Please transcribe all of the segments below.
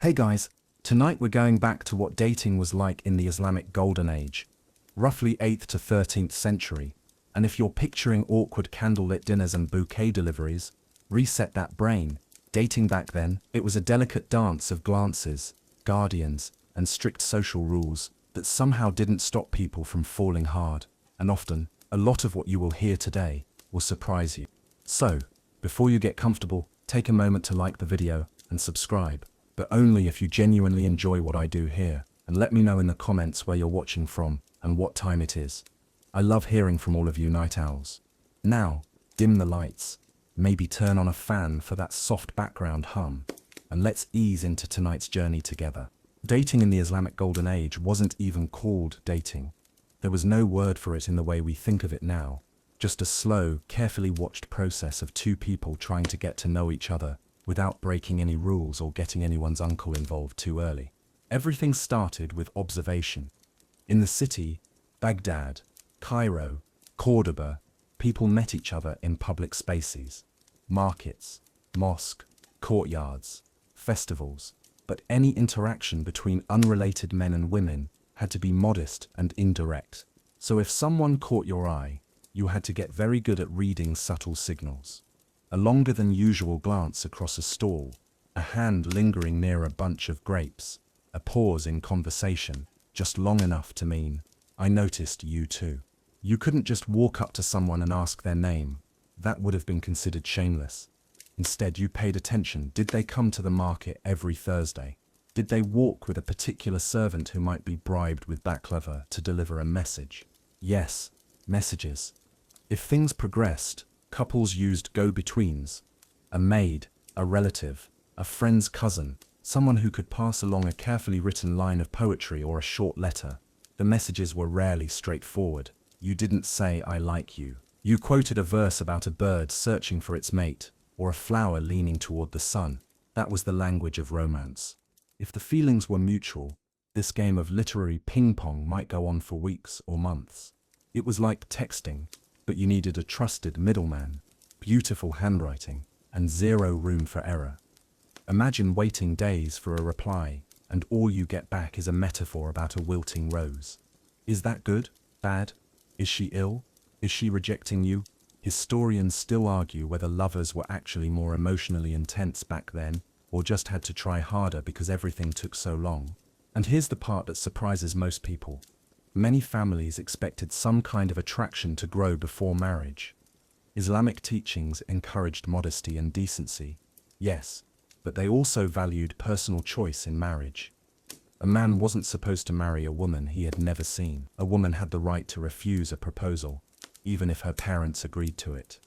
Hey guys, tonight we're going back to what dating was like in the Islamic Golden Age, roughly 8th to 13th century, and if you're picturing awkward candlelit dinners and bouquet deliveries, reset that brain. Dating back then, it was a delicate dance of glances, guardians, and strict social rules that somehow didn't stop people from falling hard, and often, a lot of what you will hear today will surprise you. So, before you get comfortable, take a moment to like the video and subscribe, but only if you genuinely enjoy what I do here, and let me know in the comments where you're watching from and what time it is. I love hearing from all of you night owls. Now, dim the lights, maybe turn on a fan for that soft background hum, and let's ease into tonight's journey together. Dating in the Islamic Golden Age wasn't even called dating. There was no word for it in the way we think of it now, just a slow, carefully watched process of two people trying to get to know each other without breaking any rules or getting anyone's uncle involved too early. Everything started with observation. In the city, Baghdad, Cairo, Cordoba, people met each other in public spaces, markets, mosque, courtyards, festivals, but any interaction between unrelated men and women had to be modest and indirect. So if someone caught your eye, you had to get very good at reading subtle signals. A longer than usual glance across a stall, a hand lingering near a bunch of grapes, a pause in conversation, just long enough to mean, I noticed you too. You couldn't just walk up to someone and ask their name. That would have been considered shameless. Instead, you paid attention. Did they come to the market every Thursday? Did they walk with a particular servant who might be bribed with baklava to deliver a message? Yes, messages. If things progressed, couples used go-betweens, a maid, a relative, a friend's cousin, someone who could pass along a carefully written line of poetry or a short letter. The messages were rarely straightforward. You didn't say, I like you. You quoted a verse about a bird searching for its mate, or a flower leaning toward the sun. That was the language of romance. If the feelings were mutual, this game of literary ping-pong might go on for weeks or months. It was like texting, but you needed a trusted middleman, beautiful handwriting, and zero room for error. Imagine waiting days for a reply, and all you get back is a metaphor about a wilting rose. Is that good? Bad? Is she ill? Is she rejecting you? Historians still argue whether lovers were actually more emotionally intense back then, or just had to try harder because everything took so long. And here's the part that surprises most people. Many families expected some kind of attraction to grow before marriage. Islamic teachings encouraged modesty and decency, yes, but they also valued personal choice in marriage. A man wasn't supposed to marry a woman he had never seen. A woman had the right to refuse a proposal, even if her parents agreed to it.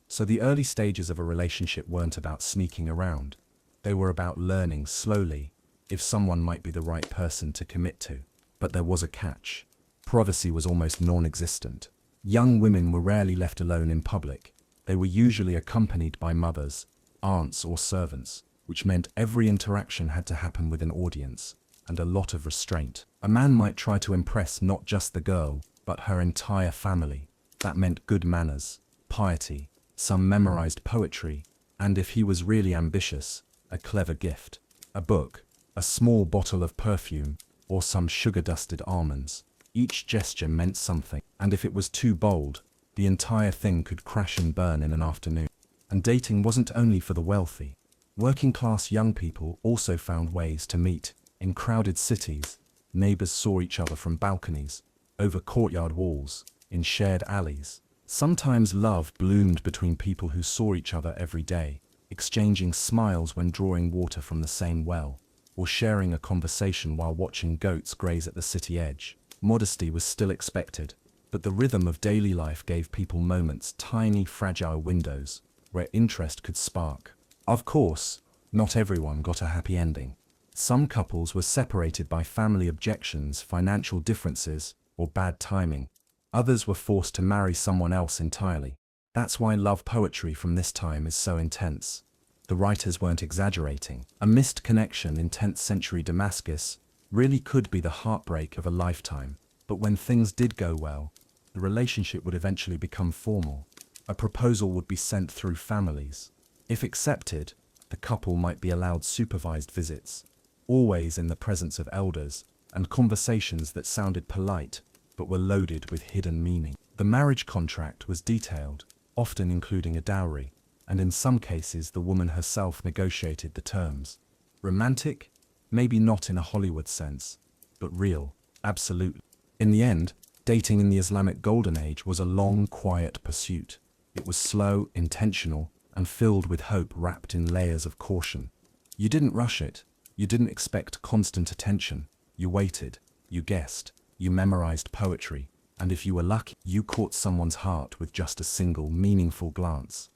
So the early stages of a relationship weren't about sneaking around. They were about learning slowly if someone might be the right person to commit to. But there was a catch. Privacy was almost non-existent. Young women were rarely left alone in public. They were usually accompanied by mothers, aunts, or servants, which meant every interaction had to happen with an audience, and a lot of restraint. A man might try to impress not just the girl, but her entire family. That meant good manners, piety, some memorized poetry, and if he was really ambitious, a clever gift. A book, a small bottle of perfume, or some sugar-dusted almonds. Each gesture meant something, and if it was too bold, the entire thing could crash and burn in an afternoon. And dating wasn't only for the wealthy. Working-class young people also found ways to meet. In crowded cities, neighbors saw each other from balconies, over courtyard walls, in shared alleys. Sometimes love bloomed between people who saw each other every day, exchanging smiles when drawing water from the same well, or sharing a conversation while watching goats graze at the city edge. Modesty was still expected, but the rhythm of daily life gave people moments, tiny, fragile windows, where interest could spark. Of course, not everyone got a happy ending. Some couples were separated by family objections, financial differences, or bad timing. Others were forced to marry someone else entirely. That's why love poetry from this time is so intense. The writers weren't exaggerating. A missed connection in 10th century Damascus really could be the heartbreak of a lifetime. But when things did go well, the relationship would eventually become formal. A proposal would be sent through families. If accepted, the couple might be allowed supervised visits, always in the presence of elders, and conversations that sounded polite but were loaded with hidden meaning. The marriage contract was detailed, often including a dowry, and in some cases the woman herself negotiated the terms. Romantic? Maybe not in a Hollywood sense, but real, absolutely. In the end, dating in the Islamic Golden Age was a long, quiet pursuit. It was slow, intentional, and filled with hope wrapped in layers of caution. You didn't rush it. You didn't expect constant attention. You waited, you guessed, you memorized poetry, and if you were lucky, you caught someone's heart with just a single, meaningful glance.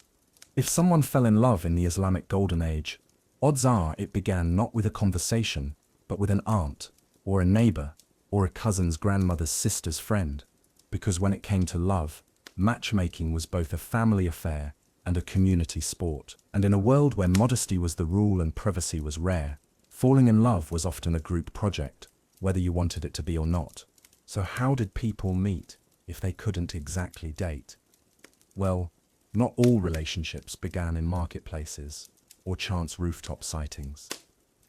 If someone fell in love in the Islamic Golden Age, odds are it began not with a conversation, but with an aunt, or a neighbor, or a cousin's grandmother's sister's friend. Because when it came to love, matchmaking was both a family affair and a community sport. And in a world where modesty was the rule and privacy was rare, falling in love was often a group project, whether you wanted it to be or not. So how did people meet if they couldn't exactly date? Well, not all relationships began in marketplaces or chance rooftop sightings.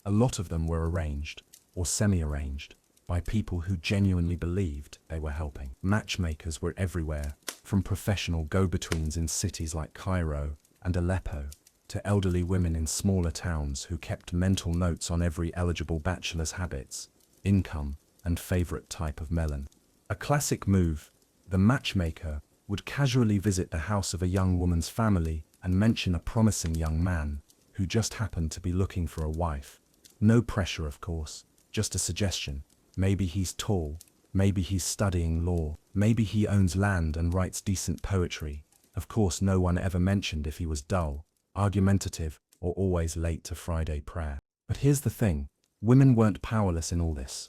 A lot of them were arranged or semi-arranged by people who genuinely believed they were helping. Matchmakers were everywhere, from professional go-betweens in cities like Cairo and Aleppo to elderly women in smaller towns who kept mental notes on every eligible bachelor's habits, income, and favorite type of melon. A classic move, the matchmaker would casually visit the house of a young woman's family and mention a promising young man who just happened to be looking for a wife. No pressure, of course, just a suggestion. Maybe he's tall, maybe he's studying law, maybe he owns land and writes decent poetry. Of course, no one ever mentioned if he was dull, argumentative, or always late to Friday prayer. But here's the thing, women weren't powerless in all this,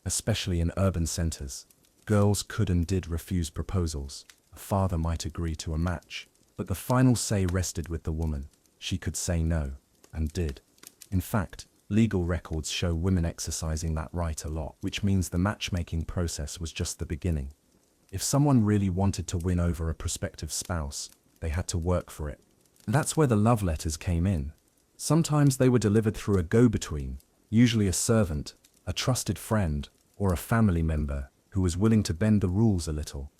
especially in urban centers. Girls could and did refuse proposals. A father might agree to a match, but the final say rested with the woman. She could say no, and did. In fact, legal records show women exercising that right a lot, which means the matchmaking process was just the beginning. If someone really wanted to win over a prospective spouse, they had to work for it. That's where the love letters came in. Sometimes they were delivered through a go-between, usually a servant, a trusted friend, or a family member who was willing to bend the rules a little.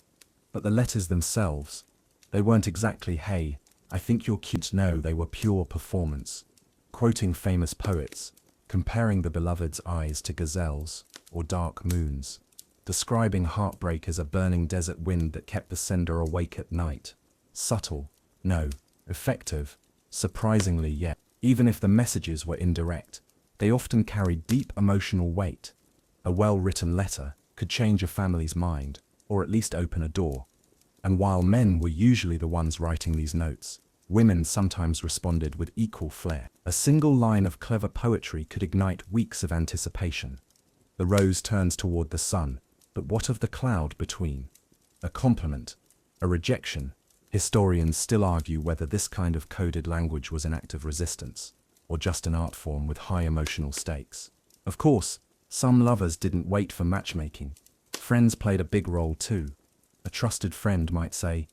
But the letters themselves, they weren't exactly, "Hey, I think you're cute." No, they were pure performance. Quoting famous poets, comparing the beloved's eyes to gazelles or dark moons, describing heartbreak as a burning desert wind that kept the sender awake at night. Subtle, no, effective, surprisingly, yet. Even if the messages were indirect, they often carried deep emotional weight. A well-written letter could change a family's mind, or at least open a door. And while men were usually the ones writing these notes, women sometimes responded with equal flair. A single line of clever poetry could ignite weeks of anticipation. The rose turns toward the sun, but what of the cloud between? A compliment, a rejection. Historians still argue whether this kind of coded language was an act of resistance, or just an art form with high emotional stakes. Of course, some lovers didn't wait for matchmaking. Friends played a big role too. A trusted friend might say,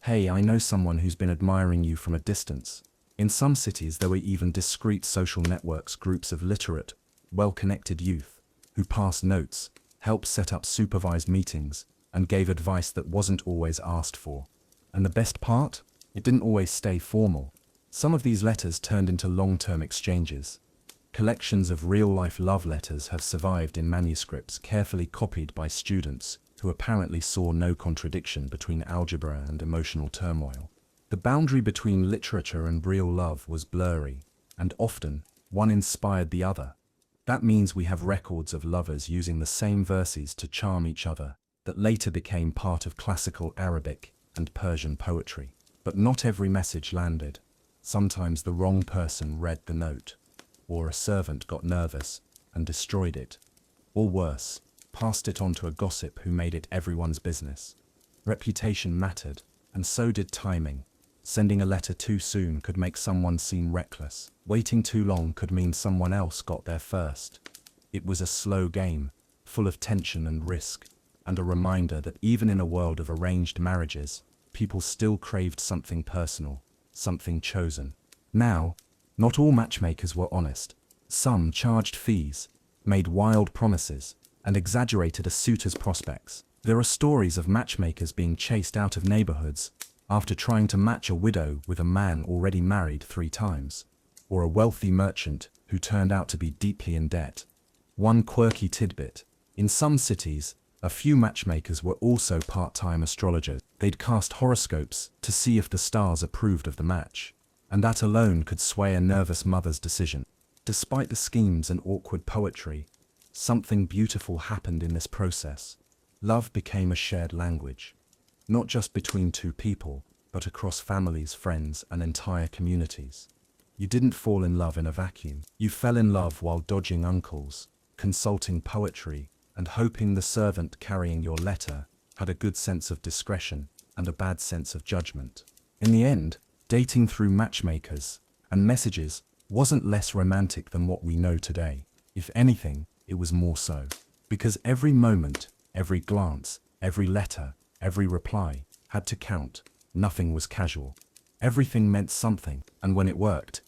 "Hey, I know someone who's been admiring you from a distance." In some cities, there were even discreet social networks, groups of literate, well-connected youth, who passed notes, helped set up supervised meetings, and gave advice that wasn't always asked for. And the best part? It didn't always stay formal. Some of these letters turned into long-term exchanges. Collections of real-life love letters have survived in manuscripts carefully copied by students who apparently saw no contradiction between algebra and emotional turmoil. The boundary between literature and real love was blurry, and often, one inspired the other. That means we have records of lovers using the same verses to charm each other that later became part of classical Arabic and Persian poetry. But not every message landed. Sometimes the wrong person read the note, or a servant got nervous and destroyed it. Or worse, passed it on to a gossip who made it everyone's business. Reputation mattered, and so did timing. Sending a letter too soon could make someone seem reckless. Waiting too long could mean someone else got there first. It was a slow game, full of tension and risk, and a reminder that even in a world of arranged marriages, people still craved something personal, something chosen. Now, not all matchmakers were honest. Some charged fees, made wild promises, and exaggerated a suitor's prospects. There are stories of matchmakers being chased out of neighborhoods after trying to match a widow with a man already married 3 times, or a wealthy merchant who turned out to be deeply in debt. One quirky tidbit: in some cities, a few matchmakers were also part-time astrologers. They'd cast horoscopes to see if the stars approved of the match, and that alone could sway a nervous mother's decision. Despite the schemes and awkward poetry, something beautiful happened in this process. Love became a shared language, not just between 2 people, but across families, friends, and entire communities. You didn't fall in love in a vacuum. You fell in love while dodging uncles, consulting poetry, and hoping the servant carrying your letter had a good sense of discretion and a bad sense of judgment. In the end, dating through matchmakers and messages wasn't less romantic than what we know today. If anything, it was more so. Because every moment, every glance, every letter, every reply had to count. Nothing was casual. Everything meant something, and when it worked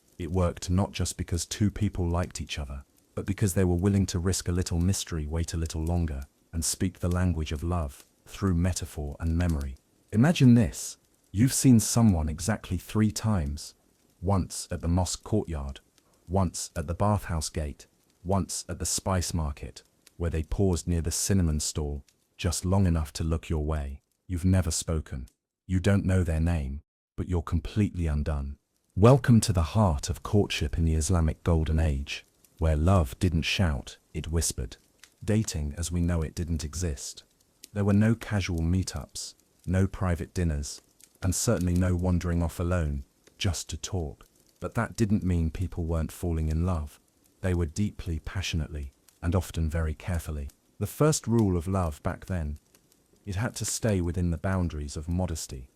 not just because 2 people liked each other, but because they were willing to risk a little mystery, wait a little longer, and speak the language of love through metaphor and memory. Imagine this: you've seen someone exactly 3 times. Once at the mosque courtyard, once at the bathhouse gate, once at the spice market, where they paused near the cinnamon stall, just long enough to look your way. You've never spoken. You don't know their name, but you're completely undone. Welcome to the heart of courtship in the Islamic Golden Age, where love didn't shout, it whispered. Dating as we know it didn't exist. There were no casual meetups, no private dinners, and certainly no wandering off alone, just to talk. But that didn't mean people weren't falling in love. They were deeply, passionately, and often very carefully. The first rule of love back then: it had to stay within the boundaries of modesty.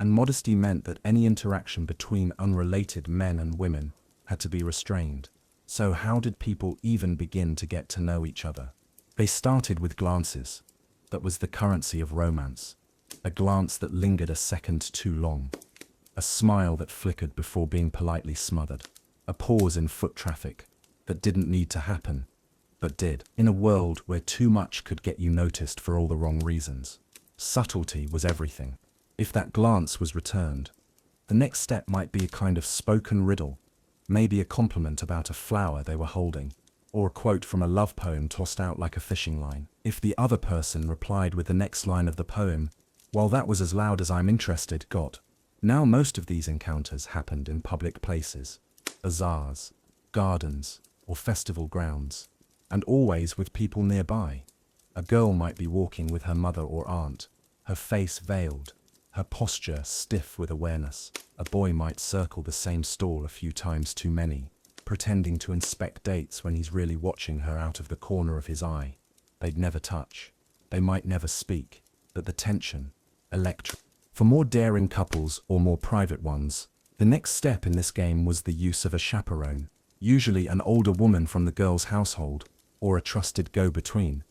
And modesty meant that any interaction between unrelated men and women had to be restrained. So how did people even begin to get to know each other? They started with glances. That was the currency of romance. A glance that lingered a second too long. A smile that flickered before being politely smothered. A pause in foot traffic that didn't need to happen, but did. In a world where too much could get you noticed for all the wrong reasons, subtlety was everything. If that glance was returned, the next step might be a kind of spoken riddle, maybe a compliment about a flower they were holding, or a quote from a love poem tossed out like a fishing line. If the other person replied with the next line of the poem, well, that was as loud as "I'm interested" got. Now most of these encounters happened in public places, bazaars, gardens, or festival grounds, and always with people nearby. A girl might be walking with her mother or aunt, her face veiled, her posture stiff with awareness. A boy might circle the same stall a few times too many, pretending to inspect dates when he's really watching her out of the corner of his eye. They'd never touch. They might never speak, but the tension, electric. For more daring couples or more private ones, the next step in this game was the use of a chaperone, usually an older woman from the girl's household, or a trusted go-between.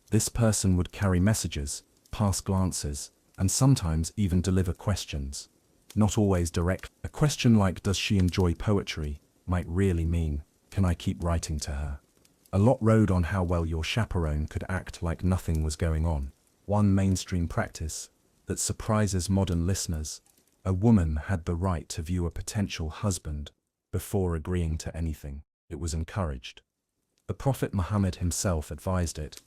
This person would carry messages, pass glances, and sometimes even deliver questions. Not always direct. A question like "Does she enjoy poetry?" might really mean, "Can I keep writing to her?" A lot rode on how well your chaperone could act like nothing was going on. One mainstream practice that surprises modern listeners: a woman had the right to view a potential husband before agreeing to anything. It was encouraged. The Prophet Muhammad himself advised it,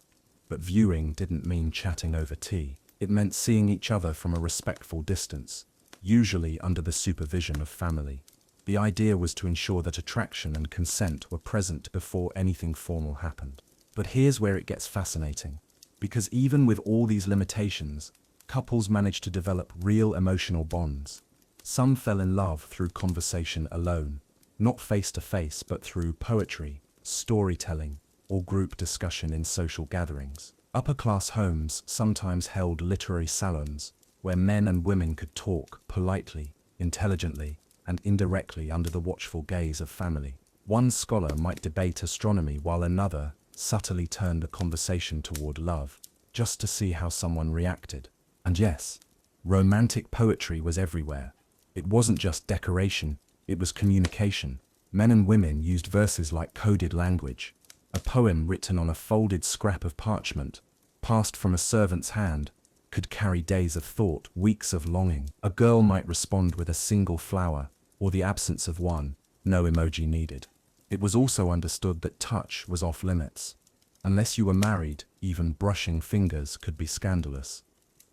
but viewing didn't mean chatting over tea. It meant seeing each other from a respectful distance, usually under the supervision of family. The idea was to ensure that attraction and consent were present before anything formal happened. But here's where it gets fascinating, because even with all these limitations, couples managed to develop real emotional bonds. Some fell in love through conversation alone, not face-to-face but through poetry, storytelling, or group discussion in social gatherings. Upper-class homes sometimes held literary salons, where men and women could talk politely, intelligently, and indirectly under the watchful gaze of family. One scholar might debate astronomy while another subtly turned the conversation toward love, just to see how someone reacted. And yes, romantic poetry was everywhere. It wasn't just decoration, it was communication. Men and women used verses like coded language. A poem written on a folded scrap of parchment, passed from a servant's hand, could carry days of thought, weeks of longing. A girl might respond with a single flower, or the absence of one, no emoji needed. It was also understood that touch was off limits. Unless you were married, even brushing fingers could be scandalous.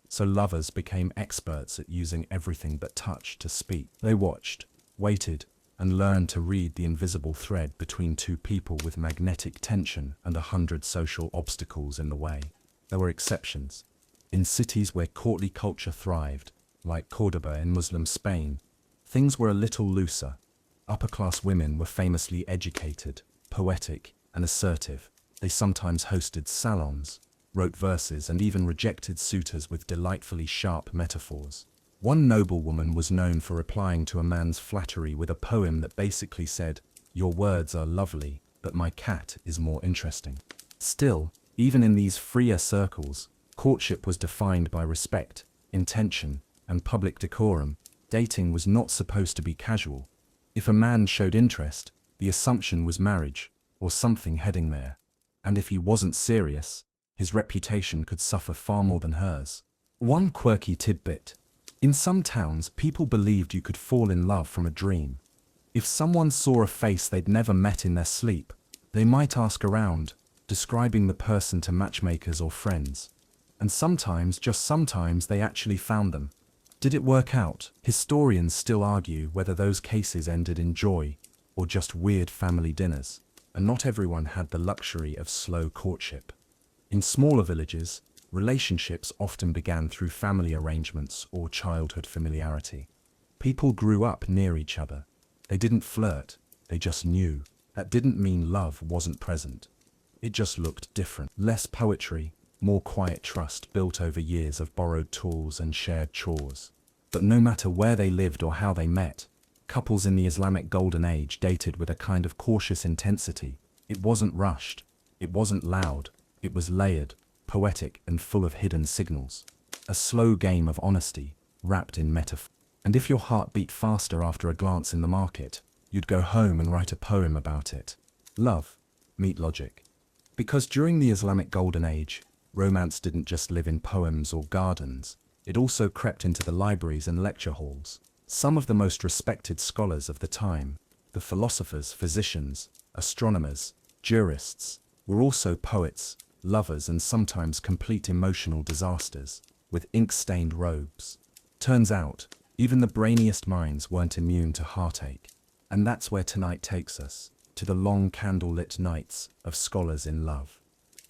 So lovers became experts at using everything but touch to speak. They watched, waited, and learned to read the invisible thread between two people with magnetic tension and 100 social obstacles in the way. There were exceptions. In cities where courtly culture thrived, like Cordoba in Muslim Spain, things were a little looser. Upper-class women were famously educated, poetic, and assertive. They sometimes hosted salons, wrote verses, and even rejected suitors with delightfully sharp metaphors. One noblewoman was known for replying to a man's flattery with a poem that basically said, "Your words are lovely, but my cat is more interesting." Still, even in these freer circles, courtship was defined by respect, intention, and public decorum. Dating was not supposed to be casual. If a man showed interest, the assumption was marriage, or something heading there. And if he wasn't serious, his reputation could suffer far more than hers. One quirky tidbit. In some towns, people believed you could fall in love from a dream. If someone saw a face they'd never met in their sleep, they might ask around, describing the person to matchmakers or friends. And sometimes, just sometimes, they actually found them. Did it work out? Historians still argue whether those cases ended in joy or just weird family dinners. And not everyone had the luxury of slow courtship. In smaller villages, relationships often began through family arrangements or childhood familiarity. People grew up near each other. They didn't flirt, they just knew. That didn't mean love wasn't present. It just looked different. Less poetry, more quiet trust built over years of borrowed tools and shared chores. But no matter where they lived or how they met, couples in the Islamic Golden Age dated with a kind of cautious intensity. It wasn't rushed, it wasn't loud, it was layered, poetic, and full of hidden signals. A slow game of honesty, wrapped in metaphor. And if your heart beat faster after a glance in the market, you'd go home and write a poem about it. Love, meet logic. Because during the Islamic Golden Age, romance didn't just live in poems or gardens, it also crept into the libraries and lecture halls. Some of the most respected scholars of the time, the philosophers, physicians, astronomers, jurists, were also poets, lovers, and sometimes complete emotional disasters, with ink-stained robes. Turns out, even the brainiest minds weren't immune to heartache. And that's where tonight takes us, to the long candle-lit nights of scholars in love.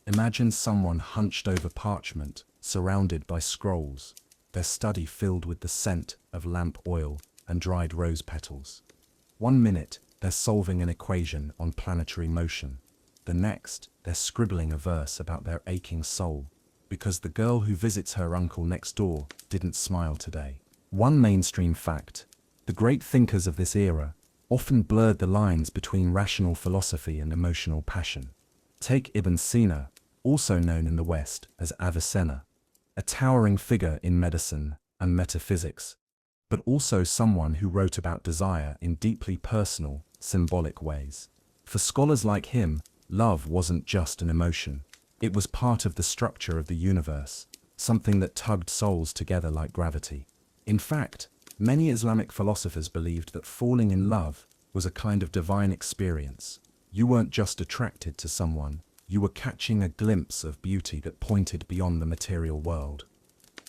Imagine someone hunched over parchment, surrounded by scrolls, their study filled with the scent of lamp oil and dried rose petals. 1 minute, they're solving an equation on planetary motion. The next, they're scribbling a verse about their aching soul, because the girl who visits her uncle next door didn't smile today. One mainstream fact: the great thinkers of this era often blurred the lines between rational philosophy and emotional passion. Take Ibn Sina, also known in the West as Avicenna, a towering figure in medicine and metaphysics, but also someone who wrote about desire in deeply personal, symbolic ways. For scholars like him, love wasn't just an emotion. It was part of the structure of the universe, something that tugged souls together like gravity. In fact, many Islamic philosophers believed that falling in love was a kind of divine experience. You weren't just attracted to someone, you were catching a glimpse of beauty that pointed beyond the material world.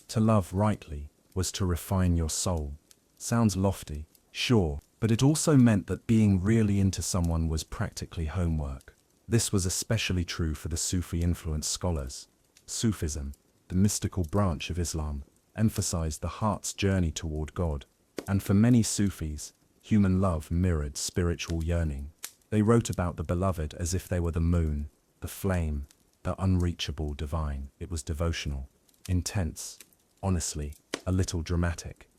To love rightly was to refine your soul. Sounds lofty, sure, but it also meant that being really into someone was practically homework. This was especially true for the Sufi-influenced scholars. Sufism, the mystical branch of Islam, emphasized the heart's journey toward God. And for many Sufis, human love mirrored spiritual yearning. They wrote about the beloved as if they were the moon, the flame, the unreachable divine. It was devotional, intense, honestly, a little dramatic.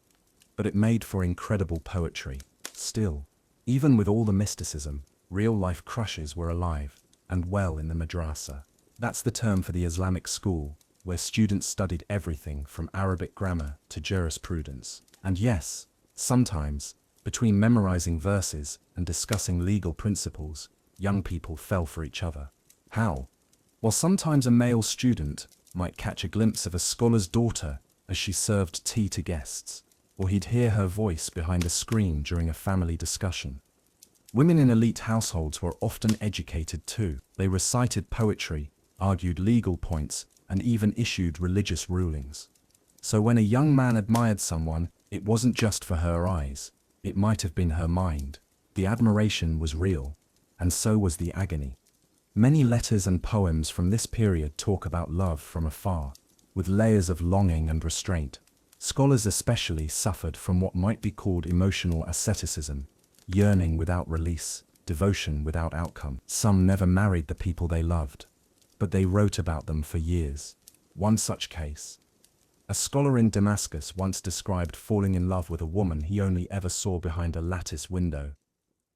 But it made for incredible poetry. Still, even with all the mysticism, real-life crushes were alive and well in the madrasa. That's the term for the Islamic school, where students studied everything from Arabic grammar to jurisprudence. And yes, sometimes, Between memorizing verses and discussing legal principles, young people fell for each other. How? Well, sometimes a male student might catch a glimpse of a scholar's daughter as she served tea to guests, or he'd hear her voice behind a screen during a family discussion. Women in elite households were often educated too. They recited poetry, argued legal points, and even issued religious rulings. So when a young man admired someone, it wasn't just for her eyes. It might have been her mind. The admiration was real, and so was the agony. Many letters and poems from this period talk about love from afar, with layers of longing and restraint. Scholars especially suffered from what might be called emotional asceticism, yearning without release, devotion without outcome. Some never married the people they loved, but they wrote about them for years. One such case. A scholar in Damascus once described falling in love with a woman he only ever saw behind a lattice window.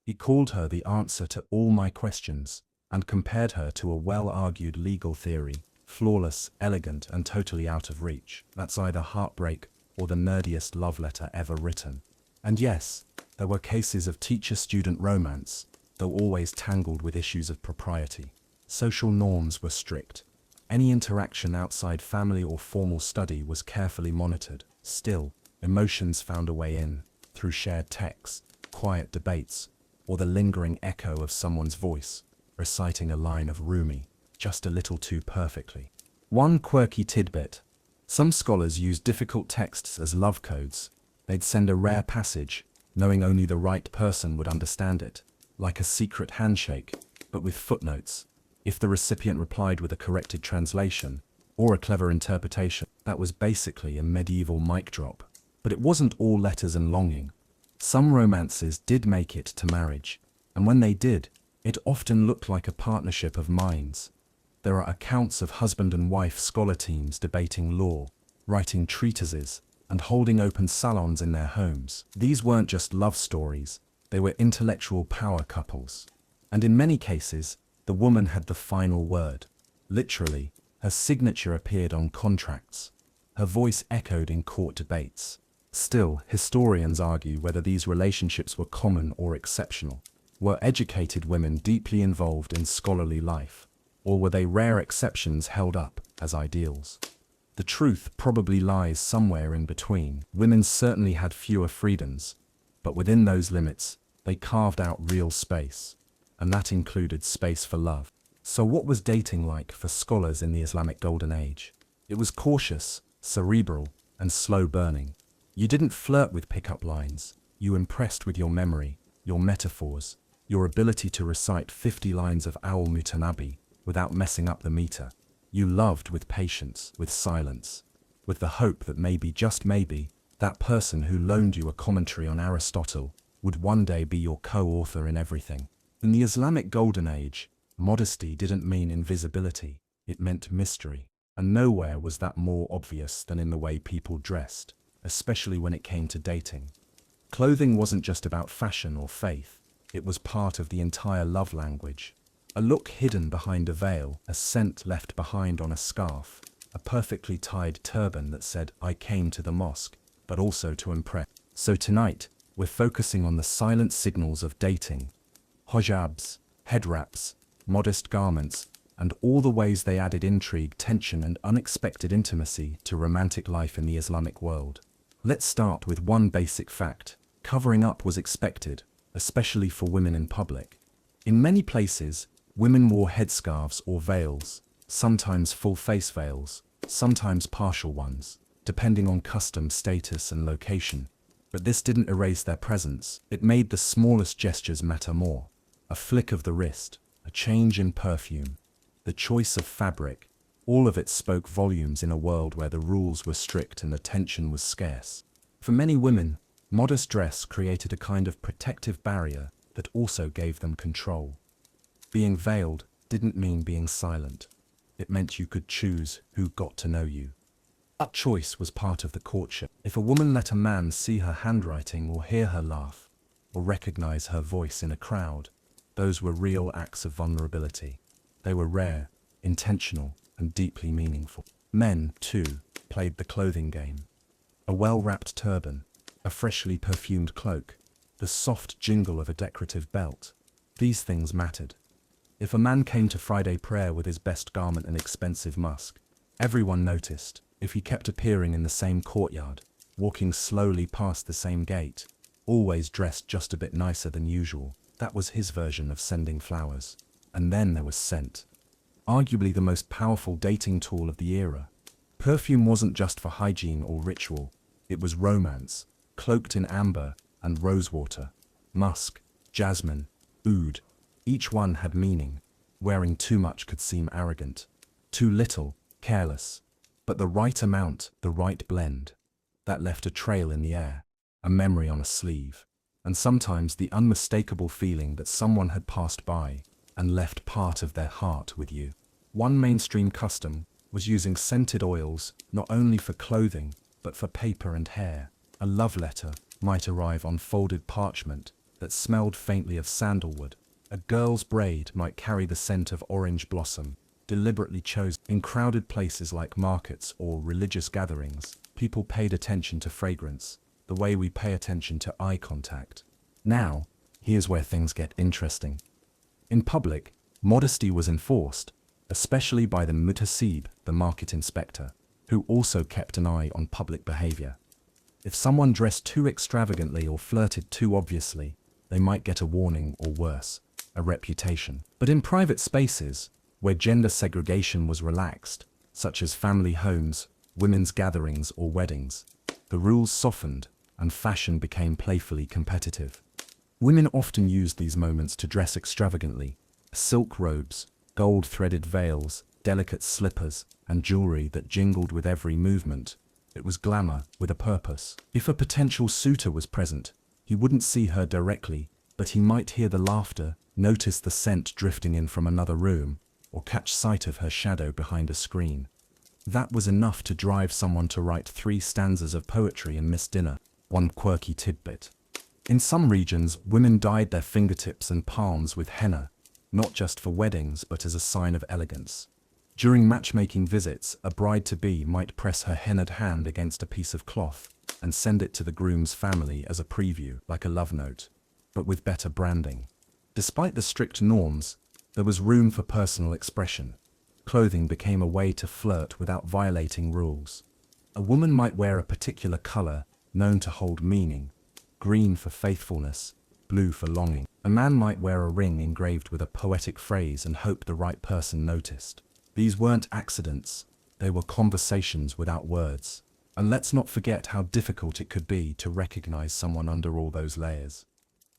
He called her the answer to all my questions, and compared her to a well-argued legal theory, flawless, elegant, and totally out of reach. That's either heartbreak or the nerdiest love letter ever written. And yes, there were cases of teacher-student romance, though always tangled with issues of propriety. Social norms were strict. Any interaction outside family or formal study was carefully monitored. Still, emotions found a way in, through shared texts, quiet debates, or the lingering echo of someone's voice, reciting a line of Rumi, just a little too perfectly. One quirky tidbit. Some scholars used difficult texts as love codes. They'd send a rare passage, knowing only the right person would understand it, like a secret handshake, but with footnotes. If the recipient replied with a corrected translation, or a clever interpretation, that was basically a medieval mic drop. But it wasn't all letters and longing. Some romances did make it to marriage, and when they did, it often looked like a partnership of minds. There are accounts of husband and wife scholar teams debating law, writing treatises, and holding open salons in their homes. These weren't just love stories, they were intellectual power couples. And in many cases, the woman had the final word. Literally, her signature appeared on contracts. Her voice echoed in court debates. Still, historians argue whether these relationships were common or exceptional. Were educated women deeply involved in scholarly life, or were they rare exceptions held up as ideals? The truth probably lies somewhere in between. Women certainly had fewer freedoms, but within those limits, they carved out real space, and that included space for love. So what was dating like for scholars in the Islamic Golden Age? It was cautious, cerebral, and slow burning. You didn't flirt with pickup lines. You impressed with your memory, your metaphors, your ability to recite 50 lines of al-Mutanabi without messing up the meter. You loved with patience, with silence, with the hope that maybe, just maybe, that person who loaned you a commentary on Aristotle would one day be your co-author in everything. In the Islamic Golden Age, modesty didn't mean invisibility, it meant mystery. And nowhere was that more obvious than in the way people dressed, especially when it came to dating. Clothing wasn't just about fashion or faith, it was part of the entire love language. A look hidden behind a veil, a scent left behind on a scarf, a perfectly tied turban that said, "I came to the mosque, but also to impress." So tonight, we're focusing on the silent signals of dating. Hijabs, head wraps, modest garments, and all the ways they added intrigue, tension, and unexpected intimacy to romantic life in the Islamic world. Let's start with one basic fact. Covering up was expected, especially for women in public. In many places, women wore headscarves or veils, sometimes full face veils, sometimes partial ones, depending on custom, status, and location. But this didn't erase their presence. It made the smallest gestures matter more. A flick of the wrist, a change in perfume, the choice of fabric, all of it spoke volumes in a world where the rules were strict and attention was scarce. For many women, modest dress created a kind of protective barrier that also gave them control. Being veiled didn't mean being silent. It meant you could choose who got to know you. That choice was part of the courtship. If a woman let a man see her handwriting or hear her laugh, or recognize her voice in a crowd, those were real acts of vulnerability. They were rare, intentional, and deeply meaningful. Men, too, played the clothing game. A well-wrapped turban, a freshly perfumed cloak, the soft jingle of a decorative belt. These things mattered. If a man came to Friday prayer with his best garment and expensive musk, everyone noticed. If he kept appearing in the same courtyard, walking slowly past the same gate, always dressed just a bit nicer than usual, that was his version of sending flowers. And then there was scent. Arguably the most powerful dating tool of the era. Perfume wasn't just for hygiene or ritual, it was romance, cloaked in amber and rosewater. Musk, jasmine, oud, each one had meaning. Wearing too much could seem arrogant. Too little, careless. But the right amount, the right blend, that left a trail in the air, a memory on a sleeve, and sometimes the unmistakable feeling that someone had passed by and left part of their heart with you. One mainstream custom was using scented oils not only for clothing, but for paper and hair. A love letter might arrive on folded parchment that smelled faintly of sandalwood. A girl's braid might carry the scent of orange blossom, deliberately chosen. In crowded places like markets or religious gatherings, people paid attention to fragrance, the way we pay attention to eye contact. Now, here's where things get interesting. In public, modesty was enforced, especially by the mutasib, the market inspector, who also kept an eye on public behavior. If someone dressed too extravagantly or flirted too obviously, they might get a warning or worse, a reputation. But in private spaces, where gender segregation was relaxed, such as family homes, women's gatherings or weddings, the rules softened and fashion became playfully competitive. Women often used these moments to dress extravagantly. Silk robes, gold-threaded veils, delicate slippers, and jewelry that jingled with every movement. It was glamour with a purpose. If a potential suitor was present, he wouldn't see her directly, but he might hear the laughter, notice the scent drifting in from another room, or catch sight of her shadow behind a screen. That was enough to drive someone to write 3 stanzas of poetry and miss dinner. One quirky tidbit. In some regions, women dyed their fingertips and palms with henna, not just for weddings but as a sign of elegance. During matchmaking visits, a bride-to-be might press her hennaed hand against a piece of cloth and send it to the groom's family as a preview, like a love note, but with better branding. Despite the strict norms, there was room for personal expression. Clothing became a way to flirt without violating rules. A woman might wear a particular color known to hold meaning, green for faithfulness, blue for longing. A man might wear a ring engraved with a poetic phrase and hope the right person noticed. These weren't accidents, they were conversations without words. And let's not forget how difficult it could be to recognize someone under all those layers.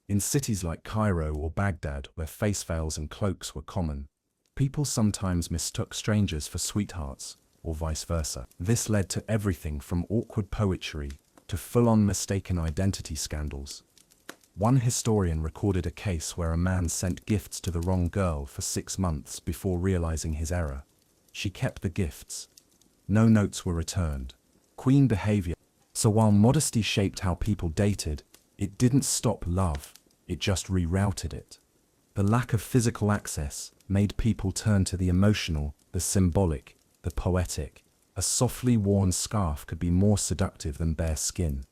In cities like Cairo or Baghdad, where face veils and cloaks were common, people sometimes mistook strangers for sweethearts, or vice versa. This led to everything from awkward poetry to full-on mistaken identity scandals. One historian recorded a case where a man sent gifts to the wrong girl for 6 months before realizing his error. She kept the gifts. No notes were returned. Queen behavior. So while modesty shaped how people dated, it didn't stop love, it just rerouted it. The lack of physical access made people turn to the emotional, the symbolic, the poetic. A softly worn scarf could be more seductive than bare skin.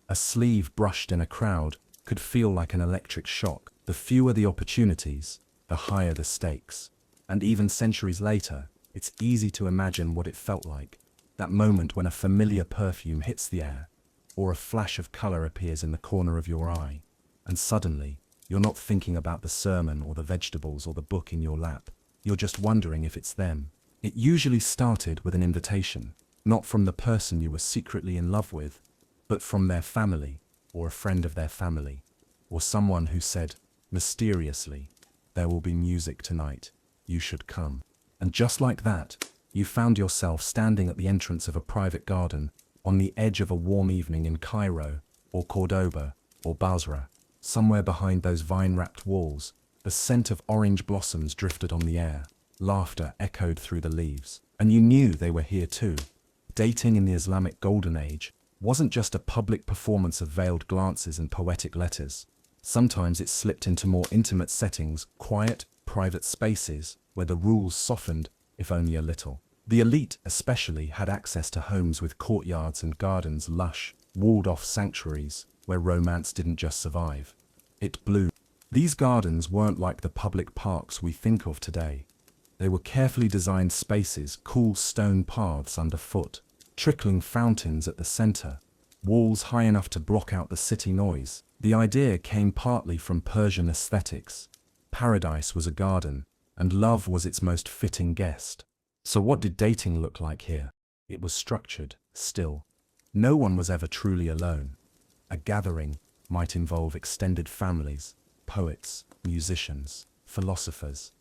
A sleeve brushed in a crowd could feel like an electric shock. The fewer the opportunities, the higher the stakes. And even centuries later, it's easy to imagine what it felt like. That moment when a familiar perfume hits the air, or a flash of color appears in the corner of your eye, and suddenly, you're not thinking about the sermon or the vegetables or the book in your lap. You're just wondering if it's them. It usually started with an invitation, not from the person you were secretly in love with, but from their family, or a friend of their family, or someone who said, mysteriously, "There will be music tonight, you should come." And just like that, you found yourself standing at the entrance of a private garden, on the edge of a warm evening in Cairo, or Cordoba, or Basra. Somewhere behind those vine-wrapped walls, the scent of orange blossoms drifted on the air. Laughter echoed through the leaves. And you knew they were here too. Dating in the Islamic Golden Age wasn't just a public performance of veiled glances and poetic letters. Sometimes it slipped into more intimate settings, quiet, private spaces, where the rules softened, if only a little. The elite especially had access to homes with courtyards and gardens, lush, walled-off sanctuaries, where romance didn't just survive, it bloomed. These gardens weren't like the public parks we think of today. They were carefully designed spaces, cool stone paths underfoot, trickling fountains at the center, walls high enough to block out the city noise. The idea came partly from Persian aesthetics. Paradise was a garden, and love was its most fitting guest. So what did dating look like here? It was structured, still. No one was ever truly alone. A gathering might involve extended families, poets, musicians, philosophers,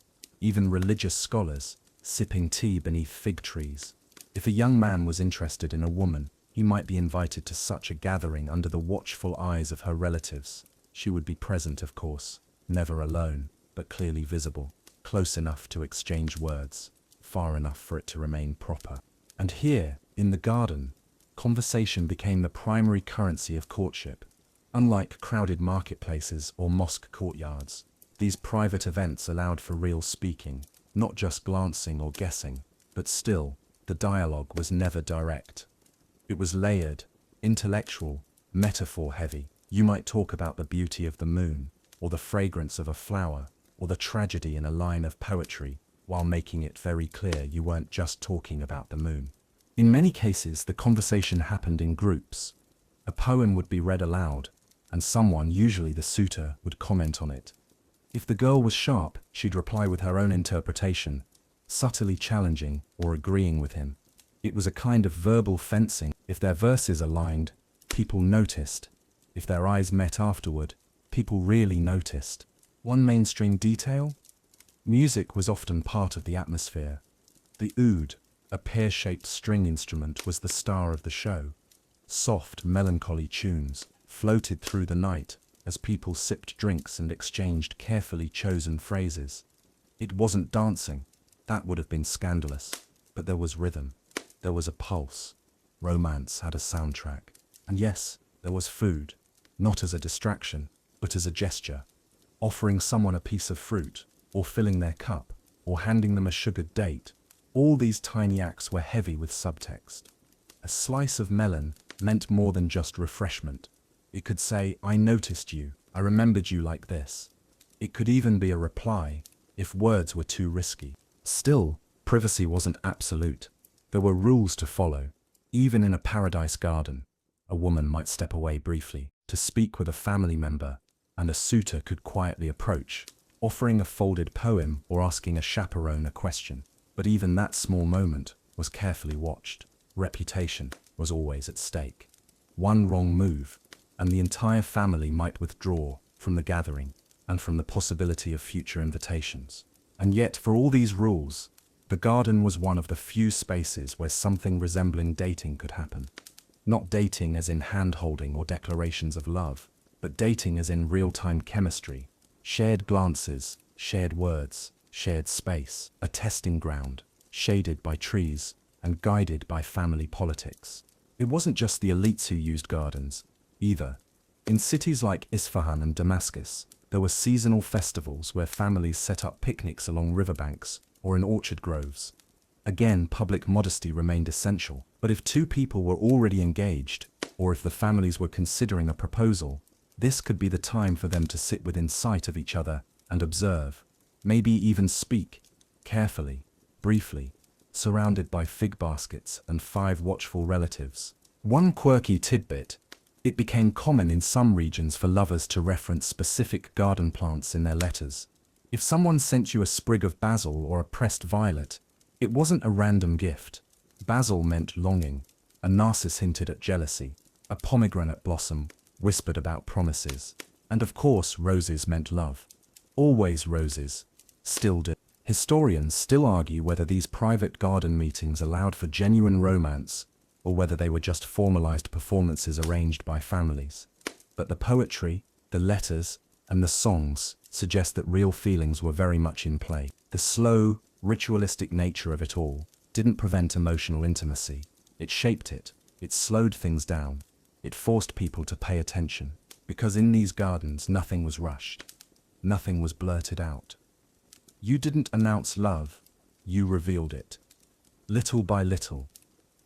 even religious scholars, sipping tea beneath fig trees. If a young man was interested in a woman, he might be invited to such a gathering under the watchful eyes of her relatives. She would be present, of course, never alone, but clearly visible, close enough to exchange words, far enough for it to remain proper. And here, in the garden, conversation became the primary currency of courtship. Unlike crowded marketplaces or mosque courtyards, these private events allowed for real speaking, not just glancing or guessing, but still, the dialogue was never direct. It was layered, intellectual, metaphor-heavy. You might talk about the beauty of the moon, or the fragrance of a flower, or the tragedy in a line of poetry, while making it very clear you weren't just talking about the moon. In many cases, the conversation happened in groups. A poem would be read aloud, and someone, usually the suitor, would comment on it. If the girl was sharp, she'd reply with her own interpretation, subtly challenging or agreeing with him. It was a kind of verbal fencing. If their verses aligned, people noticed. If their eyes met afterward, people really noticed. One mainstream detail? Music was often part of the atmosphere. The oud, a pear-shaped string instrument, was the star of the show. Soft, melancholy tunes floated through the night as people sipped drinks and exchanged carefully chosen phrases. It wasn't dancing. That would have been scandalous. But there was rhythm. There was a pulse. Romance had a soundtrack. And yes, there was food. Not as a distraction, but as a gesture. Offering someone a piece of fruit, or filling their cup, or handing them a sugared date. All these tiny acts were heavy with subtext. A slice of melon meant more than just refreshment. It could say, "I noticed you, I remembered you like this." It could even be a reply, if words were too risky. Still, privacy wasn't absolute. There were rules to follow. Even in a paradise garden, a woman might step away briefly to speak with a family member, and a suitor could quietly approach, offering a folded poem or asking a chaperone a question. But even that small moment was carefully watched. Reputation was always at stake. One wrong move, and the entire family might withdraw from the gathering and from the possibility of future invitations. And yet, for all these rules, the garden was one of the few spaces where something resembling dating could happen. Not dating as in hand-holding or declarations of love, but dating as in real-time chemistry, shared glances, shared words, shared space, a testing ground, shaded by trees and guided by family politics. It wasn't just the elites who used gardens, either. In cities like Isfahan and Damascus, there were seasonal festivals where families set up picnics along riverbanks or in orchard groves. Again, public modesty remained essential, but if two people were already engaged, or if the families were considering a proposal, this could be the time for them to sit within sight of each other and observe, maybe even speak, carefully, briefly, surrounded by fig baskets and 5 watchful relatives. One quirky tidbit: it became common in some regions for lovers to reference specific garden plants in their letters. If someone sent you a sprig of basil or a pressed violet, it wasn't a random gift. Basil meant longing, a narcissus hinted at jealousy, a pomegranate blossom whispered about promises, and of course roses meant love. Always roses. Still do. Historians still argue whether these private garden meetings allowed for genuine romance, or whether they were just formalized performances arranged by families. But the poetry, the letters, and the songs suggest that real feelings were very much in play. The slow, ritualistic nature of it all didn't prevent emotional intimacy. It shaped it. It slowed things down. It forced people to pay attention. Because in these gardens, nothing was rushed. Nothing was blurted out. You didn't announce love. You revealed it. Little by little.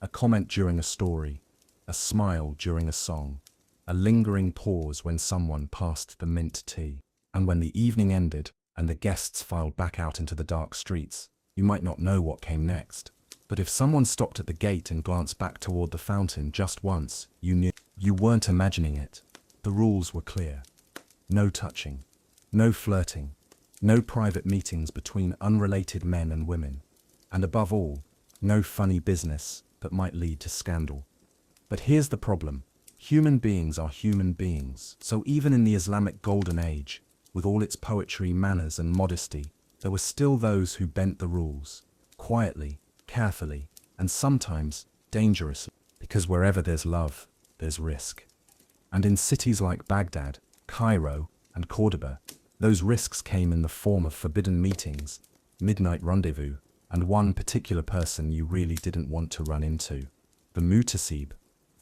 A comment during a story, a smile during a song, a lingering pause when someone passed the mint tea. And when the evening ended and the guests filed back out into the dark streets, you might not know what came next. But if someone stopped at the gate and glanced back toward the fountain just once, you knew. You weren't imagining it. The rules were clear. No touching, no flirting, no private meetings between unrelated men and women, and above all, no funny business that might lead to scandal. But here's the problem. Human beings are human beings, so even in the Islamic Golden Age, with all its poetry, manners and modesty, there were still those who bent the rules, quietly, carefully, and sometimes dangerously, because wherever there's love, there's risk. And in cities like Baghdad, Cairo, and Cordoba, those risks came in the form of forbidden meetings, midnight rendezvous, and one particular person you really didn't want to run into, the mutasib.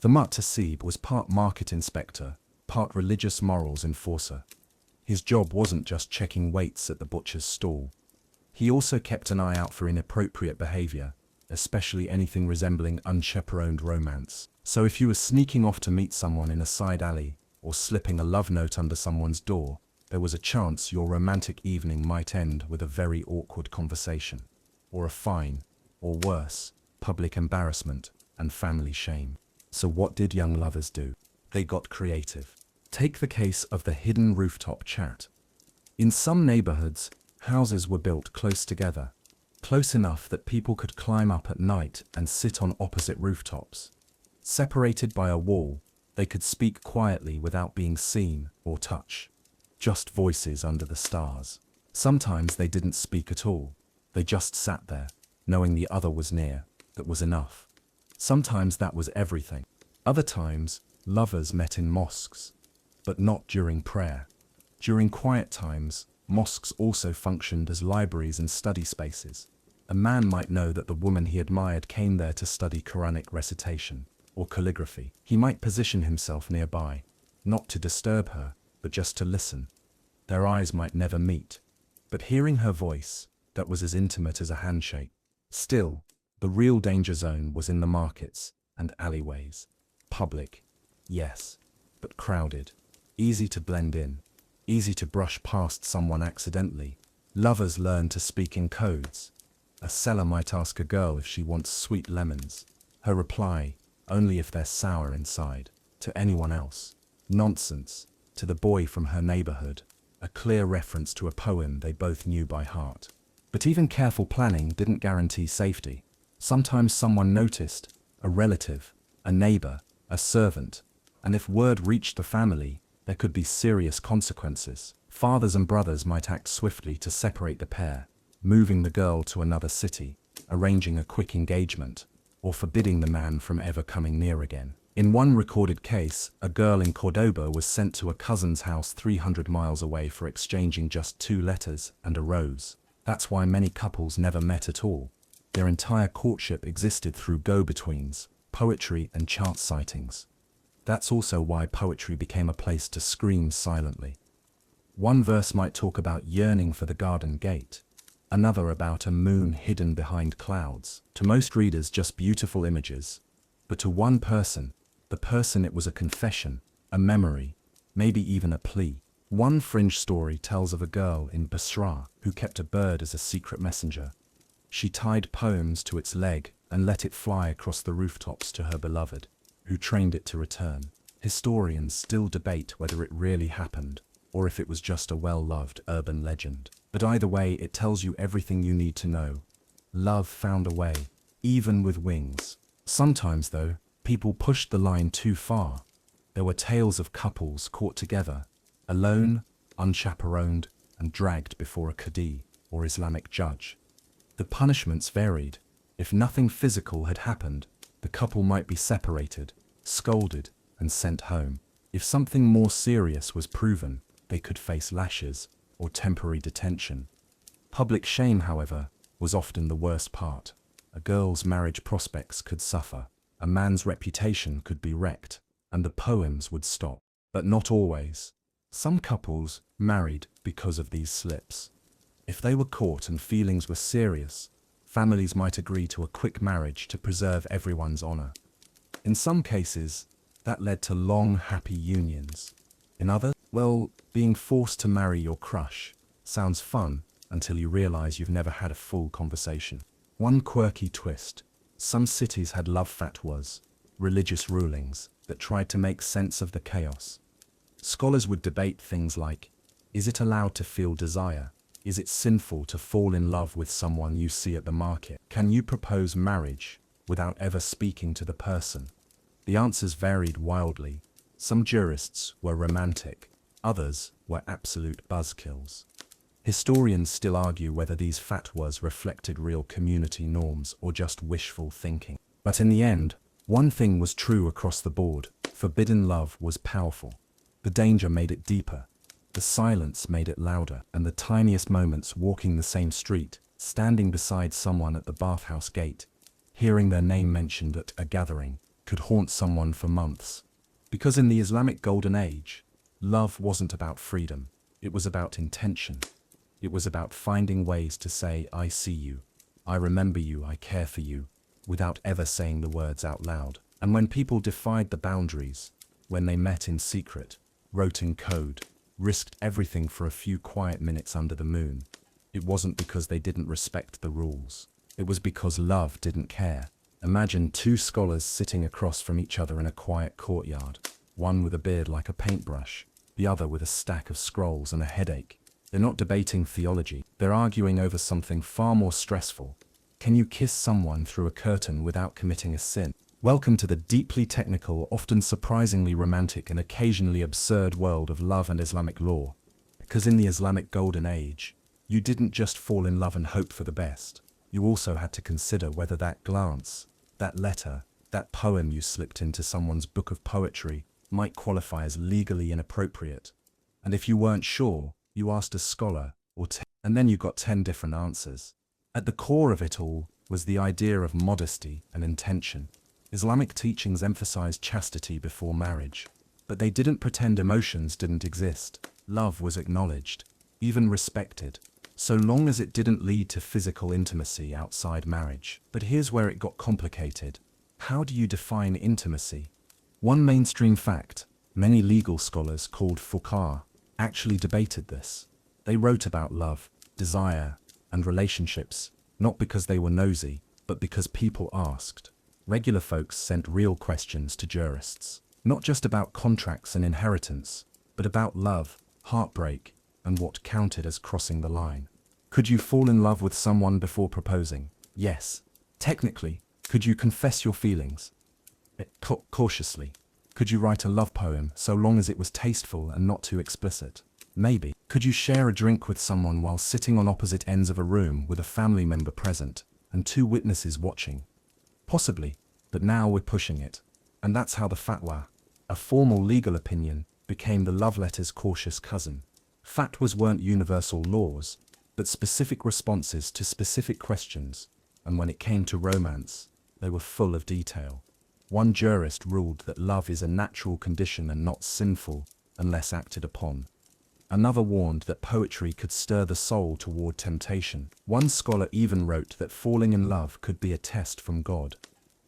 The mutasib was part market inspector, part religious morals enforcer. His job wasn't just checking weights at the butcher's stall. He also kept an eye out for inappropriate behavior, especially anything resembling unchaperoned romance. So if you were sneaking off to meet someone in a side alley, or slipping a love note under someone's door, there was a chance your romantic evening might end with a very awkward conversation, or a fine, or worse, public embarrassment and family shame. So what did young lovers do? They got creative. Take the case of the hidden rooftop chat. In some neighborhoods, houses were built close together, close enough that people could climb up at night and sit on opposite rooftops. Separated by a wall, they could speak quietly without being seen or touched. Just voices under the stars. Sometimes they didn't speak at all. They just sat there, knowing the other was near. That was enough. Sometimes that was everything. Other times, lovers met in mosques. But not during prayer. During quiet times, mosques also functioned as libraries and study spaces. A man might know that the woman he admired came there to study Quranic recitation or calligraphy. He might position himself nearby, not to disturb her, but just to listen. Their eyes might never meet, but hearing her voice, that was as intimate as a handshake. Still, the real danger zone was in the markets and alleyways. Public, yes, but crowded. Easy to blend in, easy to brush past someone accidentally. Lovers learn to speak in codes. A seller might ask a girl if she wants sweet lemons. Her reply, only if they're sour inside. To anyone else, nonsense. To the boy from her neighborhood, a clear reference to a poem they both knew by heart. But even careful planning didn't guarantee safety. Sometimes someone noticed, a relative, a neighbor, a servant, and if word reached the family, there could be serious consequences. Fathers and brothers might act swiftly to separate the pair, moving the girl to another city, arranging a quick engagement, or forbidding the man from ever coming near again. In one recorded case, a girl in Cordoba was sent to a cousin's house 300 miles away for exchanging just 2 letters and a rose. That's why many couples never met at all. Their entire courtship existed through go-betweens, poetry and chart sightings. That's also why poetry became a place to scream silently. One verse might talk about yearning for the garden gate, another about a moon hidden behind clouds. To most readers, just beautiful images. But to one person, the person, it was a confession, a memory, maybe even a plea. One fringe story tells of a girl in Basra who kept a bird as a secret messenger. She tied poems to its leg and let it fly across the rooftops to her beloved, who trained it to return. Historians still debate whether it really happened, or if it was just a well-loved urban legend. But either way, it tells you everything you need to know. Love found a way, even with wings. Sometimes, though, people pushed the line too far. There were tales of couples caught together, alone, unchaperoned, and dragged before a qadi, or Islamic judge. The punishments varied. If nothing physical had happened, the couple might be separated, scolded, and sent home. If something more serious was proven, they could face lashes or temporary detention. Public shame, however, was often the worst part. A girl's marriage prospects could suffer, a man's reputation could be wrecked, and the poems would stop. But not always. Some couples married because of these slips. If they were caught and feelings were serious, families might agree to a quick marriage to preserve everyone's honor. In some cases, That led to long, happy unions. In others, well, being forced to marry your crush sounds fun until you realize you've never had a full conversation. One quirky twist: some cities had love fatwas, religious rulings, that tried to make sense of the chaos. Scholars would debate things like, is it allowed to feel desire? Is it sinful to fall in love with someone you see at the market? Can you propose marriage without ever speaking to the person? The answers varied wildly. Some jurists were romantic, others were absolute buzzkills. Historians still argue whether these fatwas reflected real community norms or just wishful thinking. But in the end, one thing was true across the board: forbidden love was powerful. The danger made it deeper, the silence made it louder, and the tiniest moments walking the same street, standing beside someone at the bathhouse gate, hearing their name mentioned at a gathering, could haunt someone for months. Because in the Islamic Golden Age, love wasn't about freedom, it was about intention. It was about finding ways to say, I see you, I remember you, I care for you, without ever saying the words out loud. And when people defied the boundaries, when they met in secret, wrote in code, risked everything for a few quiet minutes under the moon, it wasn't because they didn't respect the rules. It was because love didn't care. Imagine two scholars sitting across from each other in a quiet courtyard, one with a beard like a paintbrush, the other with a stack of scrolls and a headache. They're not debating theology, they're arguing over something far more stressful. Can you kiss someone through a curtain without committing a sin? Welcome to the deeply technical, often surprisingly romantic and occasionally absurd world of love and Islamic law. Because in the Islamic Golden Age, you didn't just fall in love and hope for the best. You also had to consider whether that glance, that letter, that poem you slipped into someone's book of poetry might qualify as legally inappropriate. And if you weren't sure, you asked a scholar, and then you got 10 different answers. At the core of it all was the idea of modesty and intention. Islamic teachings emphasized chastity before marriage, but they didn't pretend emotions didn't exist. Love was acknowledged, even respected, so long as it didn't lead to physical intimacy outside marriage. But here's where it got complicated. How do you define intimacy? One mainstream fact, many legal scholars called fuqaha actually debated this. They wrote about love, desire, and relationships, not because they were nosy, but because people asked. Regular folks sent real questions to jurists, not just about contracts and inheritance, but about love, heartbreak, and what counted as crossing the line. Could you fall in love with someone before proposing? Yes. Technically. Could you confess your feelings? Cautiously. Could you write a love poem so long as it was tasteful and not too explicit? Maybe. Could you share a drink with someone while sitting on opposite ends of a room with a family member present and 2 witnesses watching? Possibly, but now we're pushing it. And that's how the fatwa, a formal legal opinion, became the love letter's cautious cousin. Fatwas weren't universal laws, but specific responses to specific questions, and when it came to romance, they were full of detail. One jurist ruled that love is a natural condition and not sinful unless acted upon. Another warned that poetry could stir the soul toward temptation. One scholar even wrote that falling in love could be a test from God,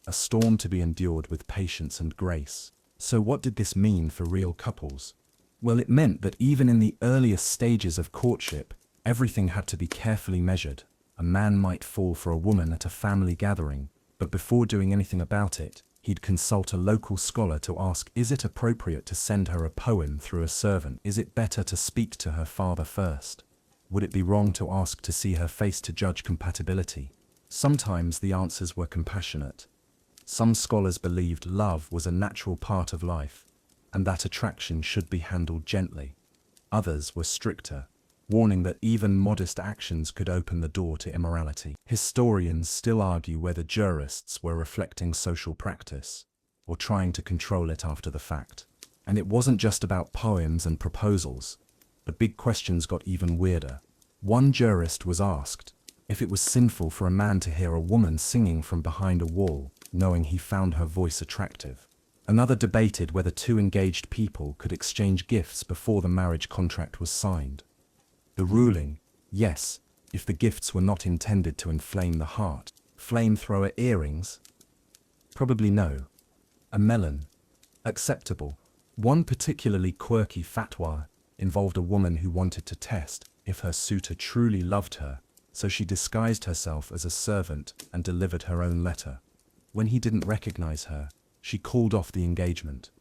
a storm to be endured with patience and grace. So what did this mean for real couples? Well, it meant that even in the earliest stages of courtship, everything had to be carefully measured. A man might fall for a woman at a family gathering, but before doing anything about it, he'd consult a local scholar to ask, is it appropriate to send her a poem through a servant? Is it better to speak to her father first? Would it be wrong to ask to see her face to judge compatibility? Sometimes the answers were compassionate. Some scholars believed love was a natural part of life, and that attraction should be handled gently. Others were stricter, warning that even modest actions could open the door to immorality. Historians still argue whether jurists were reflecting social practice or trying to control it after the fact. And it wasn't just about poems and proposals. The big questions got even weirder. One jurist was asked if it was sinful for a man to hear a woman singing from behind a wall, knowing he found her voice attractive. Another debated whether 2 engaged people could exchange gifts before the marriage contract was signed. The ruling, yes, if the gifts were not intended to inflame the heart. Flamethrower earrings? Probably no. A melon? Acceptable. One particularly quirky fatwa involved a woman who wanted to test if her suitor truly loved her, so she disguised herself as a servant and delivered her own letter. When he didn't recognize her, she called off the engagement.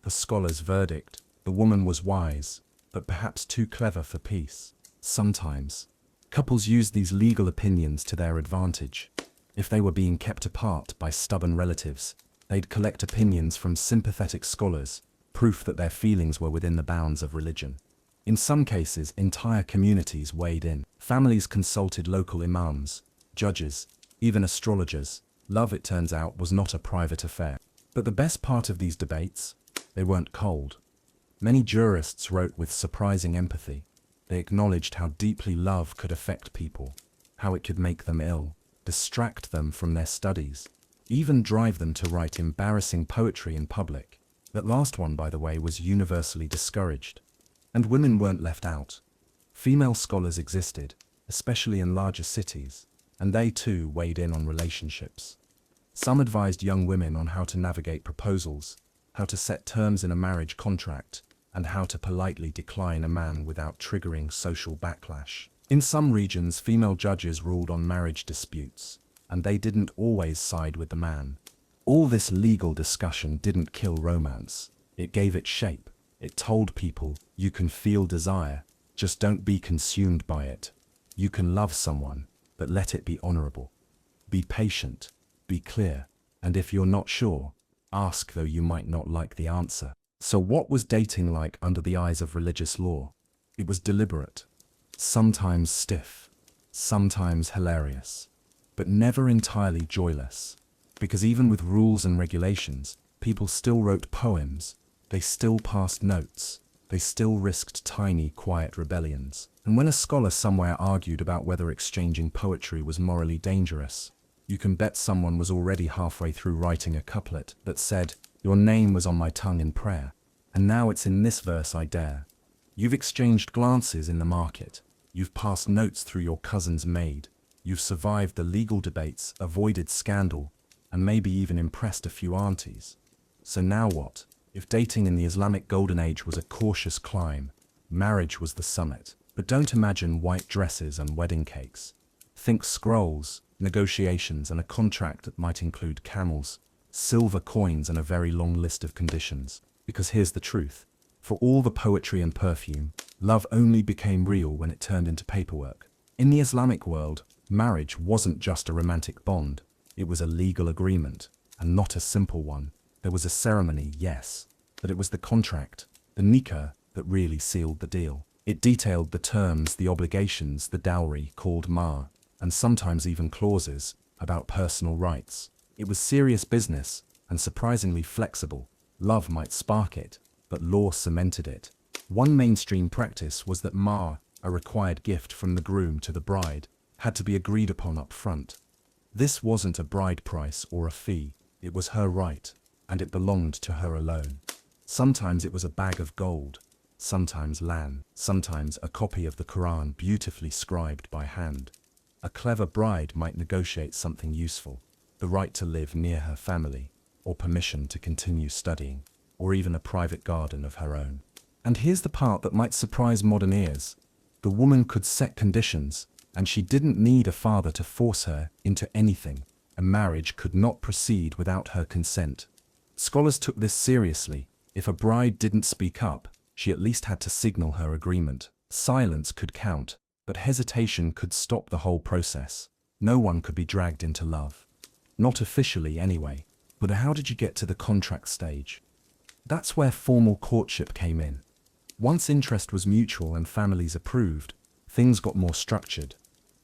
The scholar's verdict: the woman was wise, but perhaps too clever for peace. Sometimes, couples used these legal opinions to their advantage. If they were being kept apart by stubborn relatives, they'd collect opinions from sympathetic scholars, proof that their feelings were within the bounds of religion. In some cases, entire communities weighed in. Families consulted local imams, judges, even astrologers. Love, it turns out, was not a private affair. But the best part of these debates, they weren't cold. Many jurists wrote with surprising empathy. They acknowledged how deeply love could affect people, how it could make them ill, distract them from their studies, even drive them to write embarrassing poetry in public. That last one, by the way, was universally discouraged. And women weren't left out. Female scholars existed, especially in larger cities, and they too weighed in on relationships. Some advised young women on how to navigate proposals, how to set terms in a marriage contract, and how to politely decline a man without triggering social backlash. In some regions, female judges ruled on marriage disputes, and they didn't always side with the man. All this legal discussion didn't kill romance. It gave it shape. It told people, you can feel desire, just don't be consumed by it. You can love someone, but let it be honorable. Be patient, be clear, and if you're not sure, ask, though you might not like the answer. So what was dating like under the eyes of religious law? It was deliberate, sometimes stiff, sometimes hilarious, but never entirely joyless. Because even with rules and regulations, people still wrote poems, they still passed notes, they still risked tiny, quiet rebellions. And when a scholar somewhere argued about whether exchanging poetry was morally dangerous, you can bet someone was already halfway through writing a couplet that said, "Your name was on my tongue in prayer, and now it's in this verse I dare." You've exchanged glances in the market, you've passed notes through your cousin's maid, you've survived the legal debates, avoided scandal, and maybe even impressed a few aunties. So now what? If dating in the Islamic Golden Age was a cautious climb, marriage was the summit. But don't imagine white dresses and wedding cakes. Think scrolls, negotiations, and a contract that might include camels, silver coins, and a very long list of conditions. Because here's the truth. For all the poetry and perfume, love only became real when it turned into paperwork. In the Islamic world, marriage wasn't just a romantic bond. It was a legal agreement, and not a simple one. There was a ceremony, yes, but it was the contract, the nikah, that really sealed the deal. It detailed the terms, the obligations, the dowry, called mahr, and sometimes even clauses about personal rights. It was serious business, and surprisingly flexible. Love might spark it, but law cemented it. One mainstream practice was that mahr, a required gift from the groom to the bride, had to be agreed upon up front. This wasn't a bride price or a fee, it was her right, and it belonged to her alone. Sometimes it was a bag of gold, sometimes land, sometimes a copy of the Quran beautifully scribed by hand. A clever bride might negotiate something useful, the right to live near her family, or permission to continue studying, or even a private garden of her own. And here's the part that might surprise modern ears. The woman could set conditions, and she didn't need a father to force her into anything. A marriage could not proceed without her consent. Scholars took this seriously. If a bride didn't speak up, she at least had to signal her agreement. Silence could count, but hesitation could stop the whole process. No one could be dragged into love. Not officially, anyway. But how did you get to the contract stage? That's where formal courtship came in. Once interest was mutual and families approved, things got more structured.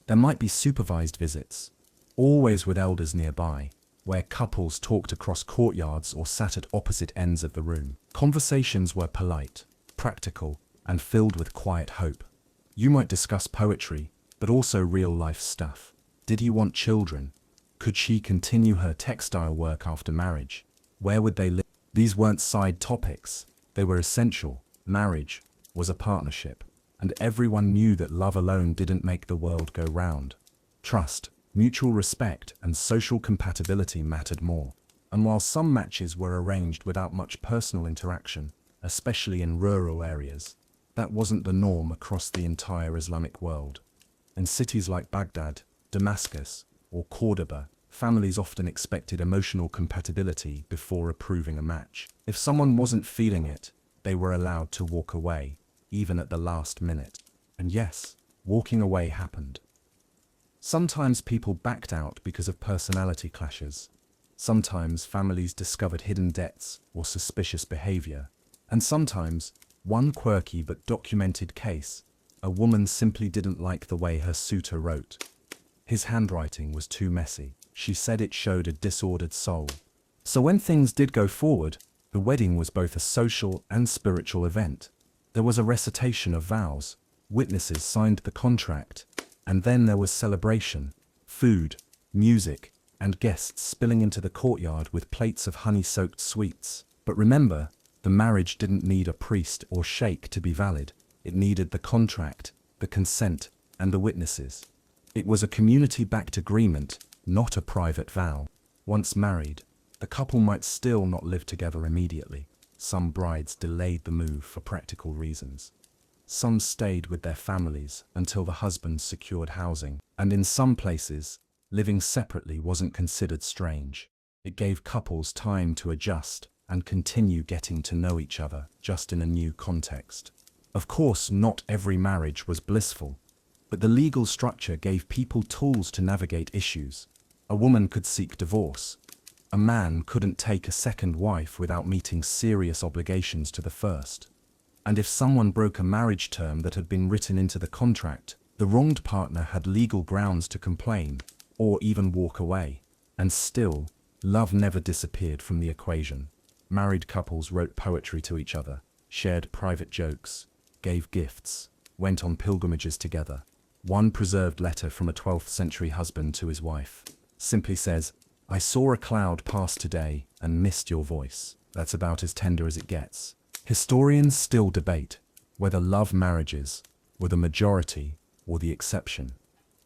There might be supervised visits, always with elders nearby, where couples talked across courtyards or sat at opposite ends of the room. Conversations were polite, practical, and filled with quiet hope. You might discuss poetry, but also real-life stuff. Did you want children? Could she continue her textile work after marriage? Where would they live? These weren't side topics. They were essential. Marriage was a partnership, and everyone knew that love alone didn't make the world go round. Trust, mutual respect, and social compatibility mattered more. And while some matches were arranged without much personal interaction, especially in rural areas, that wasn't the norm across the entire Islamic world. In cities like Baghdad, Damascus, or Cordoba, families often expected emotional compatibility before approving a match. If someone wasn't feeling it, they were allowed to walk away, even at the last minute. And yes, walking away happened. Sometimes people backed out because of personality clashes. Sometimes families discovered hidden debts or suspicious behavior. And sometimes, one quirky but documented case, a woman simply didn't like the way her suitor wrote. His handwriting was too messy. She said it showed a disordered soul. So when things did go forward, the wedding was both a social and spiritual event. There was a recitation of vows, witnesses signed the contract, and then there was celebration, food, music, and guests spilling into the courtyard with plates of honey-soaked sweets. But remember, the marriage didn't need a priest or sheikh to be valid. It needed the contract, the consent, and the witnesses. It was a community-backed agreement, not a private vow. Once married, the couple might still not live together immediately. Some brides delayed the move for practical reasons. Some stayed with their families until the husband secured housing, and in some places, living separately wasn't considered strange. It gave couples time to adjust and continue getting to know each other, just in a new context. Of course, not every marriage was blissful, but the legal structure gave people tools to navigate issues. A woman could seek divorce. A man couldn't take a second wife without meeting serious obligations to the first. And if someone broke a marriage term that had been written into the contract, the wronged partner had legal grounds to complain, or even walk away. And still, love never disappeared from the equation. Married couples wrote poetry to each other, shared private jokes, gave gifts, went on pilgrimages together. One preserved letter from a 12th century husband to his wife simply says, "I saw a cloud pass today and missed your voice." That's about as tender as it gets. Historians still debate whether love marriages were the majority or the exception.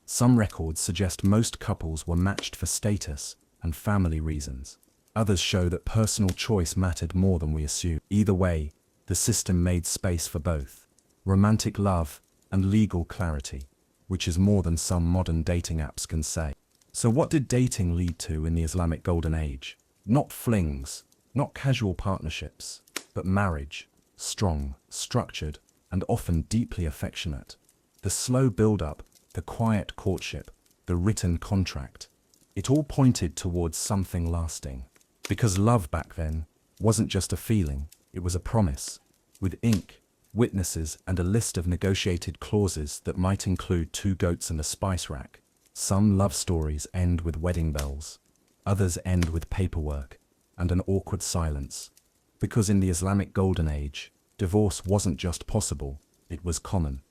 Some records suggest most couples were matched for status and family reasons. Others show that personal choice mattered more than we assume. Either way, the system made space for both romantic love and legal clarity, which is more than some modern dating apps can say. So what did dating lead to in the Islamic Golden Age? Not flings, not casual partnerships, but marriage, strong, structured, and often deeply affectionate. The slow build-up, the quiet courtship, the written contract, it all pointed towards something lasting. Because love back then wasn't just a feeling, it was a promise, with ink, witnesses, and a list of negotiated clauses that might include 2 goats and a spice rack. Some love stories end with wedding bells, others end with paperwork and an awkward silence. Because in the Islamic Golden Age, divorce wasn't just possible, it was common.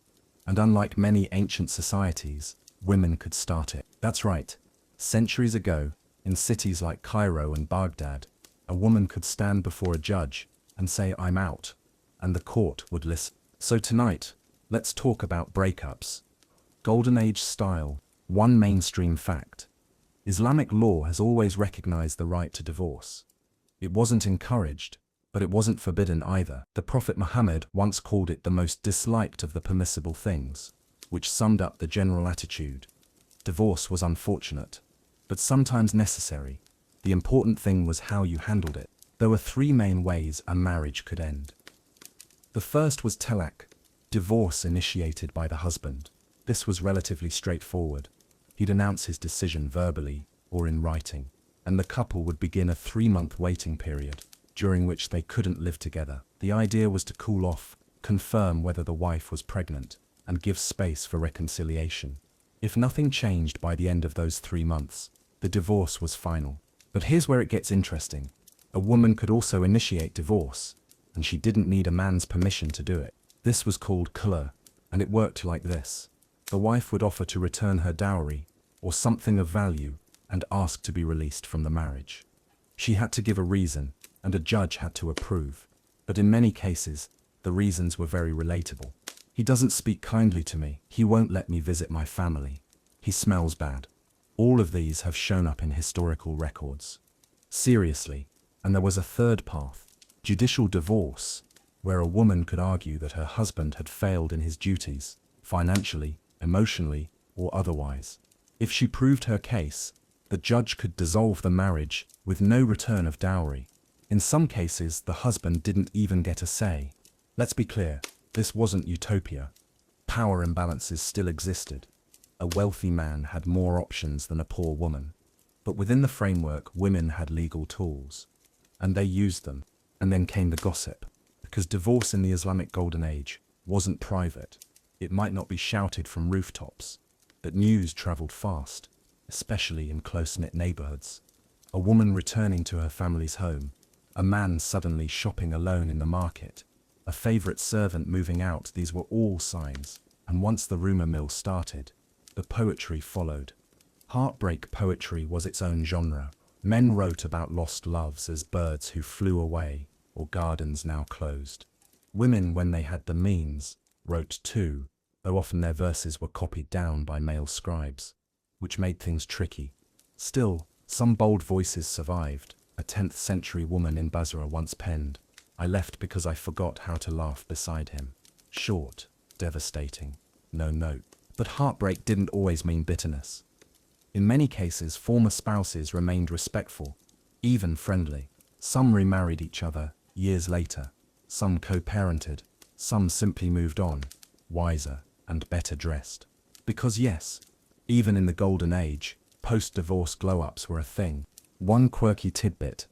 And unlike many ancient societies, women could start it. That's right, centuries ago, in cities like Cairo and Baghdad, a woman could stand before a judge and say, "I'm out," and the court would listen. So tonight, let's talk about breakups. Golden Age style, one mainstream fact. Islamic law has always recognized the right to divorce. It wasn't encouraged, but it wasn't forbidden either. The Prophet Muhammad once called it the most disliked of the permissible things, which summed up the general attitude. Divorce was unfortunate, but sometimes necessary. The important thing was how you handled it. There were 3 main ways a marriage could end. The first was talaq, divorce initiated by the husband. This was relatively straightforward. He'd announce his decision verbally or in writing, and the couple would begin a 3-month waiting period, during which they couldn't live together. The idea was to cool off, confirm whether the wife was pregnant, and give space for reconciliation. If nothing changed by the end of those 3 months, the divorce was final. But here's where it gets interesting. A woman could also initiate divorce, and she didn't need a man's permission to do it. This was called khula, and it worked like this. The wife would offer to return her dowry, or something of value, and ask to be released from the marriage. She had to give a reason, and a judge had to approve. But in many cases, the reasons were very relatable. He doesn't speak kindly to me. He won't let me visit my family. He smells bad. All of these have shown up in historical records. Seriously. And there was a third path, judicial divorce, where a woman could argue that her husband had failed in his duties, financially, emotionally, or otherwise. If she proved her case, the judge could dissolve the marriage with no return of dowry. In some cases, the husband didn't even get a say. Let's be clear, this wasn't utopia. Power imbalances still existed. A wealthy man had more options than a poor woman. But within the framework, women had legal tools. And they used them. And then came the gossip. Because divorce in the Islamic Golden Age wasn't private. It might not be shouted from rooftops, but news traveled fast, especially in close-knit neighborhoods. A woman returning to her family's home, a man suddenly shopping alone in the market, a favorite servant moving out, these were all signs. And once the rumor mill started, the poetry followed. Heartbreak poetry was its own genre. Men wrote about lost loves as birds who flew away, or gardens now closed. Women, when they had the means, wrote too, though often their verses were copied down by male scribes, which made things tricky. Still, some bold voices survived. A 10th century woman in Basra once penned, "I left because I forgot how to laugh beside him." Short, devastating, no note. But heartbreak didn't always mean bitterness. In many cases, former spouses remained respectful, even friendly. Some remarried each other years later. Some co-parented. Some simply moved on, wiser and better dressed. Because yes, even in the Golden Age, post-divorce glow-ups were a thing. One quirky tidbit: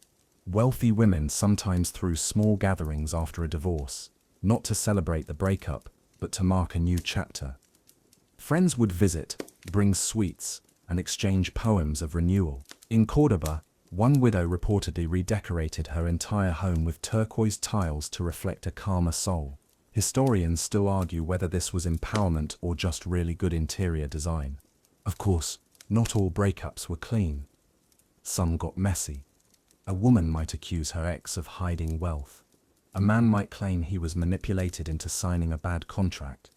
wealthy women sometimes threw small gatherings after a divorce, not to celebrate the breakup, but to mark a new chapter. Friends would visit, bring sweets, and exchange poems of renewal. In Cordoba, one widow reportedly redecorated her entire home with turquoise tiles to reflect a calmer soul. Historians still argue whether this was empowerment or just really good interior design. Of course, not all breakups were clean. Some got messy. A woman might accuse her ex of hiding wealth. A man might claim he was manipulated into signing a bad contract.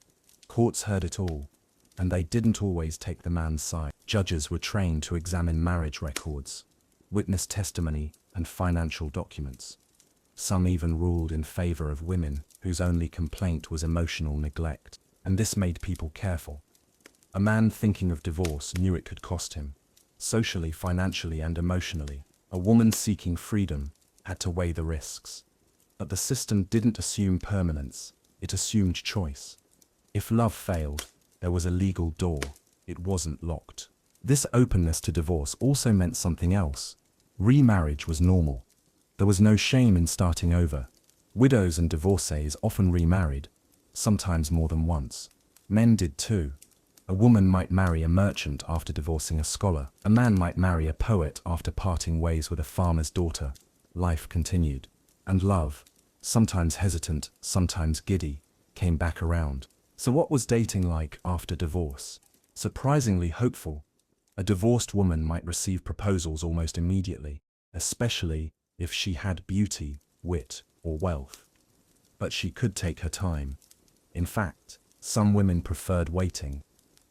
Courts heard it all, and they didn't always take the man's side. Judges were trained to examine marriage records, witness testimony, and financial documents. Some even ruled in favor of women whose only complaint was emotional neglect, and this made people careful. A man thinking of divorce knew it could cost him, socially, financially, and emotionally. A woman seeking freedom had to weigh the risks. But the system didn't assume permanence, it assumed choice. If love failed, there was a legal door. It wasn't locked. This openness to divorce also meant something else. Remarriage was normal. There was no shame in starting over. Widows and divorcees often remarried, sometimes more than once. Men did too. A woman might marry a merchant after divorcing a scholar. A man might marry a poet after parting ways with a farmer's daughter. Life continued. And love, sometimes hesitant, sometimes giddy, came back around. So what was dating like after divorce? Surprisingly hopeful. A divorced woman might receive proposals almost immediately, especially if she had beauty, wit, or wealth. But she could take her time. In fact, some women preferred waiting,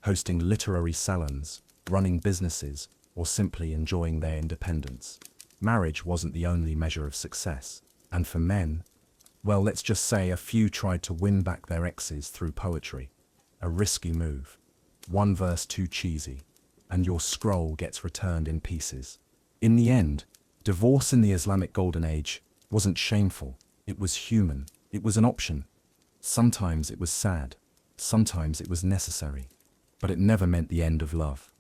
hosting literary salons, running businesses, or simply enjoying their independence. Marriage wasn't the only measure of success. And for men, well, let's just say a few tried to win back their exes through poetry. A risky move. One verse too cheesy, and your scroll gets returned in pieces. In the end, divorce in the Islamic Golden Age wasn't shameful. It was human. It was an option. Sometimes it was sad. Sometimes it was necessary. But it never meant the end of love.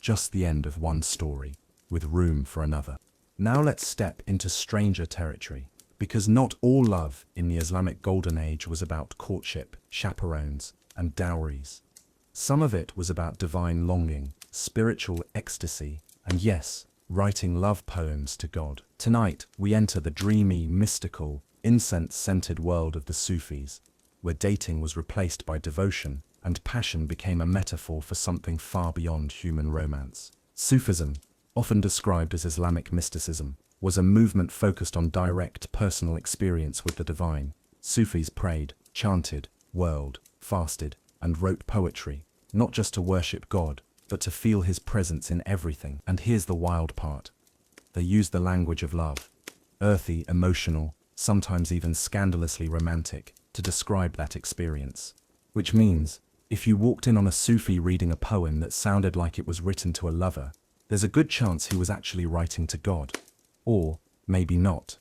Just the end of one story, with room for another. Now let's step into stranger territory. Because not all love in the Islamic Golden Age was about courtship, chaperones, and dowries. Some of it was about divine longing, spiritual ecstasy, and yes, writing love poems to God. Tonight, we enter the dreamy, mystical, incense-scented world of the Sufis, where dating was replaced by devotion, and passion became a metaphor for something far beyond human romance. Sufism, often described as Islamic mysticism, was a movement focused on direct personal experience with the divine. Sufis prayed, chanted, whirled, fasted, and wrote poetry, not just to worship God, but to feel his presence in everything. And here's the wild part. They used the language of love, earthy, emotional, sometimes even scandalously romantic, to describe that experience. Which means, if you walked in on a Sufi reading a poem that sounded like it was written to a lover, there's a good chance he was actually writing to God. Or, maybe not.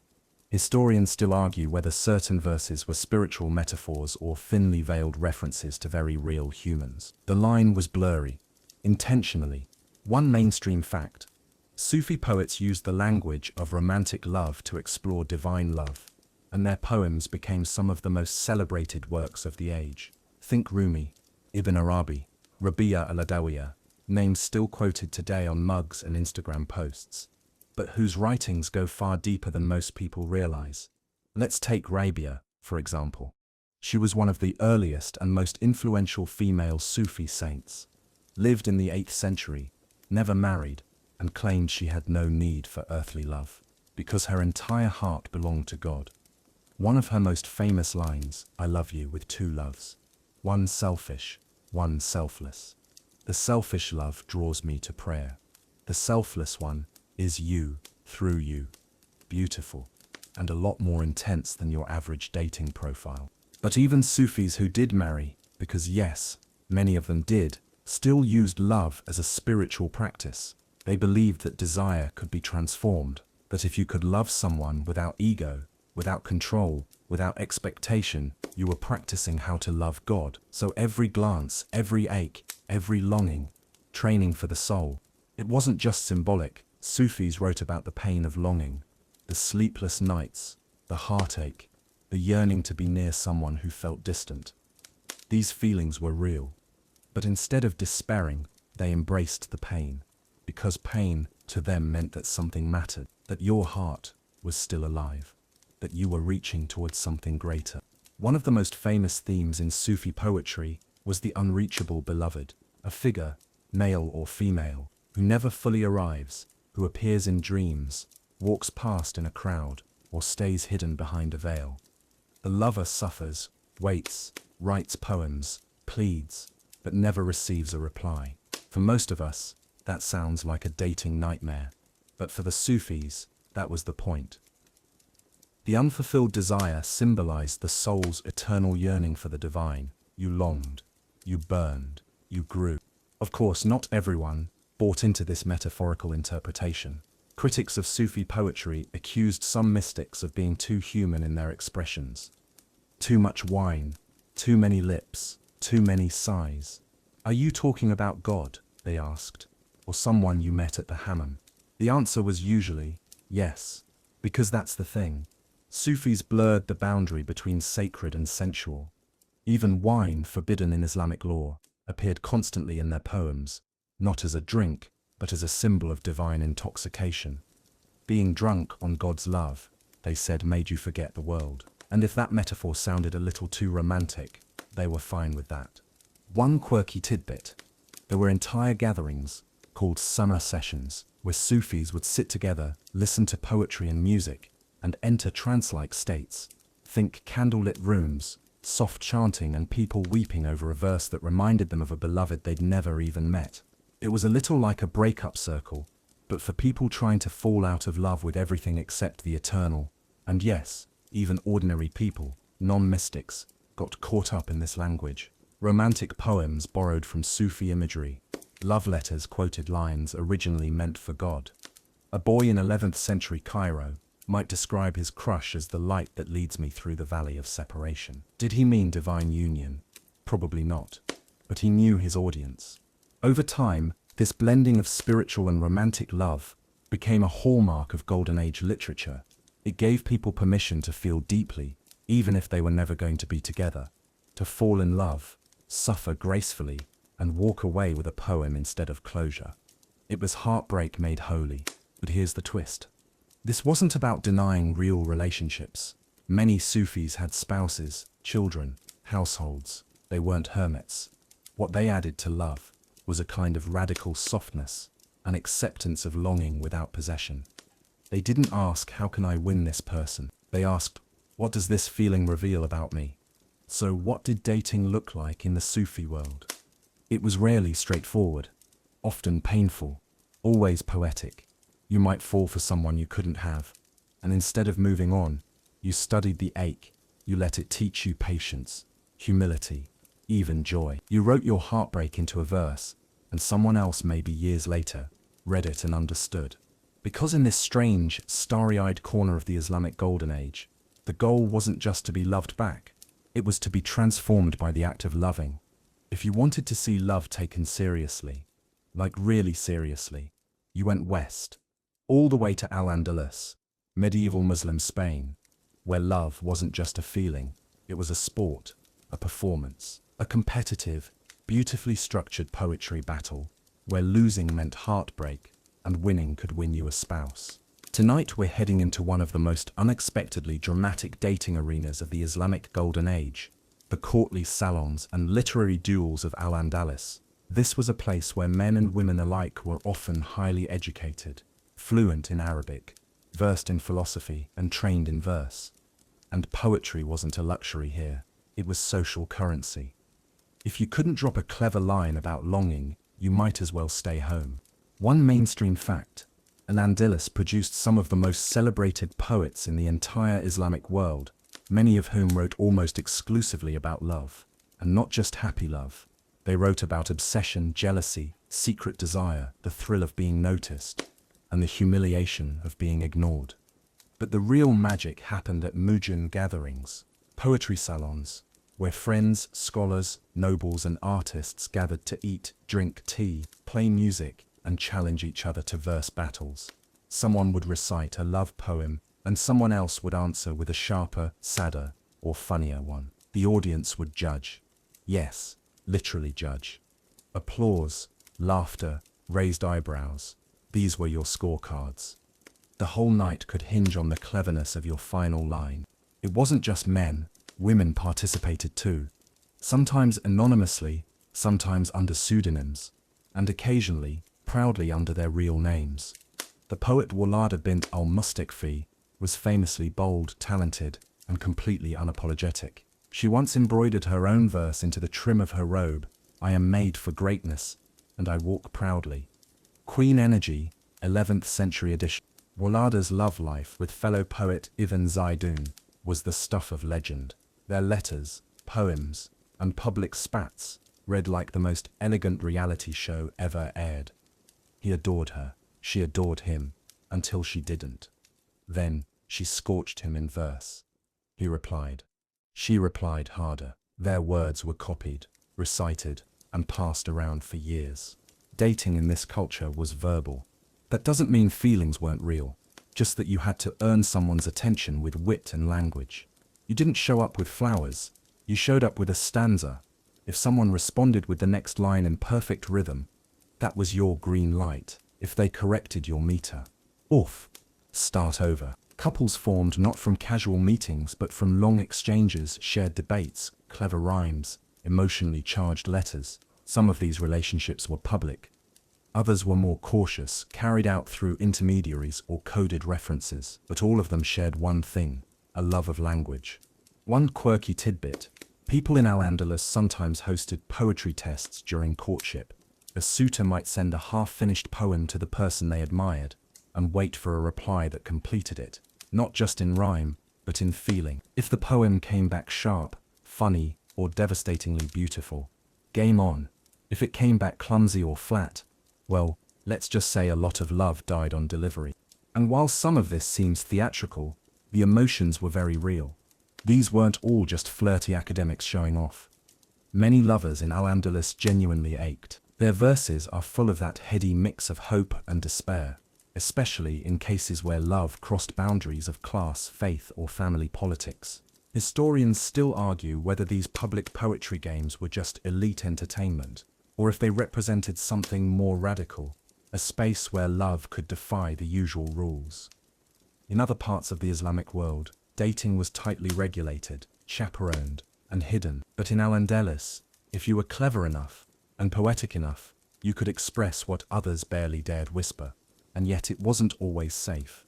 Historians still argue whether certain verses were spiritual metaphors or thinly veiled references to very real humans. The line was blurry, intentionally. One mainstream fact: Sufi poets used the language of romantic love to explore divine love, and their poems became some of the most celebrated works of the age. Think Rumi, Ibn Arabi, Rabi'a al-Adawiya, names still quoted today on mugs and Instagram posts, but whose writings go far deeper than most people realize. Let's take Rabia, for example. She was one of the earliest and most influential female Sufi saints. Lived in the 8th century, never married, and claimed she had no need for earthly love, because her entire heart belonged to God. One of her most famous lines, "I love you with two loves. One selfish, one selfless. The selfish love draws me to prayer. The selfless one is you, through you." Beautiful, and a lot more intense than your average dating profile. But even Sufis who did marry, because yes, many of them did, still used love as a spiritual practice. They believed that desire could be transformed, that if you could love someone without ego, without control, without expectation, you were practicing how to love God. So every glance, every ache, every longing, training for the soul. It wasn't just symbolic. Sufis wrote about the pain of longing, the sleepless nights, the heartache, the yearning to be near someone who felt distant. These feelings were real. But instead of despairing, they embraced the pain, because pain to them meant that something mattered, that your heart was still alive, that you were reaching towards something greater. One of the most famous themes in Sufi poetry was the unreachable beloved, a figure, male or female, who never fully arrives, who appears in dreams, walks past in a crowd, or stays hidden behind a veil. The lover suffers, waits, writes poems, pleads, but never receives a reply. For most of us, that sounds like a dating nightmare. But for the Sufis, that was the point. The unfulfilled desire symbolized the soul's eternal yearning for the divine. You longed, you burned, you grew. Of course, not everyone bought into this metaphorical interpretation. Critics of Sufi poetry accused some mystics of being too human in their expressions. Too much wine, too many lips, too many sighs. "Are you talking about God?" they asked, "or someone you met at the hammam?" The answer was usually, yes, because that's the thing. Sufis blurred the boundary between sacred and sensual. Even wine, forbidden in Islamic law, appeared constantly in their poems, not as a drink, but as a symbol of divine intoxication. Being drunk on God's love, they said, made you forget the world. And if that metaphor sounded a little too romantic, they were fine with that. One quirky tidbit: there were entire gatherings, called summer sessions, where Sufis would sit together, listen to poetry and music, and enter trance-like states. Think candlelit rooms, soft chanting, and people weeping over a verse that reminded them of a beloved they'd never even met. It was a little like a breakup circle, but for people trying to fall out of love with everything except the eternal. And yes, even ordinary people, non-mystics, got caught up in this language. Romantic poems borrowed from Sufi imagery. Love letters quoted lines originally meant for God. A boy in 11th century Cairo might describe his crush as the light that leads me through the valley of separation. Did he mean divine union? Probably not. But he knew his audience. Over time, this blending of spiritual and romantic love became a hallmark of Golden Age literature. It gave people permission to feel deeply, even if they were never going to be together, to fall in love, suffer gracefully, and walk away with a poem instead of closure. It was heartbreak made holy. But here's the twist. This wasn't about denying real relationships. Many Sufis had spouses, children, households. They weren't hermits. What they added to love was a kind of radical softness, an acceptance of longing without possession. They didn't ask, "How can I win this person?" They asked, "What does this feeling reveal about me?" So what did dating look like in the Sufi world? It was rarely straightforward, often painful, always poetic. You might fall for someone you couldn't have, and instead of moving on, you studied the ache, you let it teach you patience, humility, even joy. You wrote your heartbreak into a verse, and someone else maybe years later read it and understood. Because in this strange, starry-eyed corner of the Islamic Golden Age, the goal wasn't just to be loved back, it was to be transformed by the act of loving. If you wanted to see love taken seriously, like really seriously, you went west, all the way to Al-Andalus, medieval Muslim Spain, where love wasn't just a feeling, it was a sport, a performance, a competitive, beautifully structured poetry battle, where losing meant heartbreak and winning could win you a spouse. Tonight we're heading into one of the most unexpectedly dramatic dating arenas of the Islamic Golden Age, the courtly salons and literary duels of Al-Andalus. This was a place where men and women alike were often highly educated, fluent in Arabic, versed in philosophy and trained in verse. And poetry wasn't a luxury here, it was social currency. If you couldn't drop a clever line about longing, you might as well stay home. One mainstream fact: Al-Andalus produced some of the most celebrated poets in the entire Islamic world, many of whom wrote almost exclusively about love, and not just happy love. They wrote about obsession, jealousy, secret desire, the thrill of being noticed, and the humiliation of being ignored. But the real magic happened at Mujin gatherings, poetry salons, where friends, scholars, nobles and artists gathered to eat, drink tea, play music, and challenge each other to verse battles. Someone would recite a love poem, and someone else would answer with a sharper, sadder, or funnier one. The audience would judge. Yes, literally judge. Applause, laughter, raised eyebrows. These were your scorecards. The whole night could hinge on the cleverness of your final line. It wasn't just men, women participated too. Sometimes anonymously, sometimes under pseudonyms, and occasionally, proudly under their real names. The poet Walada bint al-Mustakfi was famously bold, talented, and completely unapologetic. She once embroidered her own verse into the trim of her robe: "I am made for greatness, and I walk proudly." Queen Energy, 11th century edition. Walada's love life with fellow poet Ibn Zaydun was the stuff of legend. Their letters, poems, and public spats read like the most elegant reality show ever aired. He adored her, she adored him, until she didn't. Then, she scorched him in verse. He replied. She replied harder. Their words were copied, recited, and passed around for years. Dating in this culture was verbal. That doesn't mean feelings weren't real, just that you had to earn someone's attention with wit and language. You didn't show up with flowers, you showed up with a stanza. If someone responded with the next line in perfect rhythm, that was your green light. If they corrected your meter, off. Start over. Couples formed not from casual meetings but from long exchanges, shared debates, clever rhymes, emotionally charged letters. Some of these relationships were public. Others were more cautious, carried out through intermediaries or coded references. But all of them shared one thing: a love of language. One quirky tidbit: people in Al-Andalus sometimes hosted poetry tests during courtship. A suitor might send a half-finished poem to the person they admired, and wait for a reply that completed it, not just in rhyme, but in feeling. If the poem came back sharp, funny, or devastatingly beautiful, game on. If it came back clumsy or flat, well, let's just say a lot of love died on delivery. And while some of this seems theatrical, the emotions were very real. These weren't all just flirty academics showing off. Many lovers in Al-Andalus genuinely ached. Their verses are full of that heady mix of hope and despair, especially in cases where love crossed boundaries of class, faith, or family politics. Historians still argue whether these public poetry games were just elite entertainment, or if they represented something more radical, a space where love could defy the usual rules. In other parts of the Islamic world, dating was tightly regulated, chaperoned, and hidden. But in Al-Andalus, if you were clever enough and poetic enough, you could express what others barely dared whisper, and yet it wasn't always safe.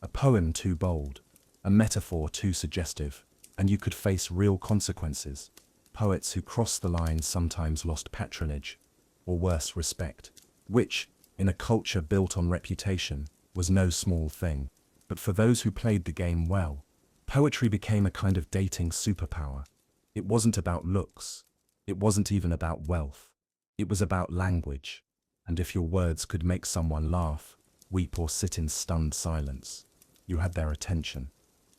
A poem too bold, a metaphor too suggestive, and you could face real consequences. Poets who crossed the line sometimes lost patronage, or worse, respect, which, in a culture built on reputation, was no small thing. But for those who played the game well, poetry became a kind of dating superpower. It wasn't about looks. It wasn't even about wealth. It was about language. And if your words could make someone laugh, weep, or sit in stunned silence, you had their attention,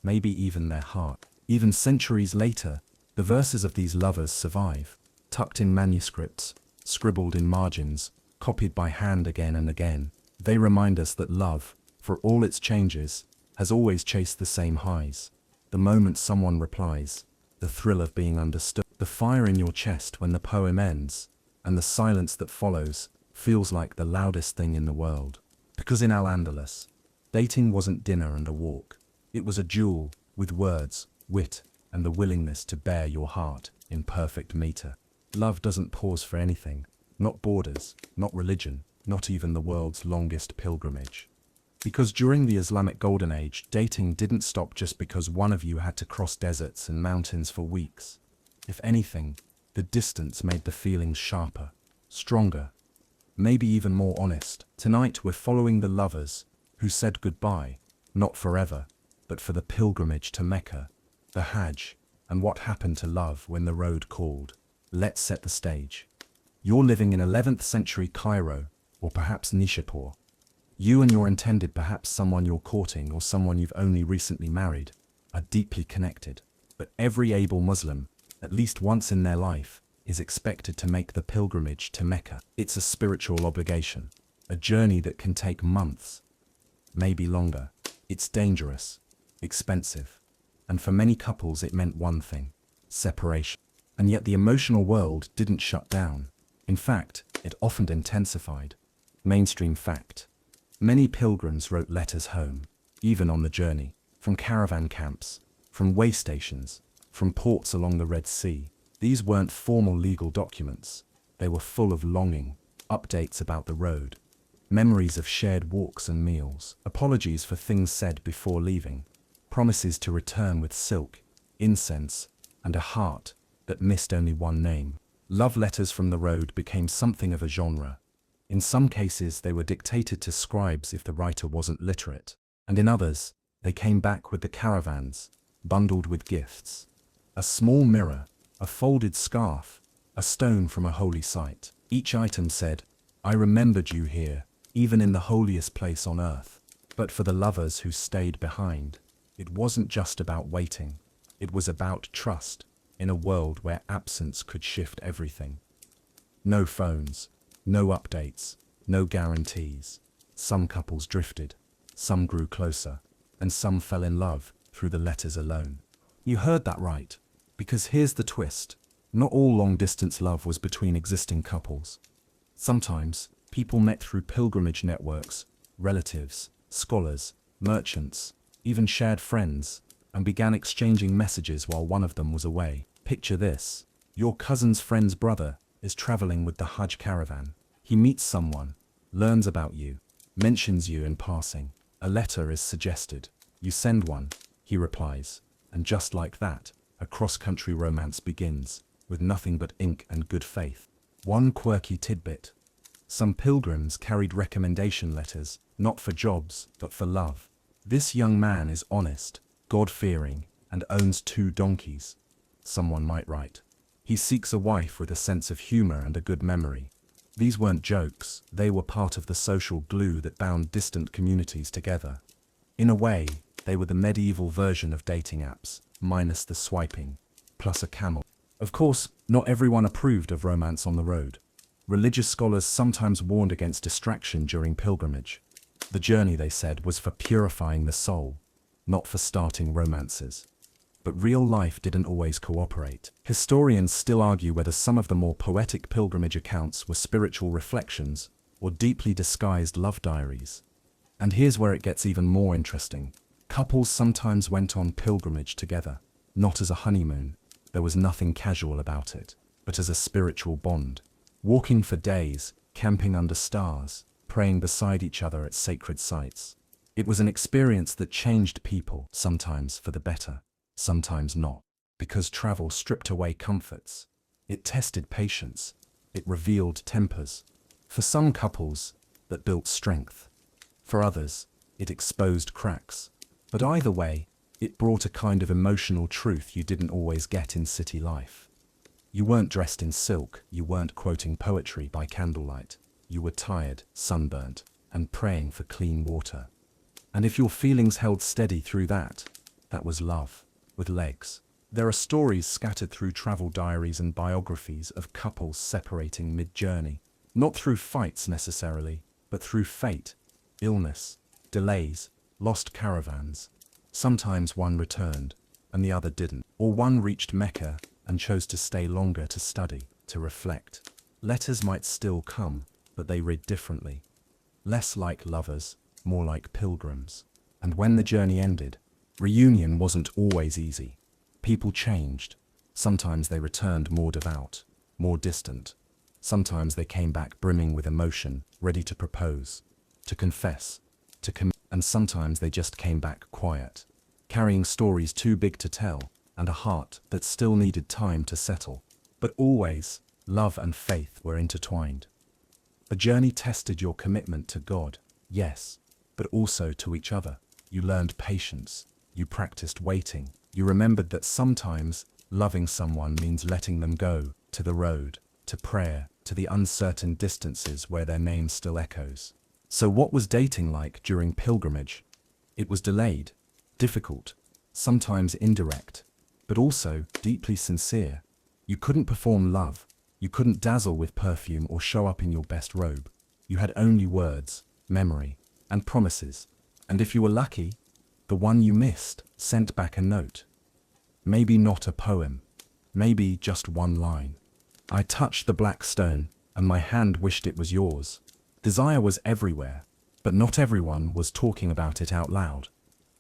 maybe even their heart. Even centuries later, the verses of these lovers survive, tucked in manuscripts, scribbled in margins, copied by hand again and again. They remind us that love, for all its changes, has always chased the same highs. The moment someone replies, the thrill of being understood, the fire in your chest when the poem ends, and the silence that follows feels like the loudest thing in the world. Because in Al-Andalus, dating wasn't dinner and a walk. It was a duel with words, wit, and the willingness to bare your heart in perfect meter. Love doesn't pause for anything, not borders, not religion, not even the world's longest pilgrimage. Because during the Islamic Golden Age, dating didn't stop just because one of you had to cross deserts and mountains for weeks. If anything, the distance made the feelings sharper, stronger, maybe even more honest. Tonight we're following the lovers who said goodbye, not forever, but for the pilgrimage to Mecca, the Hajj, and what happened to love when the road called. Let's set the stage. You're living in 11th century Cairo, or perhaps Nishapur. You and your intended, perhaps someone you're courting or someone you've only recently married, are deeply connected. But every able Muslim, at least once in their life, is expected to make the pilgrimage to Mecca. It's a spiritual obligation, a journey that can take months, maybe longer. It's dangerous, expensive, and for many couples it meant one thing: separation. And yet the emotional world didn't shut down. In fact, it often intensified. Mainstream fact: many pilgrims wrote letters home, even on the journey, from caravan camps, from way stations, from ports along the Red Sea. These weren't formal legal documents. They were full of longing, updates about the road, memories of shared walks and meals, apologies for things said before leaving, promises to return with silk, incense, and a heart that missed only one name. Love letters from the road became something of a genre. In some cases, they were dictated to scribes if the writer wasn't literate, and in others, they came back with the caravans, bundled with gifts. A small mirror, a folded scarf, a stone from a holy site. Each item said, "I remembered you here, even in the holiest place on earth." But for the lovers who stayed behind, it wasn't just about waiting. It was about trust, in a world where absence could shift everything. No phones, no updates, no guarantees. Some couples drifted, some grew closer, and some fell in love through the letters alone. You heard that right, because here's the twist. Not all long-distance love was between existing couples. Sometimes, people met through pilgrimage networks, relatives, scholars, merchants, even shared friends, and began exchanging messages while one of them was away. Picture this: your cousin's friend's brother is traveling with the Hajj caravan. He meets someone, learns about you, mentions you in passing. A letter is suggested. You send one, he replies, and just like that, a cross-country romance begins, with nothing but ink and good faith. One quirky tidbit: some pilgrims carried recommendation letters, not for jobs, but for love. This young man is honest, God-fearing, and owns 2 donkeys. Someone might write. He seeks a wife with a sense of humor and a good memory. These weren't jokes, they were part of the social glue that bound distant communities together. In a way, they were the medieval version of dating apps, minus the swiping, plus a camel. Of course, not everyone approved of romance on the road. Religious scholars sometimes warned against distraction during pilgrimage. The journey, they said, was for purifying the soul, not for starting romances. But real life didn't always cooperate. Historians still argue whether some of the more poetic pilgrimage accounts were spiritual reflections or deeply disguised love diaries. And here's where it gets even more interesting. Couples sometimes went on pilgrimage together, not as a honeymoon. There was nothing casual about it, but as a spiritual bond. Walking for days, camping under stars, praying beside each other at sacred sites. It was an experience that changed people, sometimes for the better, sometimes not. Because travel stripped away comforts. It tested patience. It revealed tempers. For some couples, that built strength. For others, it exposed cracks. But either way, it brought a kind of emotional truth you didn't always get in city life. You weren't dressed in silk, you weren't quoting poetry by candlelight. You were tired, sunburnt, and praying for clean water. And if your feelings held steady through that, that was love, with legs. There are stories scattered through travel diaries and biographies of couples separating mid-journey, not through fights necessarily, but through fate, illness, delays, lost caravans. Sometimes one returned, and the other didn't. Or one reached Mecca and chose to stay longer to study, to reflect. Letters might still come, but they read differently. Less like lovers, more like pilgrims. And when the journey ended, reunion wasn't always easy. People changed. Sometimes they returned more devout, more distant. Sometimes they came back brimming with emotion, ready to propose, to confess, to commit. And sometimes they just came back quiet, carrying stories too big to tell, and a heart that still needed time to settle. But always, love and faith were intertwined. The journey tested your commitment to God, yes, but also to each other. You learned patience, you practiced waiting, you remembered that sometimes loving someone means letting them go, to the road, to prayer, to the uncertain distances where their name still echoes. So what was dating like during pilgrimage? It was delayed, difficult, sometimes indirect, but also deeply sincere. You couldn't perform love, you couldn't dazzle with perfume or show up in your best robe. You had only words, memory, and promises. And if you were lucky, the one you missed sent back a note. Maybe not a poem, maybe just one line. I touched the black stone, and my hand wished it was yours. Desire was everywhere, but not everyone was talking about it out loud.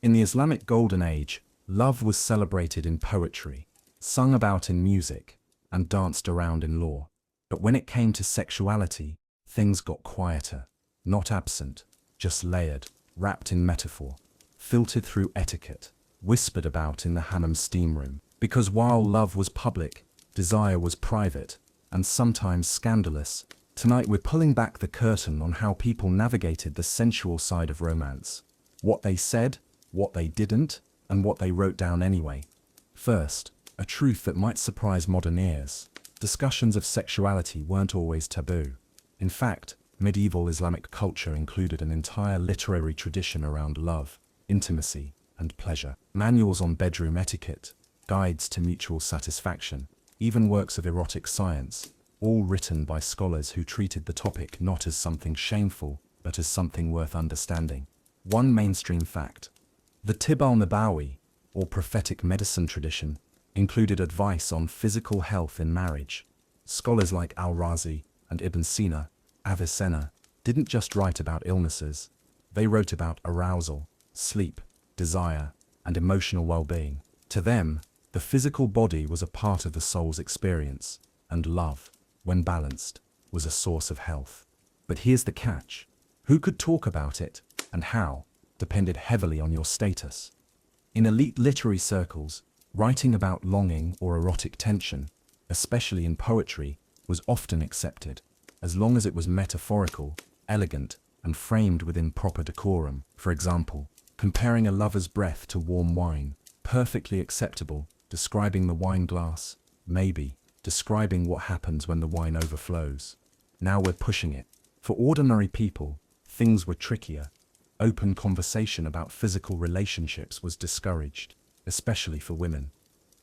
In the Islamic Golden Age, love was celebrated in poetry, sung about in music, and danced around in law. But when it came to sexuality, things got quieter, not absent, just layered, wrapped in metaphor, filtered through etiquette, whispered about in the hammam steam room. Because while love was public, desire was private, and sometimes scandalous. Tonight we're pulling back the curtain on how people navigated the sensual side of romance. What they said, what they didn't, and what they wrote down anyway. First, a truth that might surprise modern ears. Discussions of sexuality weren't always taboo. In fact, medieval Islamic culture included an entire literary tradition around love, intimacy, and pleasure. Manuals on bedroom etiquette, guides to mutual satisfaction, even works of erotic science, all written by scholars who treated the topic not as something shameful, but as something worth understanding. One mainstream fact. The Tibb al-Nabawi, or prophetic medicine tradition, included advice on physical health in marriage. Scholars like al-Razi and Ibn Sina, Avicenna, didn't just write about illnesses, they wrote about arousal, sleep, desire, and emotional well-being. To them, the physical body was a part of the soul's experience, and love, when balanced, was a source of health. But here's the catch. Who could talk about it, and how, depended heavily on your status. In elite literary circles, writing about longing or erotic tension, especially in poetry, was often accepted, as long as it was metaphorical, elegant, and framed within proper decorum. For example, comparing a lover's breath to warm wine, perfectly acceptable. Describing the wine glass, maybe. Describing what happens when the wine overflows. Now we're pushing it. For ordinary people, things were trickier. Open conversation about physical relationships was discouraged, especially for women.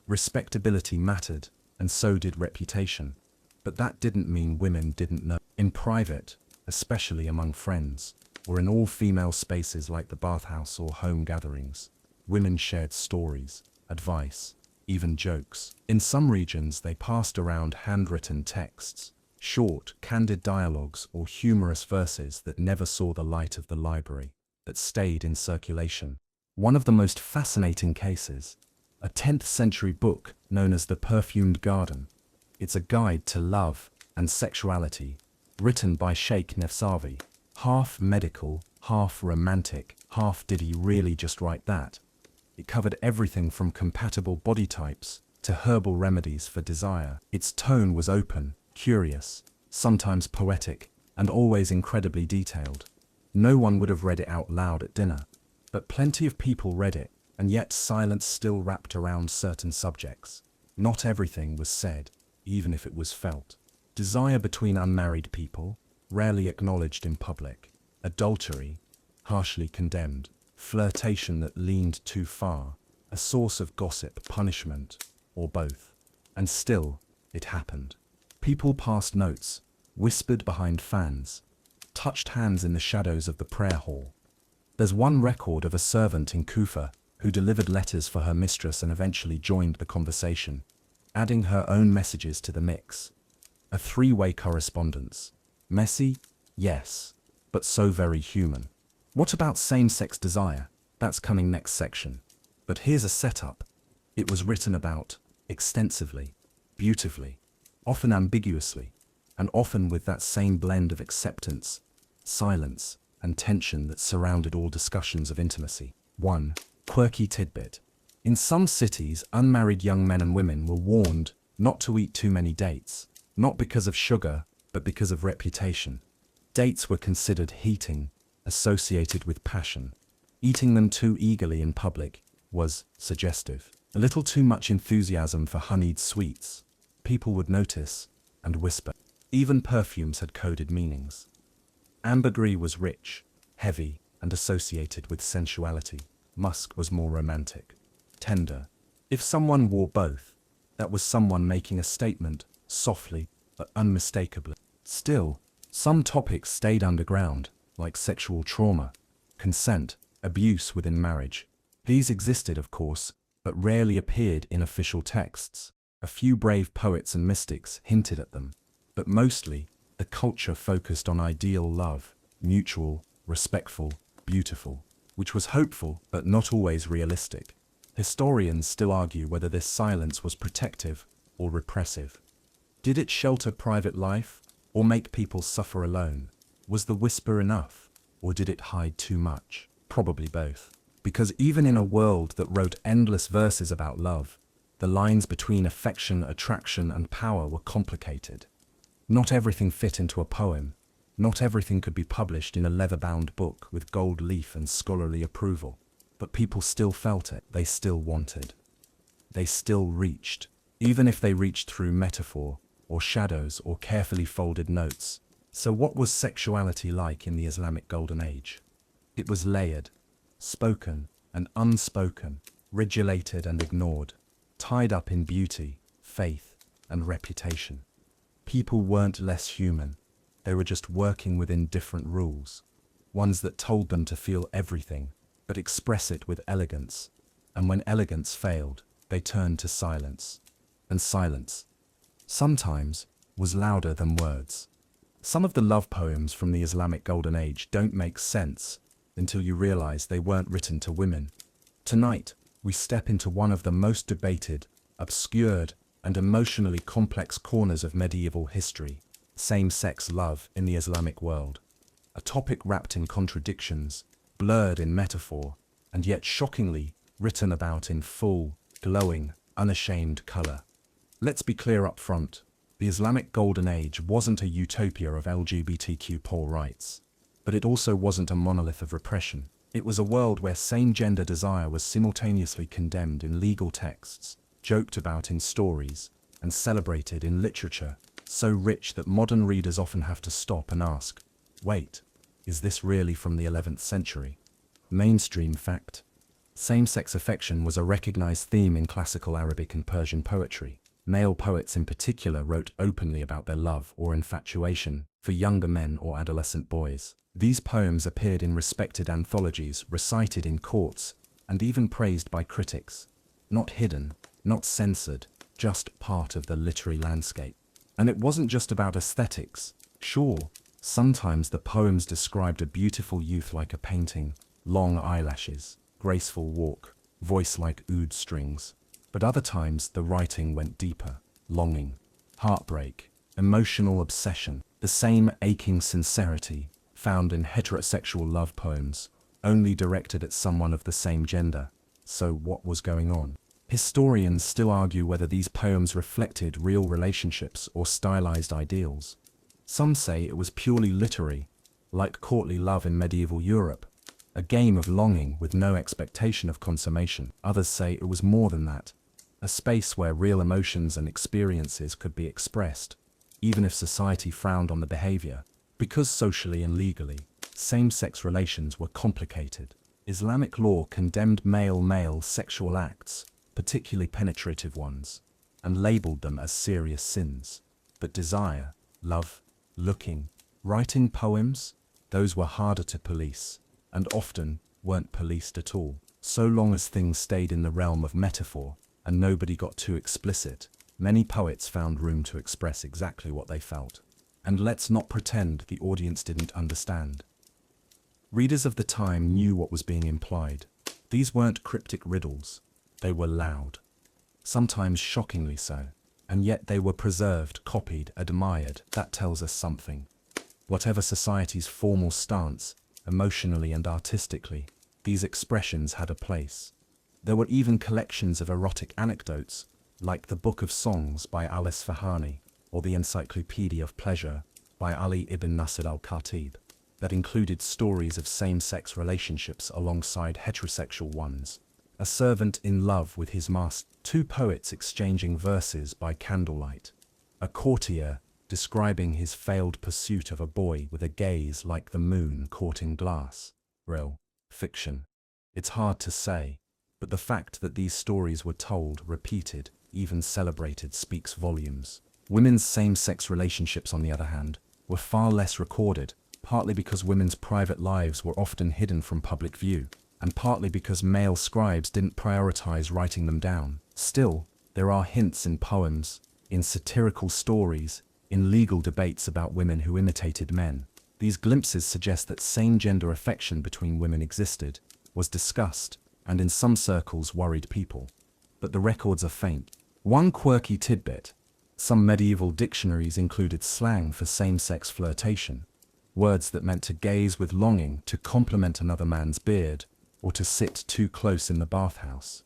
Respectability mattered, and so did reputation. But that didn't mean women didn't know. In private, especially among friends, or in all-female spaces like the bathhouse or home gatherings, women shared stories, advice, even jokes. In some regions, they passed around handwritten texts, short, candid dialogues or humorous verses that never saw the light of the library, that stayed in circulation. One of the most fascinating cases, a 10th century book known as The Perfumed Garden. It's a guide to love and sexuality, written by Sheikh Nefsavi. Half medical, half romantic, half did he really just write that? It covered everything from compatible body types to herbal remedies for desire. Its tone was open, curious, sometimes poetic, and always incredibly detailed. No one would have read it out loud at dinner, but plenty of people read it, and yet silence still wrapped around certain subjects. Not everything was said, even if it was felt. Desire between unmarried people, rarely acknowledged in public. Adultery, harshly condemned. Flirtation that leaned too far, a source of gossip, punishment, or both. And still, it happened. People passed notes, whispered behind fans, touched hands in the shadows of the prayer hall. There's one record of a servant in Kufa who delivered letters for her mistress and eventually joined the conversation, adding her own messages to the mix. A three-way correspondence. Messy? Yes, but so very human. What about same-sex desire? That's coming next section. But here's a setup. It was written about, extensively, beautifully, often ambiguously, and often with that same blend of acceptance, silence, and tension that surrounded all discussions of intimacy. 1. Quirky tidbit. In some cities, unmarried young men and women were warned not to eat too many dates, not because of sugar, but because of reputation. Dates were considered heating, associated with passion. Eating them too eagerly in public was suggestive. A little too much enthusiasm for honeyed sweets. People would notice and whisper. Even perfumes had coded meanings. Ambergris was rich, heavy, and associated with sensuality. Musk was more romantic, tender. If someone wore both, that was someone making a statement, softly but unmistakably. Still, some topics stayed underground, like sexual trauma, consent, abuse within marriage. These existed, of course, but rarely appeared in official texts. A few brave poets and mystics hinted at them, but mostly, the culture focused on ideal love, mutual, respectful, beautiful, which was hopeful but not always realistic. Historians still argue whether this silence was protective or repressive. Did it shelter private life, or make people suffer alone? Was the whisper enough, or did it hide too much? Probably both. Because even in a world that wrote endless verses about love, the lines between affection, attraction, and power were complicated. Not everything fit into a poem. Not everything could be published in a leather-bound book with gold leaf and scholarly approval. But people still felt it. They still wanted. They still reached. Even if they reached through metaphor, or shadows, or carefully folded notes. So what was sexuality like in the Islamic Golden Age? It was layered, spoken and unspoken, regulated and ignored, tied up in beauty, faith, and reputation. People weren't less human. They were just working within different rules, ones that told them to feel everything, but express it with elegance. And when elegance failed, they turned to silence. And silence, sometimes, was louder than words. Some of the love poems from the Islamic Golden Age don't make sense until you realize they weren't written to women. Tonight, we step into one of the most debated, obscured, and emotionally complex corners of medieval history: same-sex love in the Islamic world. A topic wrapped in contradictions, blurred in metaphor, and yet shockingly written about in full, glowing, unashamed color. Let's be clear up front. The Islamic Golden Age wasn't a utopia of LGBTQ rights. But it also wasn't a monolith of repression. It was a world where same-gender desire was simultaneously condemned in legal texts, joked about in stories, and celebrated in literature, so rich that modern readers often have to stop and ask, wait, is this really from the 11th century? Mainstream fact. Same-sex affection was a recognized theme in classical Arabic and Persian poetry. Male poets in particular wrote openly about their love or infatuation for younger men or adolescent boys. These poems appeared in respected anthologies, recited in courts, and even praised by critics. Not hidden, not censored, just part of the literary landscape. And it wasn't just about aesthetics. Sure, sometimes the poems described a beautiful youth like a painting, long eyelashes, graceful walk, voice like oud strings. But other times the writing went deeper: longing, heartbreak, emotional obsession, the same aching sincerity found in heterosexual love poems, only directed at someone of the same gender. So what was going on? Historians still argue whether these poems reflected real relationships or stylized ideals. Some say it was purely literary, like courtly love in medieval Europe, a game of longing with no expectation of consummation. Others say it was more than that, a space where real emotions and experiences could be expressed, even if society frowned on the behavior. Because socially and legally, same-sex relations were complicated. Islamic law condemned male-male sexual acts, particularly penetrative ones, and labeled them as serious sins. But desire, love, looking, writing poems, those were harder to police, and often weren't policed at all. So long as things stayed in the realm of metaphor, and nobody got too explicit, many poets found room to express exactly what they felt. And let's not pretend the audience didn't understand. Readers of the time knew what was being implied. These weren't cryptic riddles, they were loud, sometimes shockingly so, and yet they were preserved, copied, admired. That tells us something. Whatever society's formal stance, emotionally and artistically, these expressions had a place. There were even collections of erotic anecdotes, like the Book of Songs by al-Isfahani, or the Encyclopedia of Pleasure by Ali ibn Nasr al-Khatib, that included stories of same-sex relationships alongside heterosexual ones. A servant in love with his master, two poets exchanging verses by candlelight, a courtier describing his failed pursuit of a boy with a gaze like the moon caught in glass. Real fiction. It's hard to say, but the fact that these stories were told, repeated, even celebrated speaks volumes. Women's same-sex relationships, on the other hand, were far less recorded, partly because women's private lives were often hidden from public view, and partly because male scribes didn't prioritize writing them down. Still, there are hints in poems, in satirical stories, in legal debates about women who imitated men. These glimpses suggest that same-gender affection between women existed, was discussed, and in some circles worried people. But the records are faint. One quirky tidbit: some medieval dictionaries included slang for same-sex flirtation, words that meant to gaze with longing, to compliment another man's beard, or to sit too close in the bathhouse.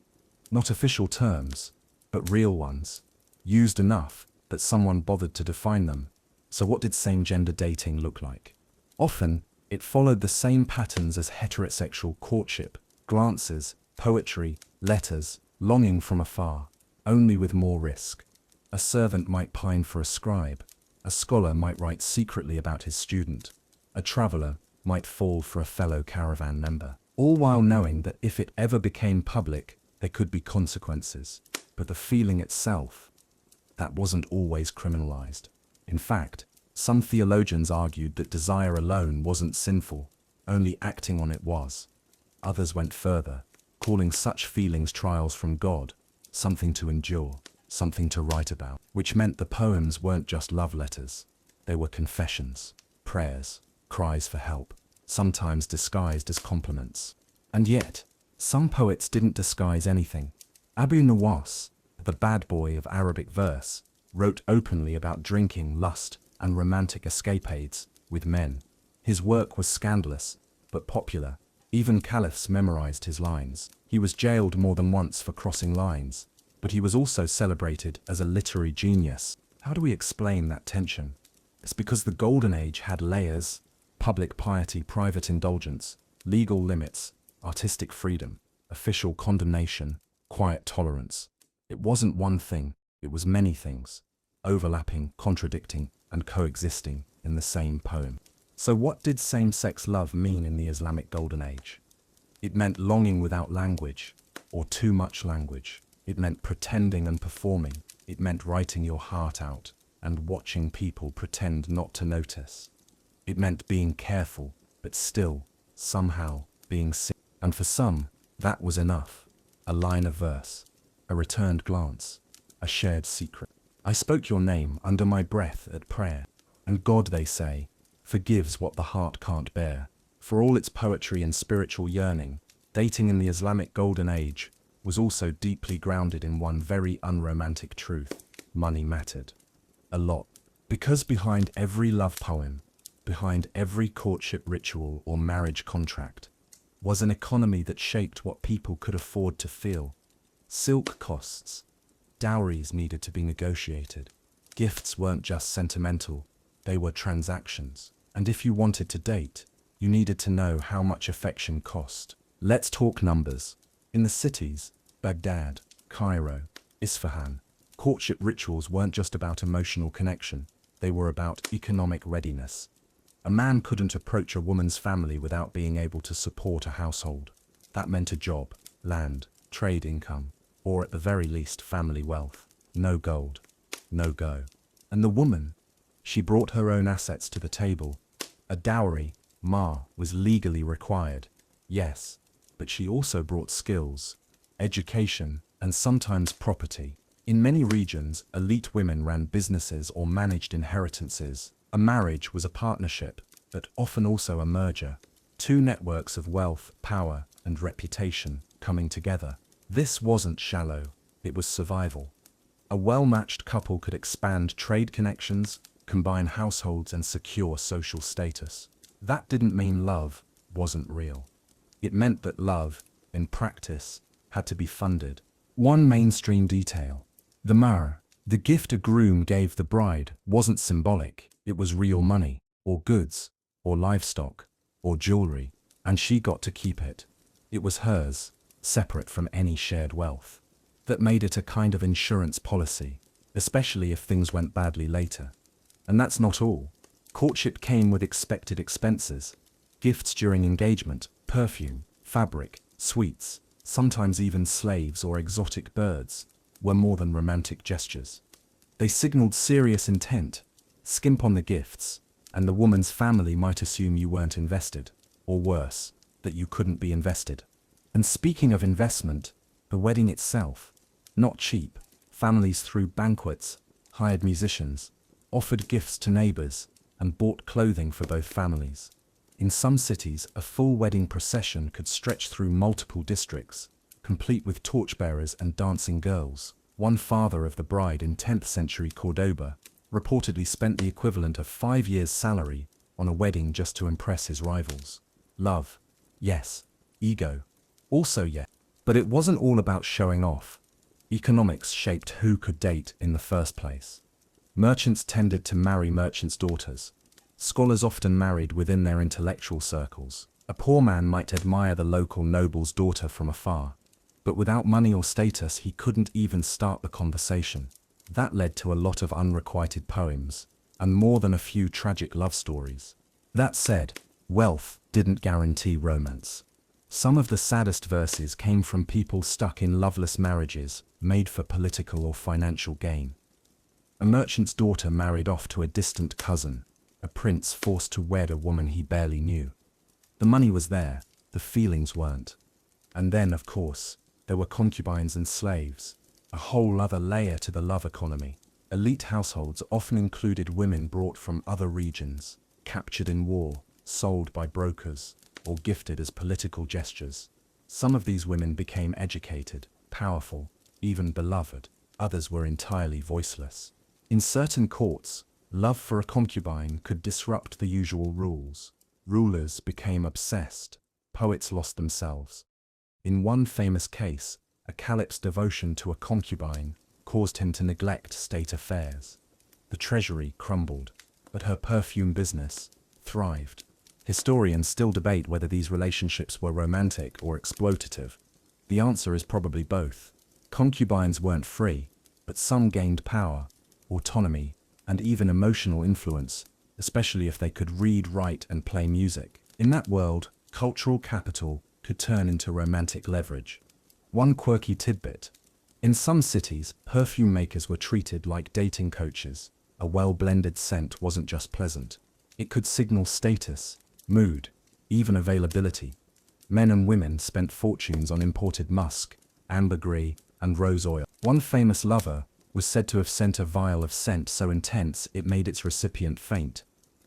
Not official terms, but real ones, used enough that someone bothered to define them. So what did same-gender dating look like? Often, it followed the same patterns as heterosexual courtship: glances, poetry, letters, longing from afar, only with more risk. A servant might pine for a scribe, a scholar might write secretly about his student, a traveler might fall for a fellow caravan member, all while knowing that if it ever became public, there could be consequences. But the feeling itself, that wasn't always criminalized. In fact, some theologians argued that desire alone wasn't sinful, only acting on it was. Others went further, calling such feelings trials from God, something to endure, something to write about, which meant the poems weren't just love letters. They were confessions, prayers, cries for help, sometimes disguised as compliments. And yet, some poets didn't disguise anything. Abu Nawas, the bad boy of Arabic verse, wrote openly about drinking, lust, and romantic escapades with men. His work was scandalous, but popular. Even caliphs memorized his lines. He was jailed more than once for crossing lines, but he was also celebrated as a literary genius. How do we explain that tension? It's because the Golden Age had layers: public piety, private indulgence, legal limits, artistic freedom, official condemnation, quiet tolerance. It wasn't one thing, it was many things, overlapping, contradicting, and coexisting in the same poem. So what did same-sex love mean in the Islamic Golden Age? It meant longing without language, or too much language. It meant pretending and performing. It meant writing your heart out and watching people pretend not to notice. It meant being careful, but still, somehow, being seen. And for some, that was enough. A line of verse, a returned glance, a shared secret. I spoke your name under my breath at prayer, and God, they say, forgives what the heart can't bear. For all its poetry and spiritual yearning, dating in the Islamic Golden Age was also deeply grounded in one very unromantic truth: money mattered. A lot. Because behind every love poem, behind every courtship ritual or marriage contract, was an economy that shaped what people could afford to feel. Silk costs, dowries needed to be negotiated. Gifts weren't just sentimental, they were transactions. And if you wanted to date, you needed to know how much affection cost. Let's talk numbers. In the cities, Baghdad, Cairo, Isfahan, courtship rituals weren't just about emotional connection, they were about economic readiness. A man couldn't approach a woman's family without being able to support a household. That meant a job, land, trade income, or at the very least family wealth. No gold, no go. And the woman, she brought her own assets to the table. A dowry, was legally required, yes, but she also brought skills, education, and sometimes property. In many regions, elite women ran businesses or managed inheritances. A marriage was a partnership, but often also a merger. Two networks of wealth, power, and reputation coming together. This wasn't shallow, it was survival. A well-matched couple could expand trade connections, combine households, and secure social status. That didn't mean love wasn't real. It meant that love, in practice, had to be funded. One mainstream detail. The mahr, the gift a groom gave the bride, wasn't symbolic. It was real money, or goods, or livestock, or jewelry, and she got to keep it. It was hers, separate from any shared wealth. That made it a kind of insurance policy, especially if things went badly later. And that's not all. Courtship came with expected expenses. Gifts during engagement, perfume, fabric, sweets, sometimes even slaves or exotic birds, were more than romantic gestures. They signaled serious intent. Skimp on the gifts, and the woman's family might assume you weren't invested, or worse, that you couldn't be invested. And speaking of investment, the wedding itself, not cheap. Families threw banquets, hired musicians, offered gifts to neighbors, and bought clothing for both families. In some cities, a full wedding procession could stretch through multiple districts, complete with torchbearers and dancing girls. One father of the bride in 10th century Cordoba reportedly spent the equivalent of 5 years' salary on a wedding just to impress his rivals. Love, yes. Ego, also yes. But it wasn't all about showing off. Economics shaped who could date in the first place. Merchants tended to marry merchants' daughters. Scholars often married within their intellectual circles. A poor man might admire the local noble's daughter from afar, but without money or status he couldn't even start the conversation. That led to a lot of unrequited poems, and more than a few tragic love stories. That said, wealth didn't guarantee romance. Some of the saddest verses came from people stuck in loveless marriages, made for political or financial gain. A merchant's daughter married off to a distant cousin, a prince forced to wed a woman he barely knew. The money was there, the feelings weren't. And then, of course, there were concubines and slaves, a whole other layer to the love economy. Elite households often included women brought from other regions, captured in war, sold by brokers, or gifted as political gestures. Some of these women became educated, powerful, even beloved. Others were entirely voiceless. In certain courts, love for a concubine could disrupt the usual rules. Rulers became obsessed. Poets lost themselves. In one famous case, a caliph's devotion to a concubine caused him to neglect state affairs. The treasury crumbled, but her perfume business thrived. Historians still debate whether these relationships were romantic or exploitative. The answer is probably both. Concubines weren't free, but some gained power, autonomy, and even emotional influence, especially if they could read, write, and play music. In that world, cultural capital could turn into romantic leverage. One quirky tidbit. In some cities, perfume makers were treated like dating coaches. A well-blended scent wasn't just pleasant. It could signal status, mood, even availability. Men and women spent fortunes on imported musk, ambergris, and rose oil. One famous lover was said to have sent a vial of scent so intense it made its recipient faint.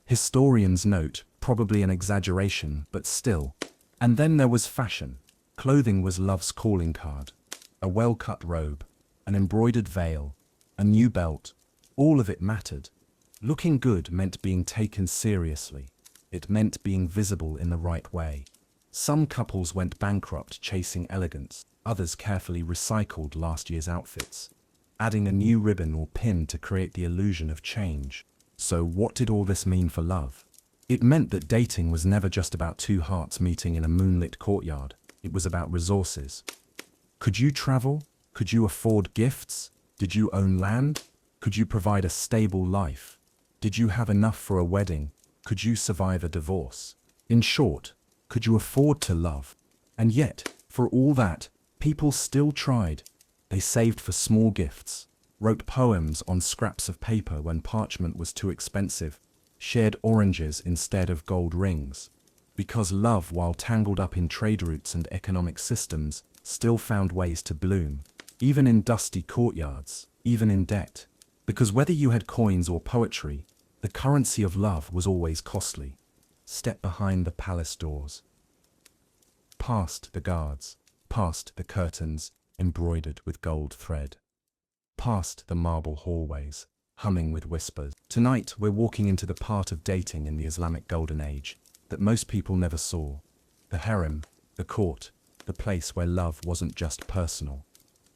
Historians note, probably an exaggeration, but still. And then there was fashion. Clothing was love's calling card. A well-cut robe, an embroidered veil, a new belt, all of it mattered. Looking good meant being taken seriously. It meant being visible in the right way. Some couples went bankrupt chasing elegance. Others carefully recycled last year's outfits, adding a new ribbon or pin to create the illusion of change. So what did all this mean for love? It meant that dating was never just about two hearts meeting in a moonlit courtyard. It was about resources. Could you travel? Could you afford gifts? Did you own land? Could you provide a stable life? Did you have enough for a wedding? Could you survive a divorce? In short, could you afford to love? And yet, for all that, people still tried. They saved for small gifts, wrote poems on scraps of paper when parchment was too expensive, shared oranges instead of gold rings. Because love, while tangled up in trade routes and economic systems, still found ways to bloom, even in dusty courtyards, even in debt. Because whether you had coins or poetry, the currency of love was always costly. Step behind the palace doors. Past the guards, past the curtains embroidered with gold thread. Past the marble hallways, humming with whispers. Tonight we're walking into the part of dating in the Islamic Golden Age that most people never saw. The harem, the court, the place where love wasn't just personal.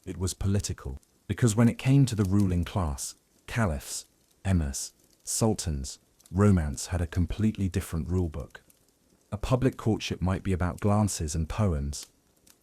It was political. Because when it came to the ruling class, caliphs, emirs, sultans, romance had a completely different rulebook. A public courtship might be about glances and poems,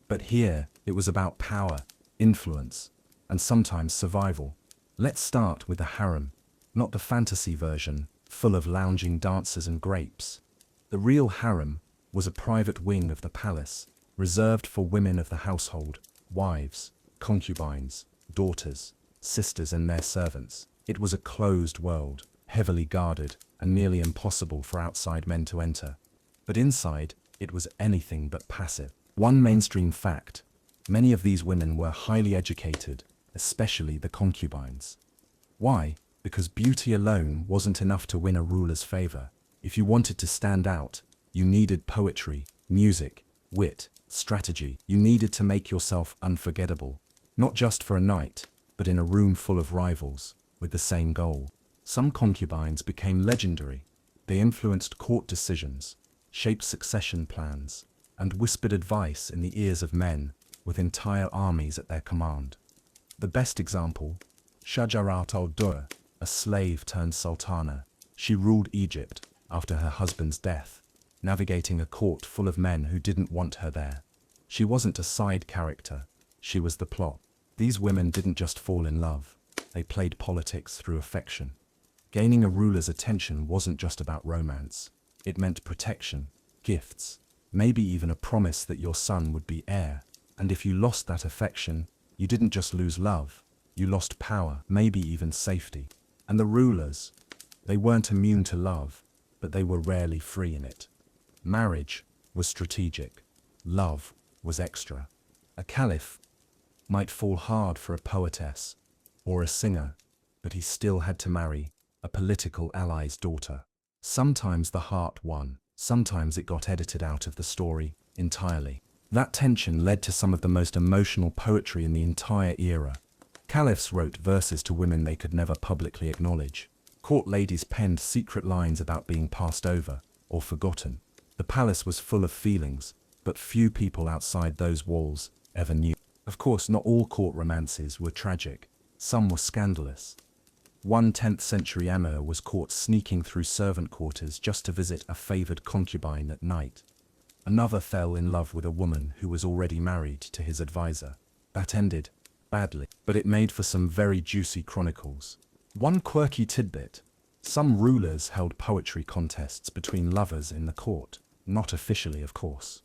but here it was about power, influence, and sometimes survival. Let's start with the harem, not the fantasy version, full of lounging dancers and grapes. The real harem was a private wing of the palace, reserved for women of the household, wives, concubines, daughters, sisters and their servants. It was a closed world, heavily guarded, and nearly impossible for outside men to enter. But inside, it was anything but passive. One mainstream fact: many of these women were highly educated, especially the concubines. Why? Because beauty alone wasn't enough to win a ruler's favor. If you wanted to stand out, you needed poetry, music, wit, strategy. You needed to make yourself unforgettable, not just for a night, but in a room full of rivals, with the same goal. Some concubines became legendary. They influenced court decisions, shaped succession plans, and whispered advice in the ears of men with entire armies at their command. The best example, Shajarat al-Dur, a slave turned sultana. She ruled Egypt after her husband's death, navigating a court full of men who didn't want her there. She wasn't a side character, she was the plot. These women didn't just fall in love, they played politics through affection. Gaining a ruler's attention wasn't just about romance. It meant protection, gifts, maybe even a promise that your son would be heir. And if you lost that affection, you didn't just lose love, you lost power, maybe even safety. And the rulers, they weren't immune to love, but they were rarely free in it. Marriage was strategic, love was extra. A caliph might fall hard for a poetess or a singer, but he still had to marry a political ally's daughter. Sometimes the heart won, sometimes it got edited out of the story entirely. That tension led to some of the most emotional poetry in the entire era. Caliphs wrote verses to women they could never publicly acknowledge. Court ladies penned secret lines about being passed over or forgotten. The palace was full of feelings, but few people outside those walls ever knew. Of course, not all court romances were tragic. Some were scandalous. One 10th century emir was caught sneaking through servant quarters just to visit a favored concubine at night. Another fell in love with a woman who was already married to his advisor. That ended badly, but it made for some very juicy chronicles. One quirky tidbit: some rulers held poetry contests between lovers in the court, not officially of course,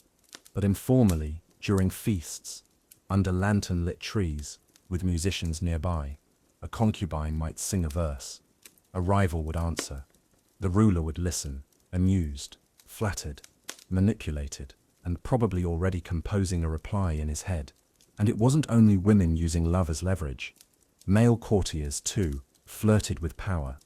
but informally during feasts, under lantern-lit trees, with musicians nearby. A concubine might sing a verse. A rival would answer. The ruler would listen, amused, flattered, manipulated, and probably already composing a reply in his head. And it wasn't only women using love as leverage. Male courtiers, too, flirted with power.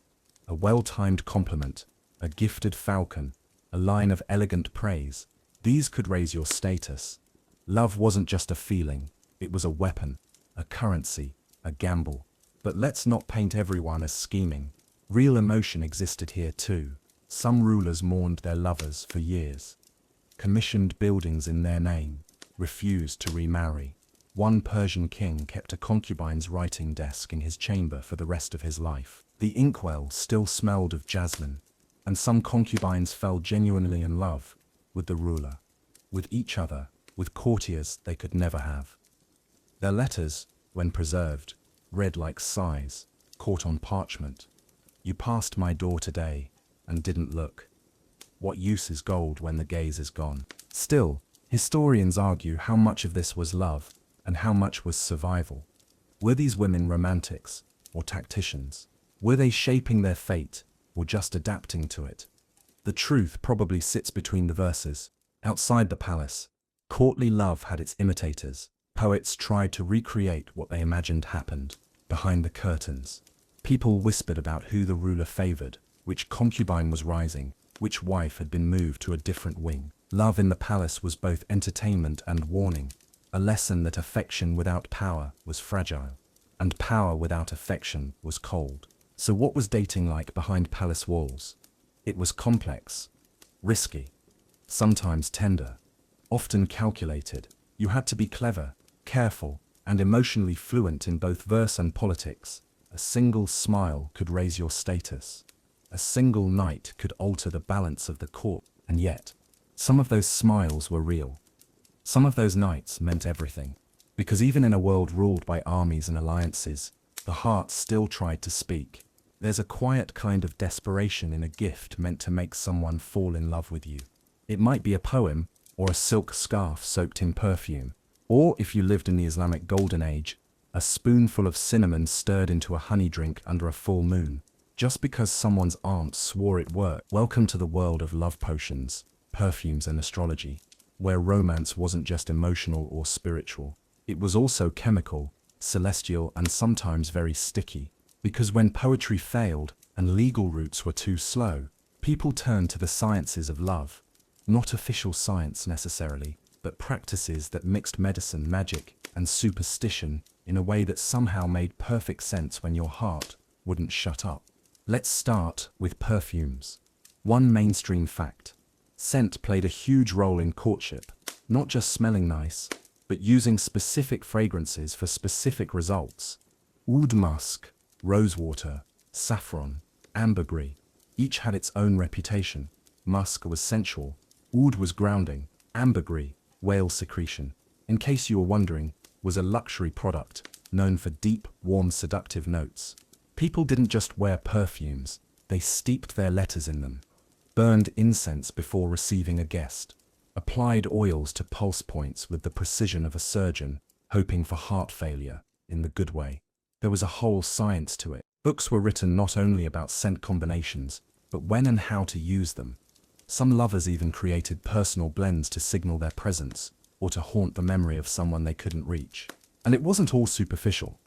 A well-timed compliment, a gifted falcon, a line of elegant praise. These could raise your status. Love wasn't just a feeling, it was a weapon, a currency, a gamble. But let's not paint everyone as scheming. Real emotion existed here too. Some rulers mourned their lovers for years, commissioned buildings in their name, refused to remarry. One Persian king kept a concubine's writing desk in his chamber for the rest of his life. The inkwell still smelled of jasmine, and some concubines fell genuinely in love with the ruler, with each other, with courtiers they could never have. Their letters, when preserved, read like sighs, caught on parchment. You passed my door today, and didn't look. What use is gold when the gaze is gone? Still, historians argue how much of this was love, and how much was survival. Were these women romantics, or tacticians? Were they shaping their fate, or just adapting to it? The truth probably sits between the verses. Outside the palace, courtly love had its imitators. Poets tried to recreate what they imagined happened. Behind the curtains, people whispered about who the ruler favored, which concubine was rising, which wife had been moved to a different wing. Love in the palace was both entertainment and warning, a lesson that affection without power was fragile, and power without affection was cold. So what was dating like behind palace walls? It was complex, risky, sometimes tender, often calculated. You had to be clever, careful, and emotionally fluent in both verse and politics. A single smile could raise your status. A single night could alter the balance of the court. And yet, some of those smiles were real. Some of those nights meant everything. Because even in a world ruled by armies and alliances, the heart still tried to speak. There's a quiet kind of desperation in a gift meant to make someone fall in love with you. It might be a poem, or a silk scarf soaked in perfume. Or, if you lived in the Islamic Golden Age, a spoonful of cinnamon stirred into a honey drink under a full moon, just because someone's aunt swore it worked. Welcome to the world of love potions, perfumes and astrology, where romance wasn't just emotional or spiritual. It was also chemical, celestial, and sometimes very sticky. Because when poetry failed and legal routes were too slow, people turned to the sciences of love. Not official science necessarily, but practices that mixed medicine, magic, and superstition in a way that somehow made perfect sense when your heart wouldn't shut up. Let's start with perfumes. One mainstream fact: scent played a huge role in courtship, not just smelling nice, but using specific fragrances for specific results. Oud musk, rosewater, saffron, ambergris, each had its own reputation. Musk was sensual, oud was grounding, ambergris, whale secretion, in case you were wondering, was a luxury product, known for deep, warm, seductive notes. People didn't just wear perfumes, they steeped their letters in them, burned incense before receiving a guest, applied oils to pulse points with the precision of a surgeon, hoping for heart failure, in the good way. There was a whole science to it. Books were written not only about scent combinations, but when and how to use them. Some lovers even created personal blends to signal their presence, or to haunt the memory of someone they couldn't reach. And it wasn't all superficial.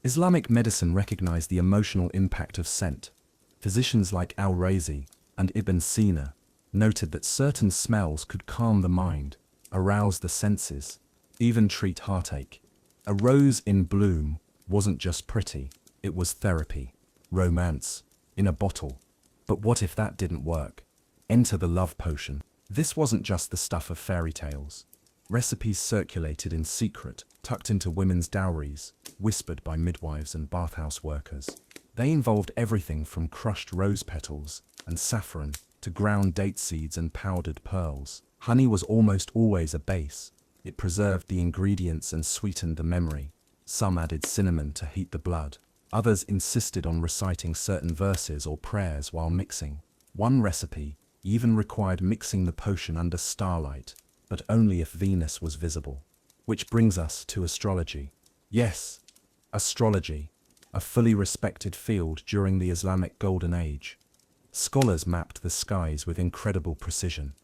Islamic medicine recognized the emotional impact of scent. Physicians like Al-Razi and Ibn Sina noted that certain smells could calm the mind, arouse the senses, even treat heartache. A rose in bloom wasn't just pretty, it was therapy, romance, in a bottle. But what if that didn't work? Enter the love potion. This wasn't just the stuff of fairy tales. Recipes circulated in secret, tucked into women's dowries, whispered by midwives and bathhouse workers. They involved everything from crushed rose petals and saffron to ground date seeds and powdered pearls. Honey was almost always a base. It preserved the ingredients and sweetened the memory. Some added cinnamon to heat the blood. Others insisted on reciting certain verses or prayers while mixing. One recipe even required mixing the potion under starlight, but only if Venus was visible. Which brings us to astrology. Yes, astrology, a fully respected field during the Islamic Golden Age. Scholars mapped the skies with incredible precision,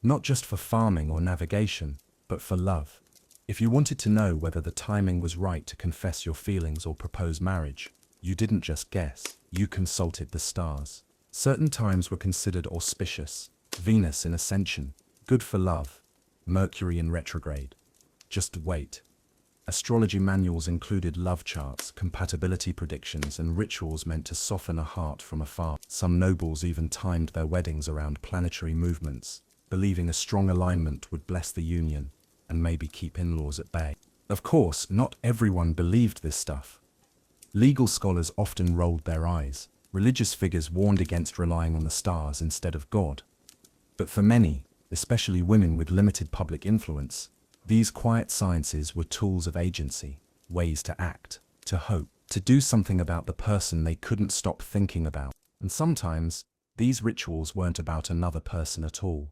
not just for farming or navigation, but for love. If you wanted to know whether the timing was right to confess your feelings or propose marriage, you didn't just guess, you consulted the stars. Certain times were considered auspicious: Venus in ascension, good for love; Mercury in retrograde, just wait. Astrology manuals included love charts, compatibility predictions, and rituals meant to soften a heart from afar. Some nobles even timed their weddings around planetary movements, believing a strong alignment would bless the union and maybe keep in-laws at bay. Of course, not everyone believed this stuff. Legal scholars often rolled their eyes. Religious figures warned against relying on the stars instead of God. But for many, especially women with limited public influence, these quiet sciences were tools of agency, ways to act, to hope, to do something about the person they couldn't stop thinking about. And sometimes, these rituals weren't about another person at all.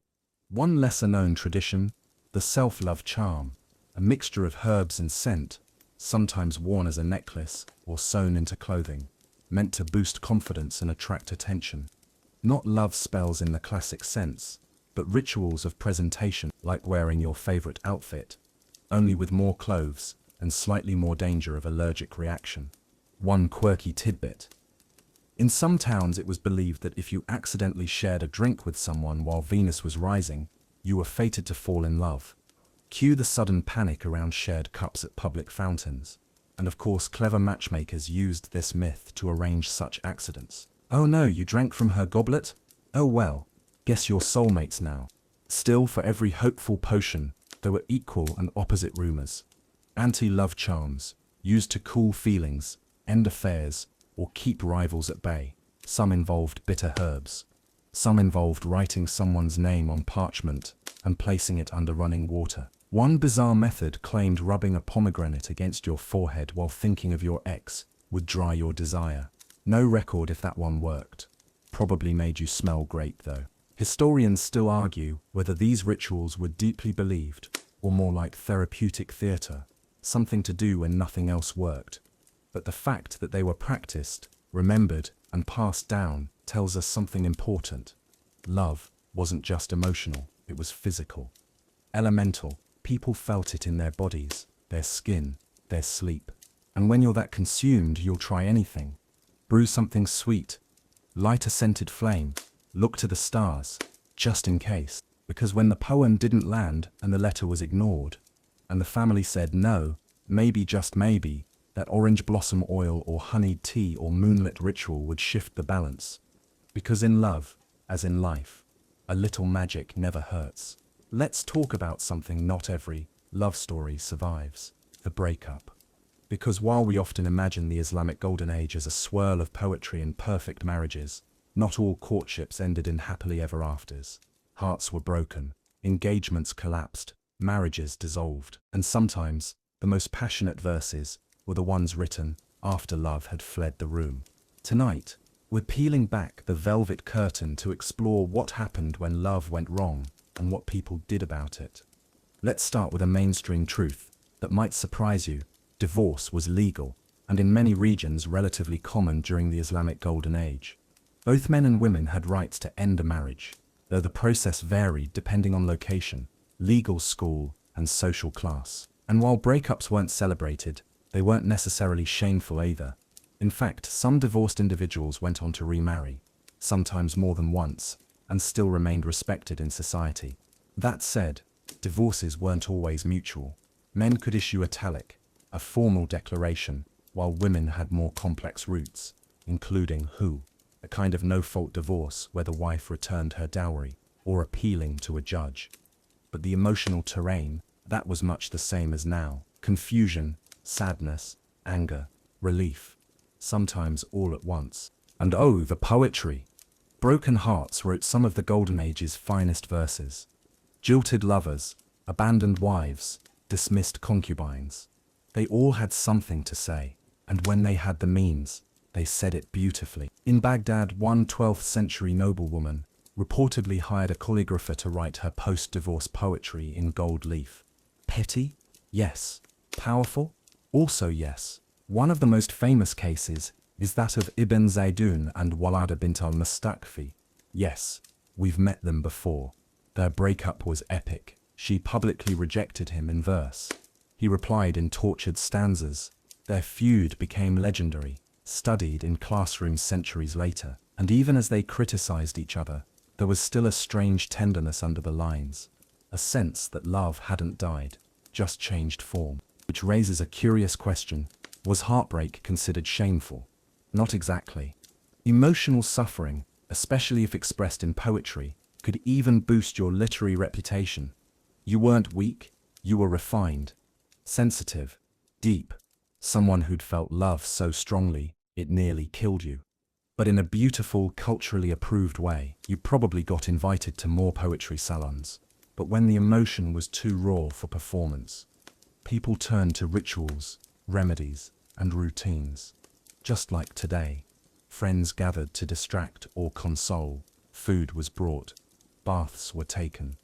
One lesser-known tradition, the self-love charm, a mixture of herbs and scent, sometimes worn as a necklace or sewn into clothing, meant to boost confidence and attract attention. Not love spells in the classic sense, but rituals of presentation, like wearing your favorite outfit, only with more clothes and slightly more danger of allergic reaction. One quirky tidbit. In some towns it was believed that if you accidentally shared a drink with someone while Venus was rising, you were fated to fall in love. Cue the sudden panic around shared cups at public fountains. And of course clever matchmakers used this myth to arrange such accidents. Oh no, you drank from her goblet? Oh well, guess you're soulmates now. Still, for every hopeful potion, there were equal and opposite rumors. Anti-love charms, used to cool feelings, end affairs, or keep rivals at bay. Some involved bitter herbs. Some involved writing someone's name on parchment and placing it under running water. One bizarre method claimed rubbing a pomegranate against your forehead while thinking of your ex would dry your desire. No record if that one worked. Probably made you smell great though. Historians still argue whether these rituals were deeply believed or more like therapeutic theatre, something to do when nothing else worked. But the fact that they were practiced, remembered, and passed down tells us something important. Love wasn't just emotional, it was physical. Elemental. People felt it in their bodies, their skin, their sleep. And when you're that consumed, you'll try anything. Brew something sweet, light a scented flame, look to the stars, just in case. Because when the poem didn't land and the letter was ignored, and the family said no, maybe just maybe, that orange blossom oil or honeyed tea or moonlit ritual would shift the balance. Because in love, as in life, a little magic never hurts. Let's talk about something not every love story survives: the breakup. Because while we often imagine the Islamic Golden Age as a swirl of poetry and perfect marriages, not all courtships ended in happily ever afters. Hearts were broken, engagements collapsed, marriages dissolved, and sometimes the most passionate verses were the ones written after love had fled the room. Tonight, we're peeling back the velvet curtain to explore what happened when love went wrong and what people did about it. Let's start with a mainstream truth that might surprise you. Divorce was legal, and in many regions relatively common during the Islamic Golden Age. Both men and women had rights to end a marriage, though the process varied depending on location, legal school, and social class. And while breakups weren't celebrated, they weren't necessarily shameful either. In fact, some divorced individuals went on to remarry, sometimes more than once, and still remained respected in society. That said, divorces weren't always mutual. Men could issue a talaq, a formal declaration, while women had more complex routes, including hu, a kind of no-fault divorce where the wife returned her dowry, or appealing to a judge. But the emotional terrain, that was much the same as now. Confusion, sadness, anger, relief, sometimes all at once. And oh, the poetry! Broken Hearts wrote some of the Golden Age's finest verses. Jilted lovers, abandoned wives, dismissed concubines. They all had something to say, and when they had the means, they said it beautifully. In Baghdad, one 12th century noblewoman reportedly hired a calligrapher to write her post-divorce poetry in gold leaf. Petty? Yes. Powerful? Also yes. One of the most famous cases is that of Ibn Zaydun and Walada bint al-Mustaqfi. Yes, we've met them before. Their breakup was epic. She publicly rejected him in verse. He replied in tortured stanzas. Their feud became legendary, studied in classrooms centuries later. And even as they criticized each other, there was still a strange tenderness under the lines. A sense that love hadn't died, just changed form. Which raises a curious question. Was heartbreak considered shameful? Not exactly. Emotional suffering, especially if expressed in poetry, could even boost your literary reputation. You weren't weak, you were refined, sensitive, deep, someone who'd felt love so strongly, it nearly killed you. But in a beautiful, culturally approved way. You probably got invited to more poetry salons. But when the emotion was too raw for performance, people turned to rituals, remedies, and routines. Just like today, friends gathered to distract or console, food was brought, baths were taken.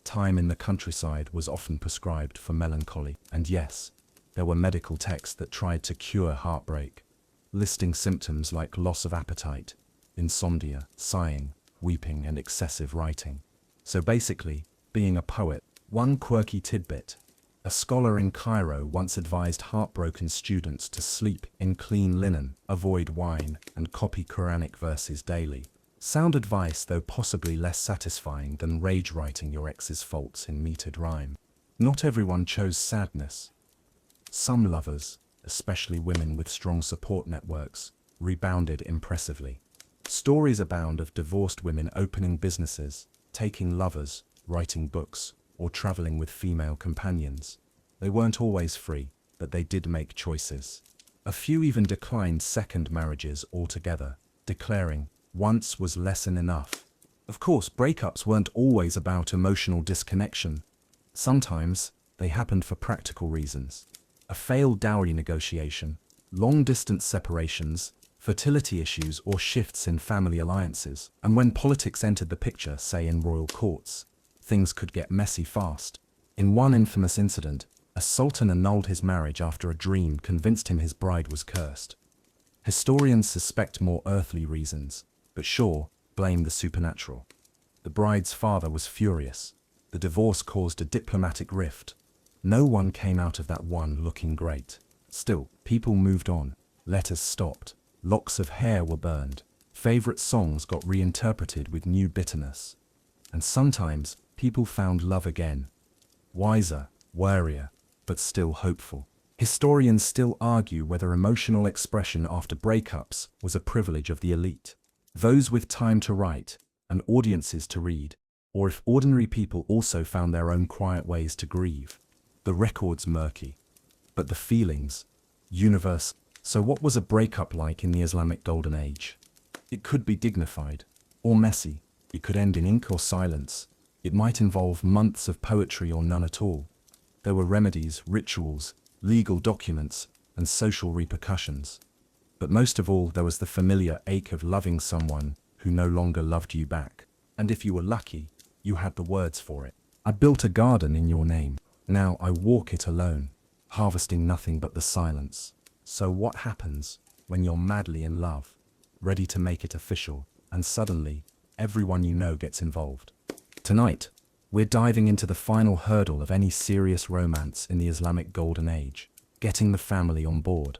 Time in the countryside was often prescribed for melancholy, and yes, there were medical texts that tried to cure heartbreak, listing symptoms like loss of appetite, insomnia, sighing, weeping, and excessive writing. So basically, being a poet. One quirky tidbit. A scholar in Cairo once advised heartbroken students to sleep in clean linen, avoid wine, and copy Quranic verses daily. Sound advice, though possibly less satisfying than rage writing your ex's faults in metered rhyme. Not everyone chose sadness. Some lovers, especially women with strong support networks, rebounded impressively. Stories abound of divorced women opening businesses, taking lovers, writing books, or traveling with female companions. They weren't always free, but they did make choices. A few even declined second marriages altogether, declaring, "Once was less than enough." Of course, breakups weren't always about emotional disconnection. Sometimes, they happened for practical reasons. A failed dowry negotiation, long-distance separations, fertility issues, or shifts in family alliances. And when politics entered the picture, say in royal courts, things could get messy fast. In one infamous incident, a sultan annulled his marriage after a dream convinced him his bride was cursed. Historians suspect more earthly reasons, but sure, blame the supernatural. The bride's father was furious. The divorce caused a diplomatic rift. No one came out of that one looking great. Still, people moved on. Letters stopped. Locks of hair were burned. Favorite songs got reinterpreted with new bitterness. And sometimes, people found love again. Wiser, warier, but still hopeful. Historians still argue whether emotional expression after breakups was a privilege of the elite, those with time to write, and audiences to read, or if ordinary people also found their own quiet ways to grieve. The record's murky, but the feelings, universe. So what was a breakup like in the Islamic Golden Age? It could be dignified, or messy. It could end in ink or silence. It might involve months of poetry or none at all. There were remedies, rituals, legal documents, and social repercussions. But most of all, there was the familiar ache of loving someone who no longer loved you back. And if you were lucky, you had the words for it. I built a garden in your name. Now I walk it alone, harvesting nothing but the silence. So what happens when you're madly in love, ready to make it official, and suddenly, everyone you know gets involved? Tonight, we're diving into the final hurdle of any serious romance in the Islamic Golden Age, getting the family on board.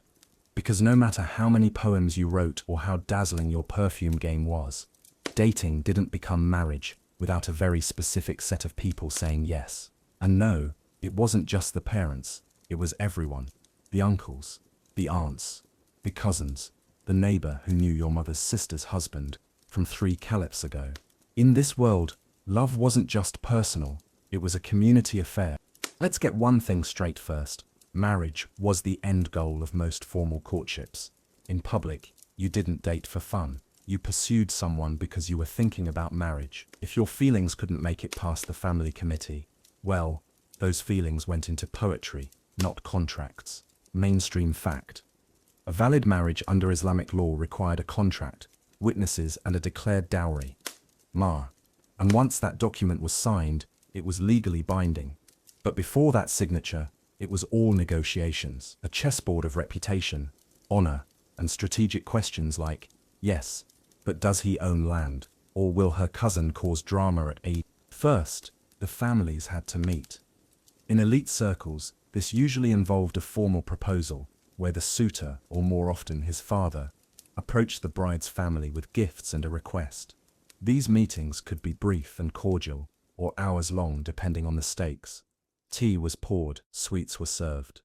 Because no matter how many poems you wrote or how dazzling your perfume game was, dating didn't become marriage without a very specific set of people saying yes. And no, it wasn't just the parents, it was everyone. The uncles, the aunts, the cousins, the neighbor who knew your mother's sister's husband from 3 caliphs ago. In this world, love wasn't just personal, it was a community affair. Let's get one thing straight first. Marriage was the end goal of most formal courtships. In public, you didn't date for fun. You pursued someone because you were thinking about marriage. If your feelings couldn't make it past the family committee, well, those feelings went into poetry, not contracts. Mainstream fact. A valid marriage under Islamic law required a contract, witnesses, and a declared dowry. And once that document was signed, it was legally binding. But before that signature, it was all negotiations, a chessboard of reputation, honor, and strategic questions like, yes, but does he own land? Or will her cousin cause drama at a... First, the families had to meet. In elite circles, this usually involved a formal proposal, where the suitor, or more often his father, approached the bride's family with gifts and a request. These meetings could be brief and cordial, or hours long depending on the stakes. Tea was poured, sweets were served.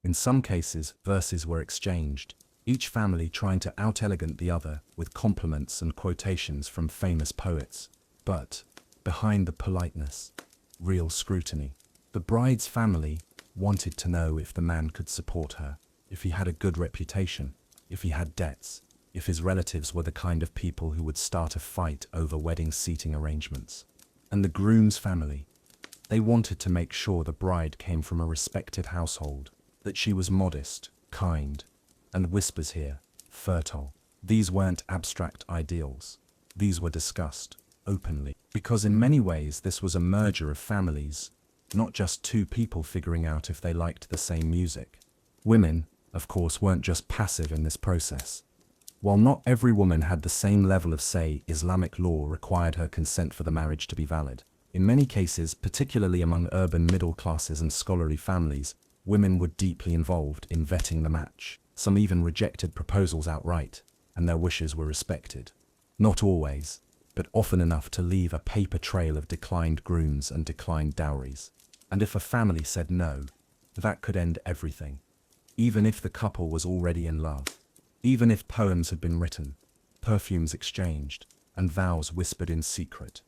In some cases, verses were exchanged, each family trying to out-elegant the other with compliments and quotations from famous poets. But, behind the politeness, real scrutiny. The bride's family wanted to know if the man could support her, if he had a good reputation, if he had debts, if his relatives were the kind of people who would start a fight over wedding seating arrangements. And the groom's family, they wanted to make sure the bride came from a respected household, that she was modest, kind, and whispers here, fertile. These weren't abstract ideals. These were discussed openly, because in many ways this was a merger of families, not just two people figuring out if they liked the same music. Women, of course, weren't just passive in this process. While not every woman had the same level of say, Islamic law required her consent for the marriage to be valid. In many cases, particularly among urban middle classes and scholarly families, women were deeply involved in vetting the match. Some even rejected proposals outright, and their wishes were respected. Not always, but often enough to leave a paper trail of declined grooms and declined dowries. And if a family said no, that could end everything. Even if the couple was already in love. Even if poems had been written, perfumes exchanged, and vows whispered in secret.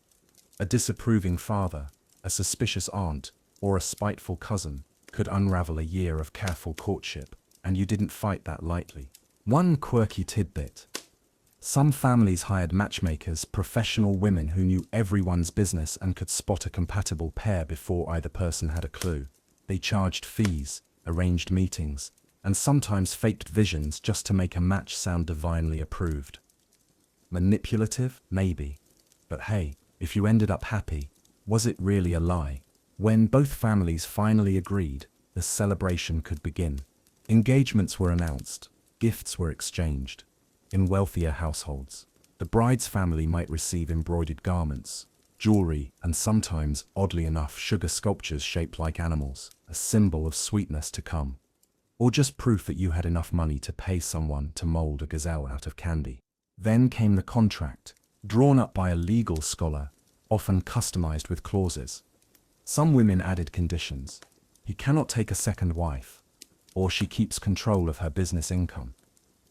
A disapproving father, a suspicious aunt, or a spiteful cousin could unravel a year of careful courtship, and you didn't fight that lightly. One quirky tidbit. Some families hired matchmakers, professional women who knew everyone's business and could spot a compatible pair before either person had a clue. They charged fees, arranged meetings, and sometimes faked visions just to make a match sound divinely approved. Manipulative? Maybe. But hey, if you ended up happy, was it really a lie? When both families finally agreed, the celebration could begin. Engagements were announced, gifts were exchanged. In wealthier households, the bride's family might receive embroidered garments, jewelry, and sometimes, oddly enough, sugar sculptures shaped like animals, a symbol of sweetness to come. Or just proof that you had enough money to pay someone to mold a gazelle out of candy. Then came the contract, drawn up by a legal scholar, often customized with clauses. Some women added conditions. He cannot take a second wife, or she keeps control of her business income.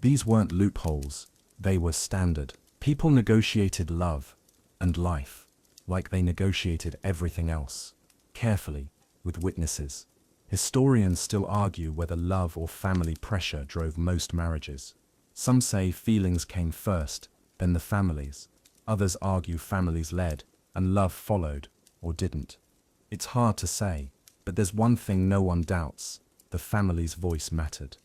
These weren't loopholes, they were standard. People negotiated love and life, like they negotiated everything else, carefully, with witnesses. Historians still argue whether love or family pressure drove most marriages. Some say feelings came first, then the families. Others argue families led, and love followed, or didn't. It's hard to say, but there's one thing no one doubts: the family's voice mattered.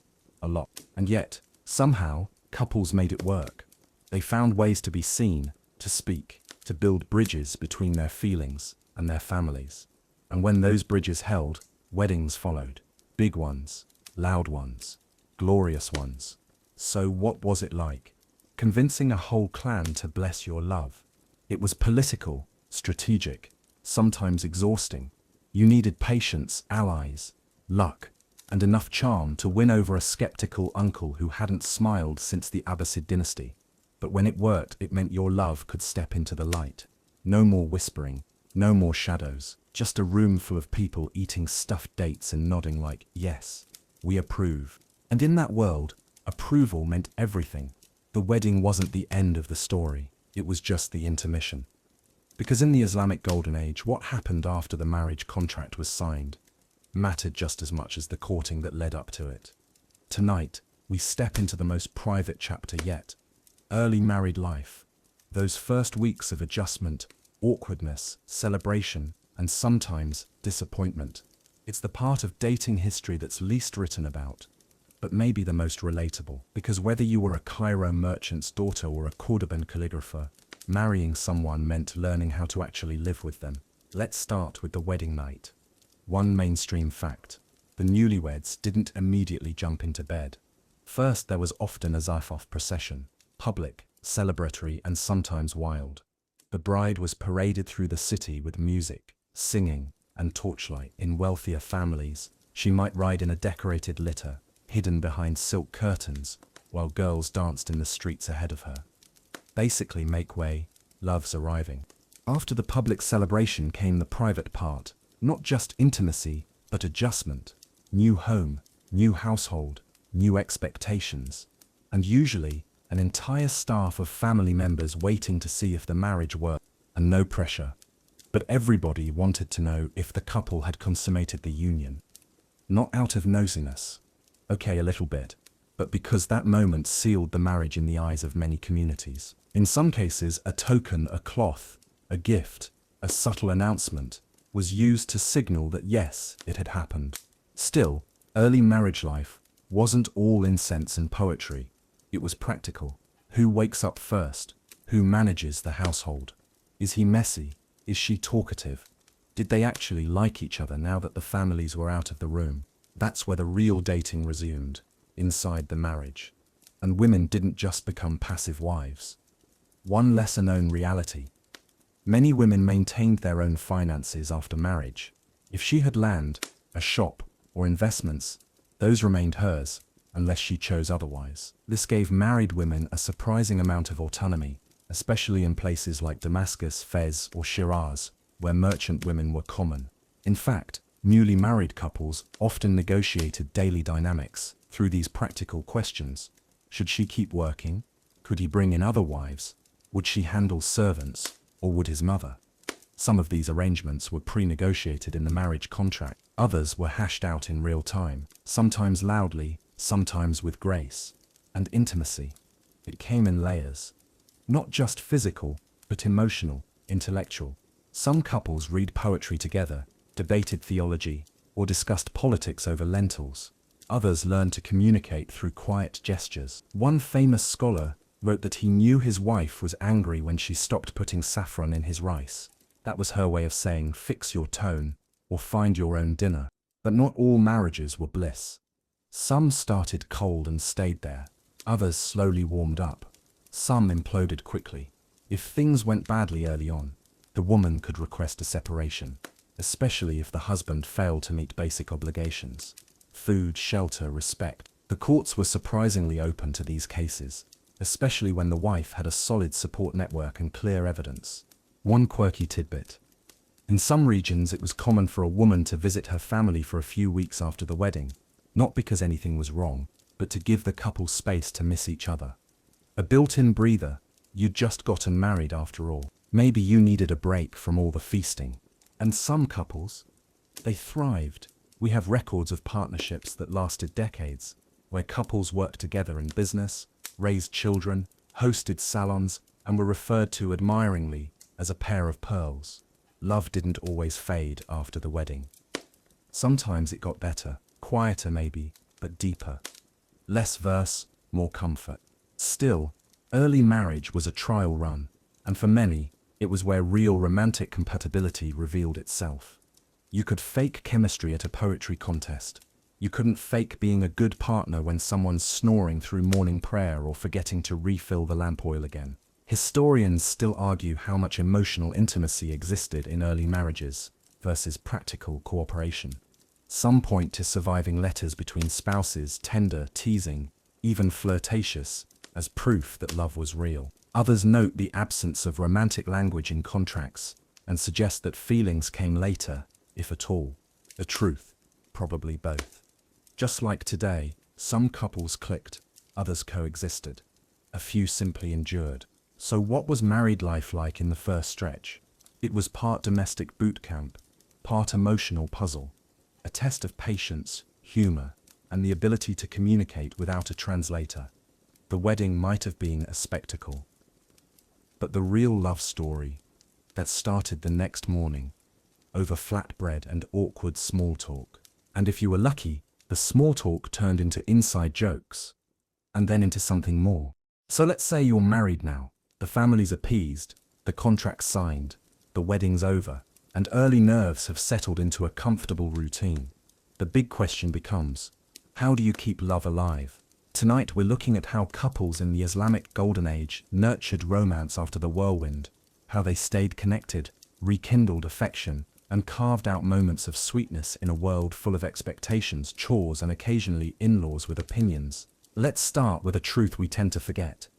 A lot. And yet, somehow, couples made it work. They found ways to be seen, to speak, to build bridges between their feelings and their families. And when those bridges held, weddings followed. Big ones, loud ones, glorious ones. So what was it like? Convincing a whole clan to bless your love. It was political, strategic, sometimes exhausting. You needed patience, allies, luck, and enough charm to win over a skeptical uncle who hadn't smiled since the Abbasid dynasty. But when it worked, it meant your love could step into the light. No more whispering, no more shadows, just a room full of people eating stuffed dates and nodding like, yes, we approve. And in that world, approval meant everything. The wedding wasn't the end of the story, it was just the intermission. Because in the Islamic Golden Age, what happened after the marriage contract was signed mattered just as much as the courting that led up to it. Tonight, we step into the most private chapter yet. Early married life. Those first weeks of adjustment, awkwardness, celebration, and sometimes disappointment. It's the part of dating history that's least written about, but maybe the most relatable. Because whether you were a Cairo merchant's daughter or a Cordoban calligrapher, marrying someone meant learning how to actually live with them. Let's start with the wedding night. One mainstream fact: the newlyweds didn't immediately jump into bed. First, there was often a zafaf procession, public, celebratory, and sometimes wild. The bride was paraded through the city with music, singing, and torchlight. In wealthier families, she might ride in a decorated litter, hidden behind silk curtains, while girls danced in the streets ahead of her. Basically, make way, love's arriving. After the public celebration came the private part. Not just intimacy, but adjustment. New home, new household, new expectations. And usually, an entire staff of family members waiting to see if the marriage worked. And no pressure. But everybody wanted to know if the couple had consummated the union. Not out of nosiness. Okay, a little bit. but because that moment sealed the marriage in the eyes of many communities. In some cases, a token, a cloth, a gift, a subtle announcement was used to signal that yes, it had happened. Still, early marriage life wasn't all incense and poetry. It was practical. Who wakes up first? Who manages the household? Is he messy? Is she talkative? Did they actually like each other now that the families were out of the room? That's where the real dating resumed, inside the marriage. And women didn't just become passive wives. One lesser-known reality. Many women maintained their own finances after marriage. If she had land, a shop, or investments, those remained hers, unless she chose otherwise. This gave married women a surprising amount of autonomy, especially in places like Damascus, Fez, or Shiraz, where merchant women were common. In fact, newly married couples often negotiated daily dynamics through these practical questions. Should she keep working? Could he bring in other wives? Would she handle servants? Or would his mother? Some of these arrangements were pre-negotiated in the marriage contract. Others were hashed out in real time, sometimes loudly, sometimes with grace. And intimacy. It came in layers. Not just physical, but emotional, intellectual. Some couples read poetry together, debated theology, or discussed politics over lentils. Others learned to communicate through quiet gestures. One famous scholar wrote that he knew his wife was angry when she stopped putting saffron in his rice. That was her way of saying, fix your tone, or find your own dinner. But not all marriages were bliss. Some started cold and stayed there. Others slowly warmed up. Some imploded quickly. If things went badly early on, the woman could request a separation, especially if the husband failed to meet basic obligations. Food, shelter, respect. The courts were surprisingly open to these cases, especially when the wife had a solid support network and clear evidence. One quirky tidbit. In some regions, it was common for a woman to visit her family for a few weeks after the wedding, not because anything was wrong, but to give the couple space to miss each other. A built-in breather. You'd just gotten married after all. Maybe you needed a break from all the feasting. And some couples, they thrived. We have records of partnerships that lasted decades, where couples worked together in business, raised children, hosted salons, and were referred to admiringly as a pair of pearls. Love didn't always fade after the wedding. Sometimes it got better, quieter maybe, but deeper. Less verse, more comfort. Still, early marriage was a trial run, and for many, it was where real romantic compatibility revealed itself. You could fake chemistry at a poetry contest. You couldn't fake being a good partner when someone's snoring through morning prayer or forgetting to refill the lamp oil again. Historians still argue how much emotional intimacy existed in early marriages versus practical cooperation. Some point to surviving letters between spouses, tender, teasing, even flirtatious, as proof that love was real. Others note the absence of romantic language in contracts and suggest that feelings came later, if at all. The truth, probably both. Just like today, some couples clicked, others coexisted. A few simply endured. So what was married life like in the first stretch? It was part domestic boot camp, part emotional puzzle, a test of patience, humor, and the ability to communicate without a translator. The wedding might have been a spectacle, but the real love story that started the next morning over flatbread and awkward small talk. And if you were lucky, the small talk turned into inside jokes, and then into something more. So let's say you're married now. The family's appeased, the contract's signed, the wedding's over, and early nerves have settled into a comfortable routine. The big question becomes, how do you keep love alive? Tonight we're looking at how couples in the Islamic Golden Age nurtured romance after the whirlwind, how they stayed connected, rekindled affection, and carved out moments of sweetness in a world full of expectations, chores, and occasionally in-laws with opinions. Let's start with a truth we tend to forget.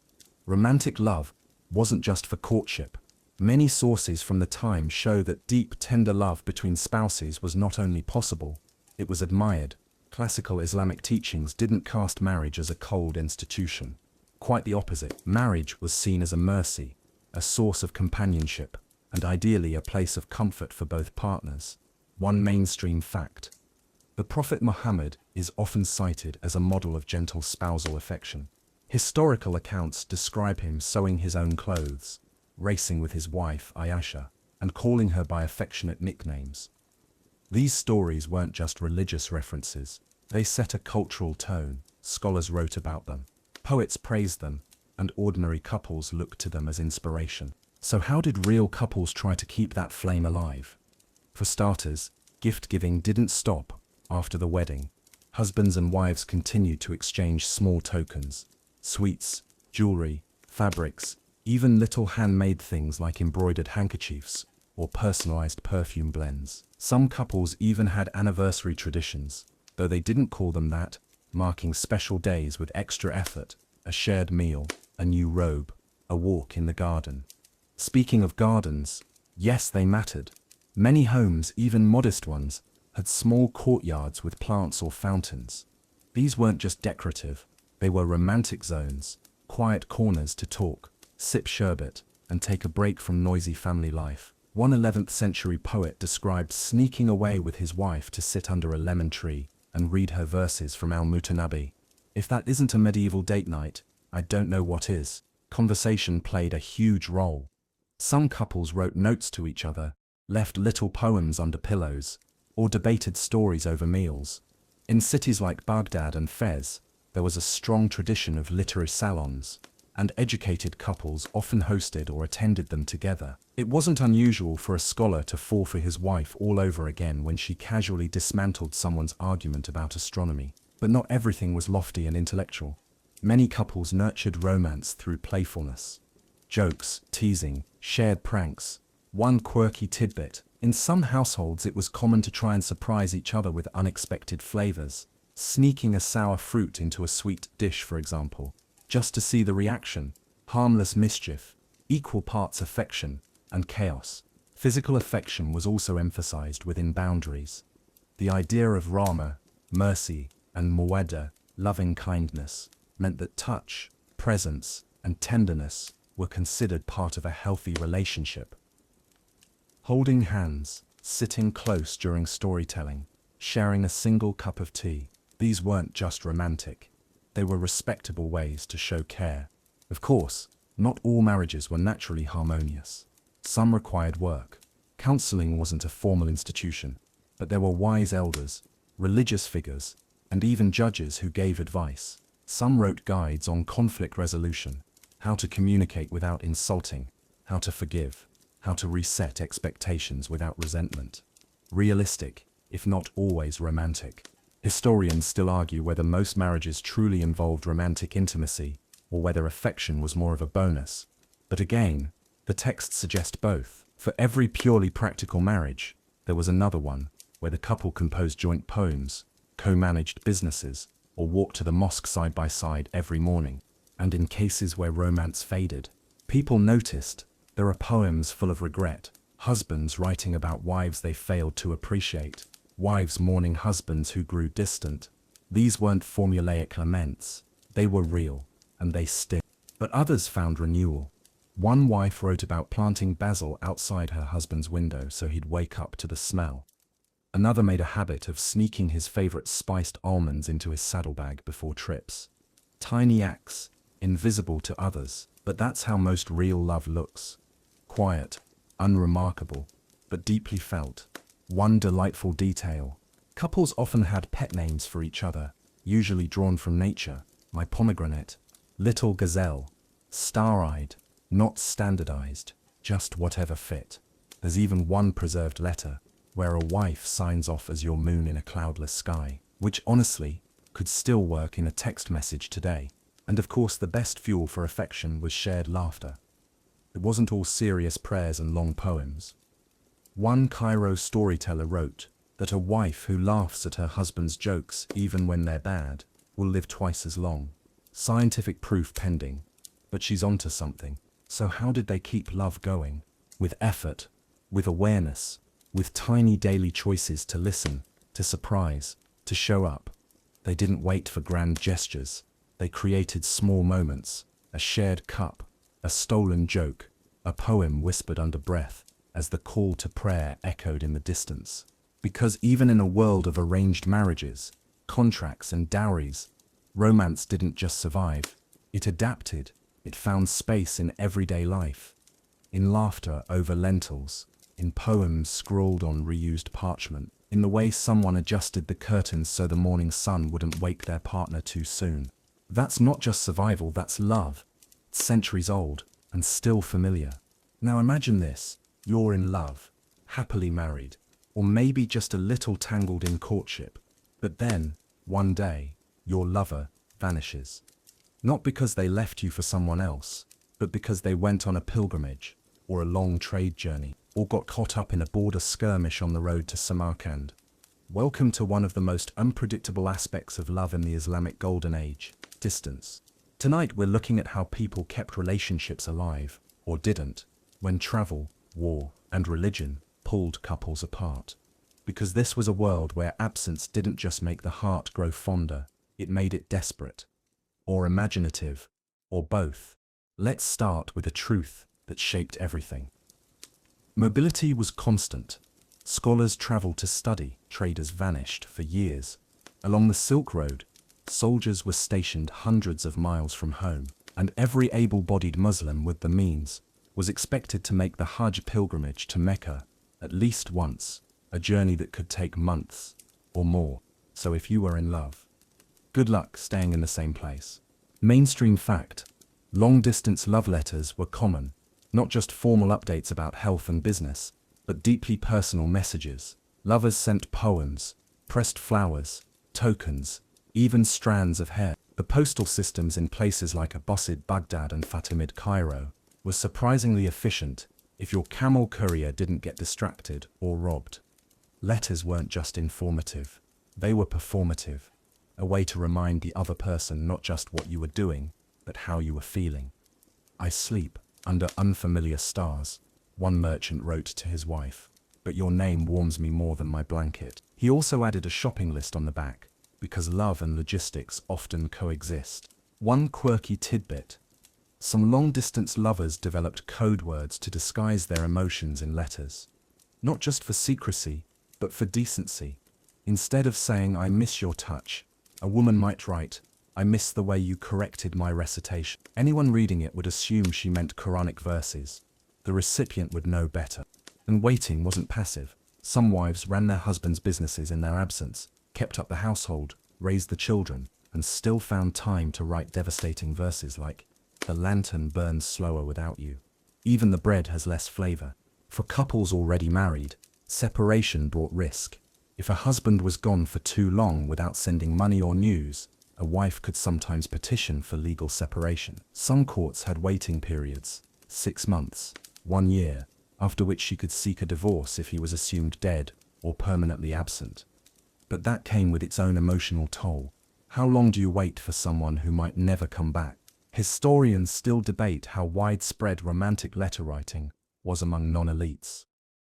Romantic love wasn't just for courtship. Many sources from the time show that deep, tender love between spouses was not only possible, it was admired. Classical Islamic teachings didn't cast marriage as a cold institution. Quite the opposite. Marriage was seen as a mercy, a source of companionship, and ideally a place of comfort for both partners. One mainstream fact. The Prophet Muhammad is often cited as a model of gentle spousal affection. Historical accounts describe him sewing his own clothes, racing with his wife Ayesha, and calling her by affectionate nicknames. These stories weren't just religious references, they set a cultural tone. Scholars wrote about them, poets praised them, and ordinary couples looked to them as inspiration. So how did real couples try to keep that flame alive? For starters, gift-giving didn't stop after the wedding. Husbands and wives continued to exchange small tokens, sweets, jewelry, fabrics, even little handmade things like embroidered handkerchiefs or personalized perfume blends. Some couples even had anniversary traditions, though they didn't call them that, marking special days with extra effort, a shared meal, a new robe, a walk in the garden. Speaking of gardens, yes, they mattered. Many homes, even modest ones, had small courtyards with plants or fountains. These weren't just decorative, they were romantic zones, quiet corners to talk, sip sherbet, and take a break from noisy family life. One 11th century poet described sneaking away with his wife to sit under a lemon tree and read her verses from Al-Mutanabi. If that isn't a medieval date night, I don't know what is. Conversation played a huge role. Some couples wrote notes to each other, left little poems under pillows, or debated stories over meals. In cities like Baghdad and Fez, there was a strong tradition of literary salons, and educated couples often hosted or attended them together. It wasn't unusual for a scholar to fall for his wife all over again when she casually dismantled someone's argument about astronomy. But not everything was lofty and intellectual. Many couples nurtured romance through playfulness. Jokes, teasing, shared pranks. One quirky tidbit: in some households it was common to try and surprise each other with unexpected flavors, sneaking a sour fruit into a sweet dish, for example, just to see the reaction. Harmless mischief, equal parts affection and chaos. Physical affection was also emphasized within boundaries. The idea of rahmah, mercy, and mawadda, loving kindness, meant that touch, presence, and tenderness were considered part of a healthy relationship. Holding hands, sitting close during storytelling, sharing a single cup of tea, these weren't just romantic. They were respectable ways to show care. Of course, not all marriages were naturally harmonious. Some required work. Counseling wasn't a formal institution, but there were wise elders, religious figures, and even judges who gave advice. Some wrote guides on conflict resolution, how to communicate without insulting, how to forgive, how to reset expectations without resentment. Realistic, if not always romantic. Historians still argue whether most marriages truly involved romantic intimacy, or whether affection was more of a bonus. But again, the texts suggest both. For every purely practical marriage, there was another one, where the couple composed joint poems, co-managed businesses, or walked to the mosque side by side every morning. And in cases where romance faded, people noticed. There are poems full of regret, husbands writing about wives they failed to appreciate, wives mourning husbands who grew distant. These weren't formulaic laments, they were real, and they sting. But others found renewal. One wife wrote about planting basil outside her husband's window so he'd wake up to the smell. Another made a habit of sneaking his favorite spiced almonds into his saddlebag before trips. Tiny acts, invisible to others, but that's how most real love looks. Quiet, unremarkable, but deeply felt. One delightful detail: couples often had pet names for each other, usually drawn from nature. My pomegranate, little gazelle, star-eyed, not standardized, just whatever fit. There's even one preserved letter, where a wife signs off as your moon in a cloudless sky, which honestly could still work in a text message today. And of course the best fuel for affection was shared laughter. It wasn't all serious prayers and long poems. One Cairo storyteller wrote that a wife who laughs at her husband's jokes even when they're bad will live twice as long. Scientific proof pending, but she's onto something. So how did they keep love going? With effort, with awareness, with tiny daily choices to listen, to surprise, to show up. They didn't wait for grand gestures. They created small moments, a shared cup, a stolen joke, a poem whispered under breath, as the call to prayer echoed in the distance. Because even in a world of arranged marriages, contracts and dowries, romance didn't just survive, it adapted, it found space in everyday life, in laughter over lentils, in poems scrawled on reused parchment, in the way someone adjusted the curtains so the morning sun wouldn't wake their partner too soon. That's not just survival, that's love. It's centuries old and still familiar. Now imagine this, you're in love, happily married, or maybe just a little tangled in courtship, but then, one day, your lover vanishes. Not because they left you for someone else, but because they went on a pilgrimage, or a long trade journey, or got caught up in a border skirmish on the road to Samarkand. Welcome to one of the most unpredictable aspects of love in the Islamic Golden Age, distance. Tonight we're looking at how people kept relationships alive, or didn't, when travel, war, and religion pulled couples apart. Because this was a world where absence didn't just make the heart grow fonder, it made it desperate, or imaginative, or both. Let's start with a truth that shaped everything. Mobility was constant. Scholars traveled to study, traders vanished for years. Along the Silk Road, soldiers were stationed hundreds of miles from home, and every able-bodied Muslim with the means was expected to make the Hajj pilgrimage to Mecca at least once, a journey that could take months or more. So if you were in love, good luck staying in the same place. Mainstream fact: long-distance love letters were common, not just formal updates about health and business, but deeply personal messages. Lovers sent poems, pressed flowers, tokens, even strands of hair. The postal systems in places like Abbasid Baghdad and Fatimid Cairo were surprisingly efficient if your camel courier didn't get distracted or robbed. Letters weren't just informative, they were performative, a way to remind the other person not just what you were doing, but how you were feeling. "I sleep under unfamiliar stars," one merchant wrote to his wife, "but your name warms me more than my blanket." He also added a shopping list on the back, because love and logistics often coexist. One quirky tidbit: some long-distance lovers developed code words to disguise their emotions in letters. Not just for secrecy, but for decency. Instead of saying, "I miss your touch," a woman might write, "I miss the way you corrected my recitation." Anyone reading it would assume she meant Quranic verses. The recipient would know better. And waiting wasn't passive. Some wives ran their husbands' businesses in their absence, kept up the household, raised the children, and still found time to write devastating verses like, "The lantern burns slower without you. Even the bread has less flavor." For couples already married, separation brought risk. If a husband was gone for too long without sending money or news, a wife could sometimes petition for legal separation. Some courts had waiting periods, 6 months, 1 year, after which she could seek a divorce if he was assumed dead or permanently absent. But that came with its own emotional toll. How long do you wait for someone who might never come back? Historians still debate how widespread romantic letter writing was among non-elites.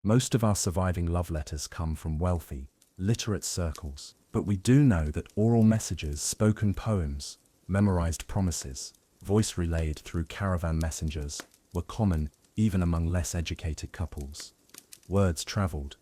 Most of our surviving love letters come from wealthy, literate circles, but we do know that oral messages, spoken poems, memorized promises, voice relayed through caravan messengers, were common even among less educated couples. Words traveled.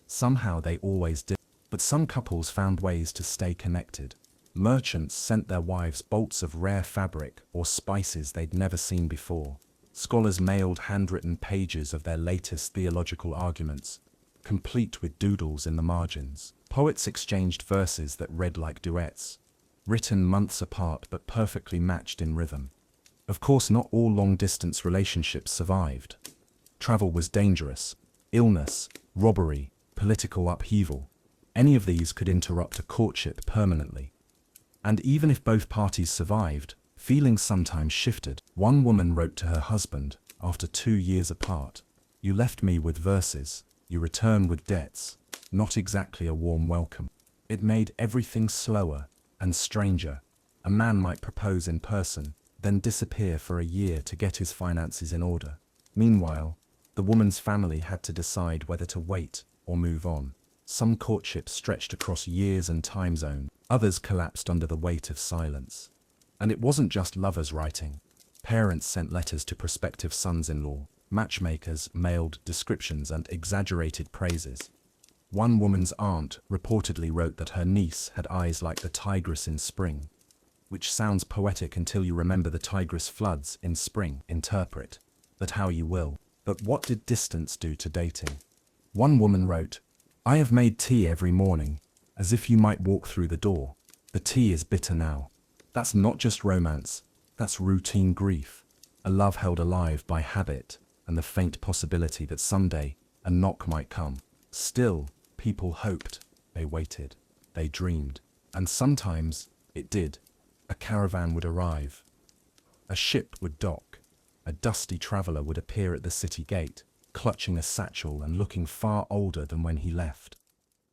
Somehow they always did, but some couples found ways to stay connected. Merchants sent their wives bolts of rare fabric or spices they'd never seen before. Scholars mailed handwritten pages of their latest theological arguments, complete with doodles in the margins. Poets exchanged verses that read like duets, written months apart but perfectly matched in rhythm. Of course, not all long-distance relationships survived. Travel was dangerous. Illness, robbery, political upheaval. Any of these could interrupt a courtship permanently. And even if both parties survived, feelings sometimes shifted. One woman wrote to her husband, after 2 years apart, "You left me with verses, you return with debts." Not exactly a warm welcome. It made everything slower and stranger. A man might propose in person, then disappear for a year to get his finances in order. Meanwhile, the woman's family had to decide whether to wait or move on. Some courtships stretched across years and time zones. Others collapsed under the weight of silence. And it wasn't just lovers writing. Parents sent letters to prospective sons-in-law. Matchmakers mailed descriptions and exaggerated praises. One woman's aunt reportedly wrote that her niece had eyes like the tigress in spring, which sounds poetic until you remember the Tigris floods in spring. Interpret that how you will. But what did distance do to dating? One woman wrote, "I have made tea every morning, as if you might walk through the door. The tea is bitter now." That's not just romance, that's routine grief, a love held alive by habit and the faint possibility that someday a knock might come. Still, people hoped, they waited, they dreamed, and sometimes it did. A caravan would arrive. A ship would dock. A dusty traveler would appear at the city gate, clutching a satchel and looking far older than when he left.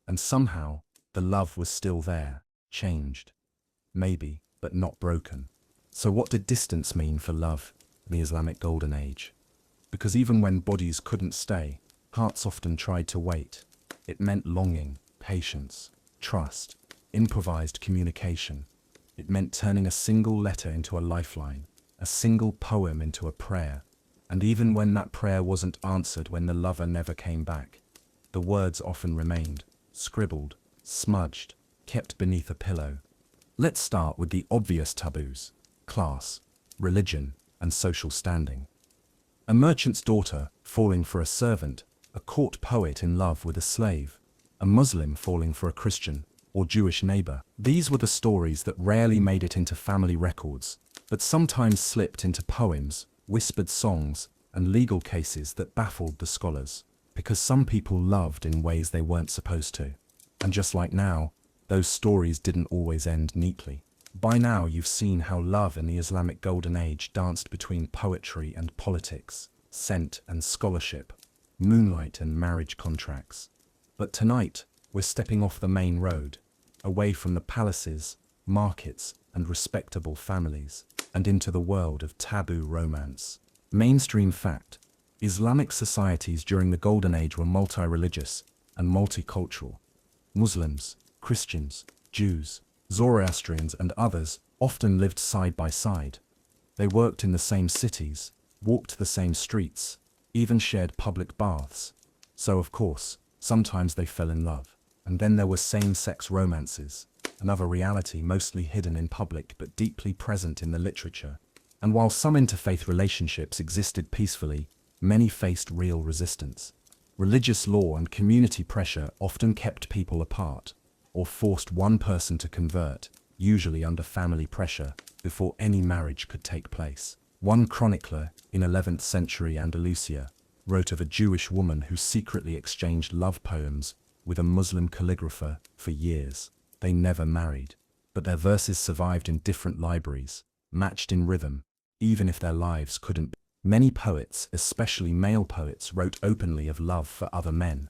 And somehow, the love was still there, changed. Maybe, but not broken. So what did distance mean for love in the Islamic Golden Age? Because even when bodies couldn't stay, hearts often tried to wait. It meant longing, patience, trust, improvised communication. It meant turning a single letter into a lifeline, a single poem into a prayer. And even when that prayer wasn't answered, when the lover never came back, the words often remained, scribbled, smudged, kept beneath a pillow. Let's start with the obvious taboos: class, religion, and social standing. A merchant's daughter falling for a servant, a court poet in love with a slave, a Muslim falling for a Christian or Jewish neighbor. These were the stories that rarely made it into family records, but sometimes slipped into poems, whispered songs, and legal cases that baffled the scholars, because some people loved in ways they weren't supposed to. And just like now, those stories didn't always end neatly. By now you've seen how love in the Islamic Golden Age danced between poetry and politics, scent and scholarship, moonlight and marriage contracts. But tonight, we're stepping off the main road, away from the palaces, markets, and respectable families, and into the world of taboo romance. Mainstream fact: Islamic societies during the Golden Age were multi-religious and multicultural. Muslims, Christians, Jews, Zoroastrians, and others often lived side by side. They worked in the same cities, walked the same streets, even shared public baths. So of course, sometimes they fell in love. And then there were same-sex romances, another reality mostly hidden in public but deeply present in the literature. And while some interfaith relationships existed peacefully, many faced real resistance. Religious law and community pressure often kept people apart, or forced one person to convert, usually under family pressure, before any marriage could take place. One chronicler, in 11th century Andalusia, wrote of a Jewish woman who secretly exchanged love poems with a Muslim calligrapher for years. They never married, but their verses survived in different libraries, matched in rhythm, even if their lives couldn't be. Many poets, especially male poets, wrote openly of love for other men.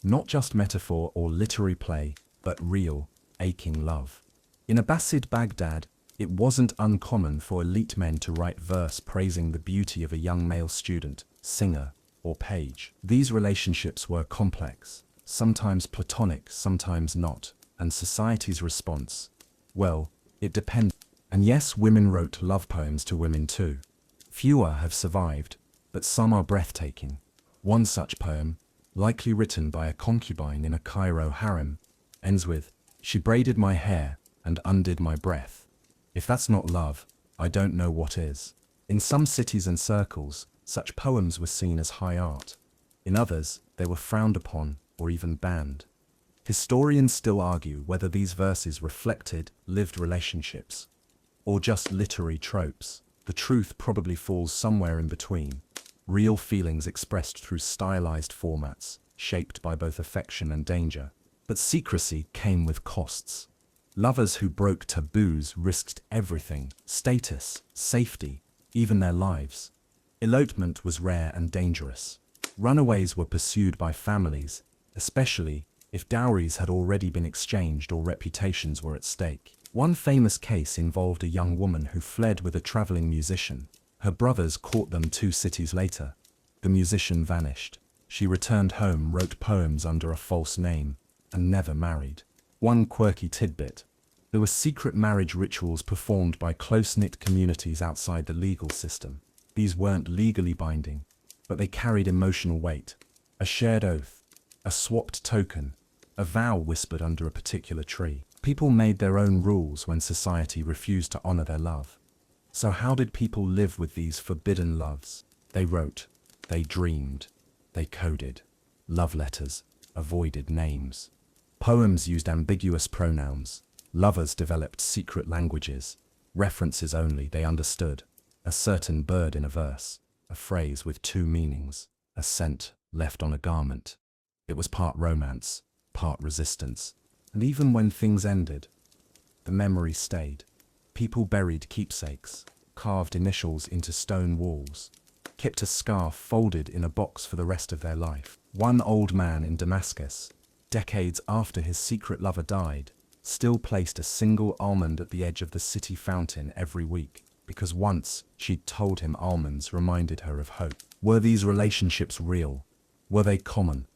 Not just metaphor or literary play, but real, aching love. In Abbasid Baghdad, it wasn't uncommon for elite men to write verse praising the beauty of a young male student, singer, or page. These relationships were complex, sometimes platonic, sometimes not, and society's response? Well, it depended. And yes, women wrote love poems to women too. Fewer have survived, but some are breathtaking. One such poem, likely written by a concubine in a Cairo harem, ends with, "She braided my hair and undid my breath. If that's not love, I don't know what is." In some cities and circles, such poems were seen as high art. In others, they were frowned upon or even banned. Historians still argue whether these verses reflected lived relationships or just literary tropes. The truth probably falls somewhere in between. Real feelings expressed through stylized formats, shaped by both affection and danger. But secrecy came with costs. Lovers who broke taboos risked everything: status, safety, even their lives. Elopement was rare and dangerous. Runaways were pursued by families, especially if dowries had already been exchanged or reputations were at stake. One famous case involved a young woman who fled with a traveling musician. Her brothers caught them 2 cities later. The musician vanished. She returned home, wrote poems under a false name, and never married. One quirky tidbit: there were secret marriage rituals performed by close-knit communities outside the legal system. These weren't legally binding, but they carried emotional weight. A shared oath, a swapped token, a vow whispered under a particular tree. People made their own rules when society refused to honor their love. So how did people live with these forbidden loves? They wrote, they dreamed, they coded. Love letters, avoided names. Poems used ambiguous pronouns. Lovers developed secret languages. References only they understood. A certain bird in a verse, a phrase with two meanings, a scent left on a garment. It was part romance, part resistance. And even when things ended, the memory stayed. People buried keepsakes, carved initials into stone walls, kept a scarf folded in a box for the rest of their life. One old man in Damascus, decades after his secret lover died, still placed a single almond at the edge of the city fountain every week, because once she'd told him almonds reminded her of hope. Were these relationships real? Were they common?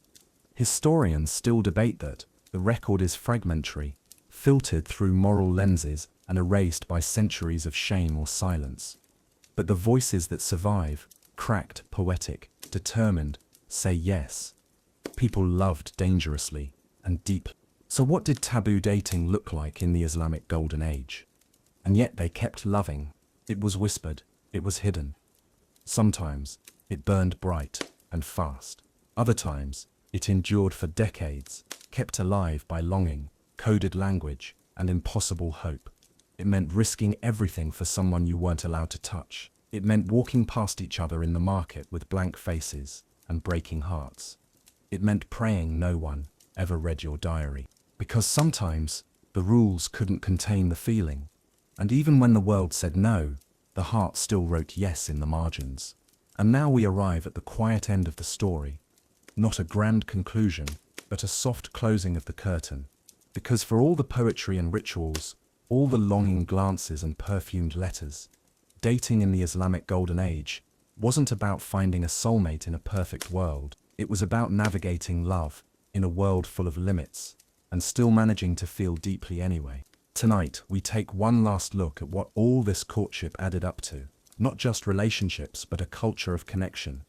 Historians still debate that. The record is fragmentary, filtered through moral lenses and erased by centuries of shame or silence. But the voices that survive, cracked, poetic, determined, say yes. People loved dangerously and deeply. So what did taboo dating look like in the Islamic Golden Age? And yet they kept loving. It was whispered, it was hidden. Sometimes it burned bright and fast. Other times it endured for decades, kept alive by longing, coded language, and impossible hope. It meant risking everything for someone you weren't allowed to touch. It meant walking past each other in the market with blank faces and breaking hearts. It meant praying no one ever read your diary. Because sometimes the rules couldn't contain the feeling. And even when the world said no, the heart still wrote yes in the margins. And now we arrive at the quiet end of the story. Not a grand conclusion, but a soft closing of the curtain. Because for all the poetry and rituals, all the longing glances and perfumed letters, dating in the Islamic Golden Age wasn't about finding a soulmate in a perfect world. It was about navigating love in a world full of limits and still managing to feel deeply anyway. Tonight, we take one last look at what all this courtship added up to. Not just relationships, but a culture of connection.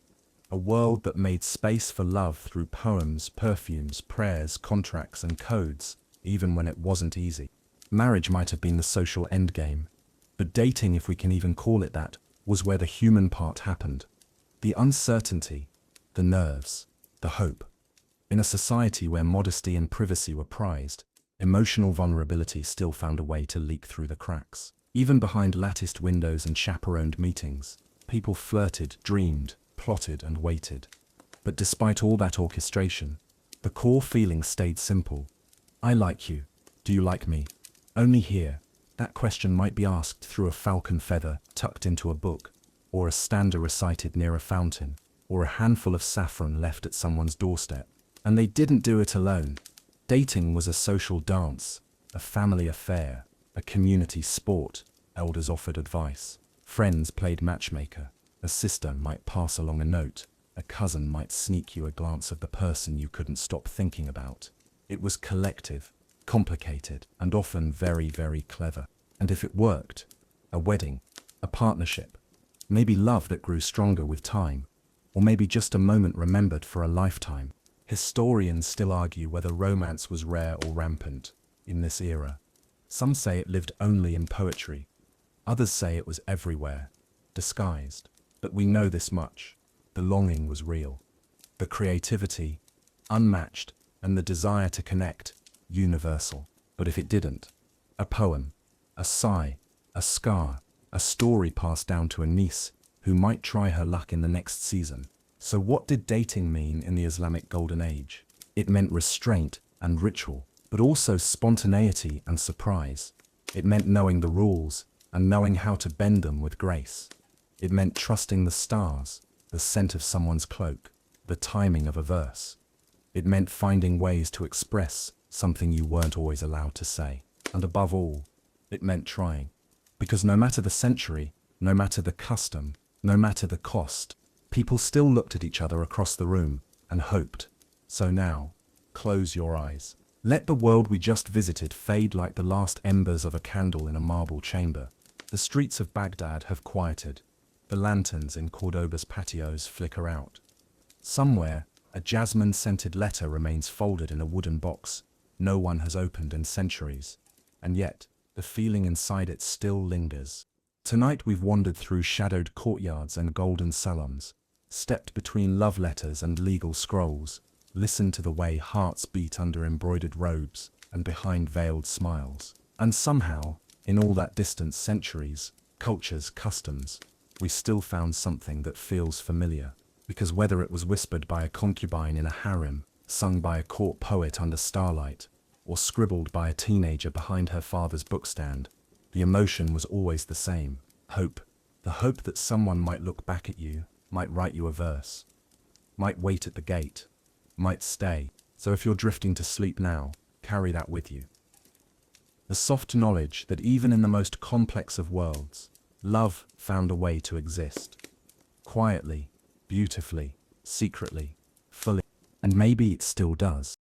A world that made space for love through poems, perfumes, prayers, contracts, and codes, even when it wasn't easy. Marriage might have been the social endgame, but dating, if we can even call it that, was where the human part happened. The uncertainty, the nerves, the hope. In a society where modesty and privacy were prized, emotional vulnerability still found a way to leak through the cracks. Even behind latticed windows and chaperoned meetings, people flirted, dreamed, plotted, and waited. But despite all that orchestration, the core feeling stayed simple. I like you. Do you like me? Only here, that question might be asked through a falcon feather tucked into a book, or a stanza recited near a fountain, or a handful of saffron left at someone's doorstep. And they didn't do it alone. Dating was a social dance, a family affair, a community sport. Elders offered advice. Friends played matchmaker. A sister might pass along a note. A cousin might sneak you a glance of the person you couldn't stop thinking about. It was collective, complicated, and often very, very clever. And if it worked, a wedding, a partnership, maybe love that grew stronger with time, or maybe just a moment remembered for a lifetime. Historians still argue whether romance was rare or rampant in this era. Some say it lived only in poetry. Others say it was everywhere, disguised. But we know this much. The longing was real. The creativity, unmatched, and the desire to connect, universal. But if it didn't, a poem, a sigh, a scar, a story passed down to a niece who might try her luck in the next season. So what did dating mean in the Islamic Golden Age? It meant restraint and ritual, but also spontaneity and surprise. It meant knowing the rules and knowing how to bend them with grace. It meant trusting the stars, the scent of someone's cloak, the timing of a verse. It meant finding ways to express something you weren't always allowed to say. And above all, it meant trying. Because no matter the century, no matter the custom, no matter the cost, people still looked at each other across the room and hoped. So now, close your eyes. Let the world we just visited fade like the last embers of a candle in a marble chamber. The streets of Baghdad have quieted. The lanterns in Cordoba's patios flicker out. Somewhere, A jasmine-scented letter remains folded in a wooden box no one has opened in centuries, and yet the feeling inside it still lingers. Tonight we've wandered through shadowed courtyards and golden salons, stepped between love letters and legal scrolls, listened to the way hearts beat under embroidered robes and behind veiled smiles. And somehow, in all that distant centuries, cultures, customs, we still found something that feels familiar. Because whether it was whispered by a concubine in a harem, sung by a court poet under starlight, or scribbled by a teenager behind her father's bookstand, the emotion was always the same: hope. The hope that someone might look back at you, might write you a verse, might wait at the gate, might stay. So if you're drifting to sleep now, carry that with you. The soft knowledge that even in the most complex of worlds, love found a way to exist. Quietly, beautifully, secretly, fully. And maybe it still does.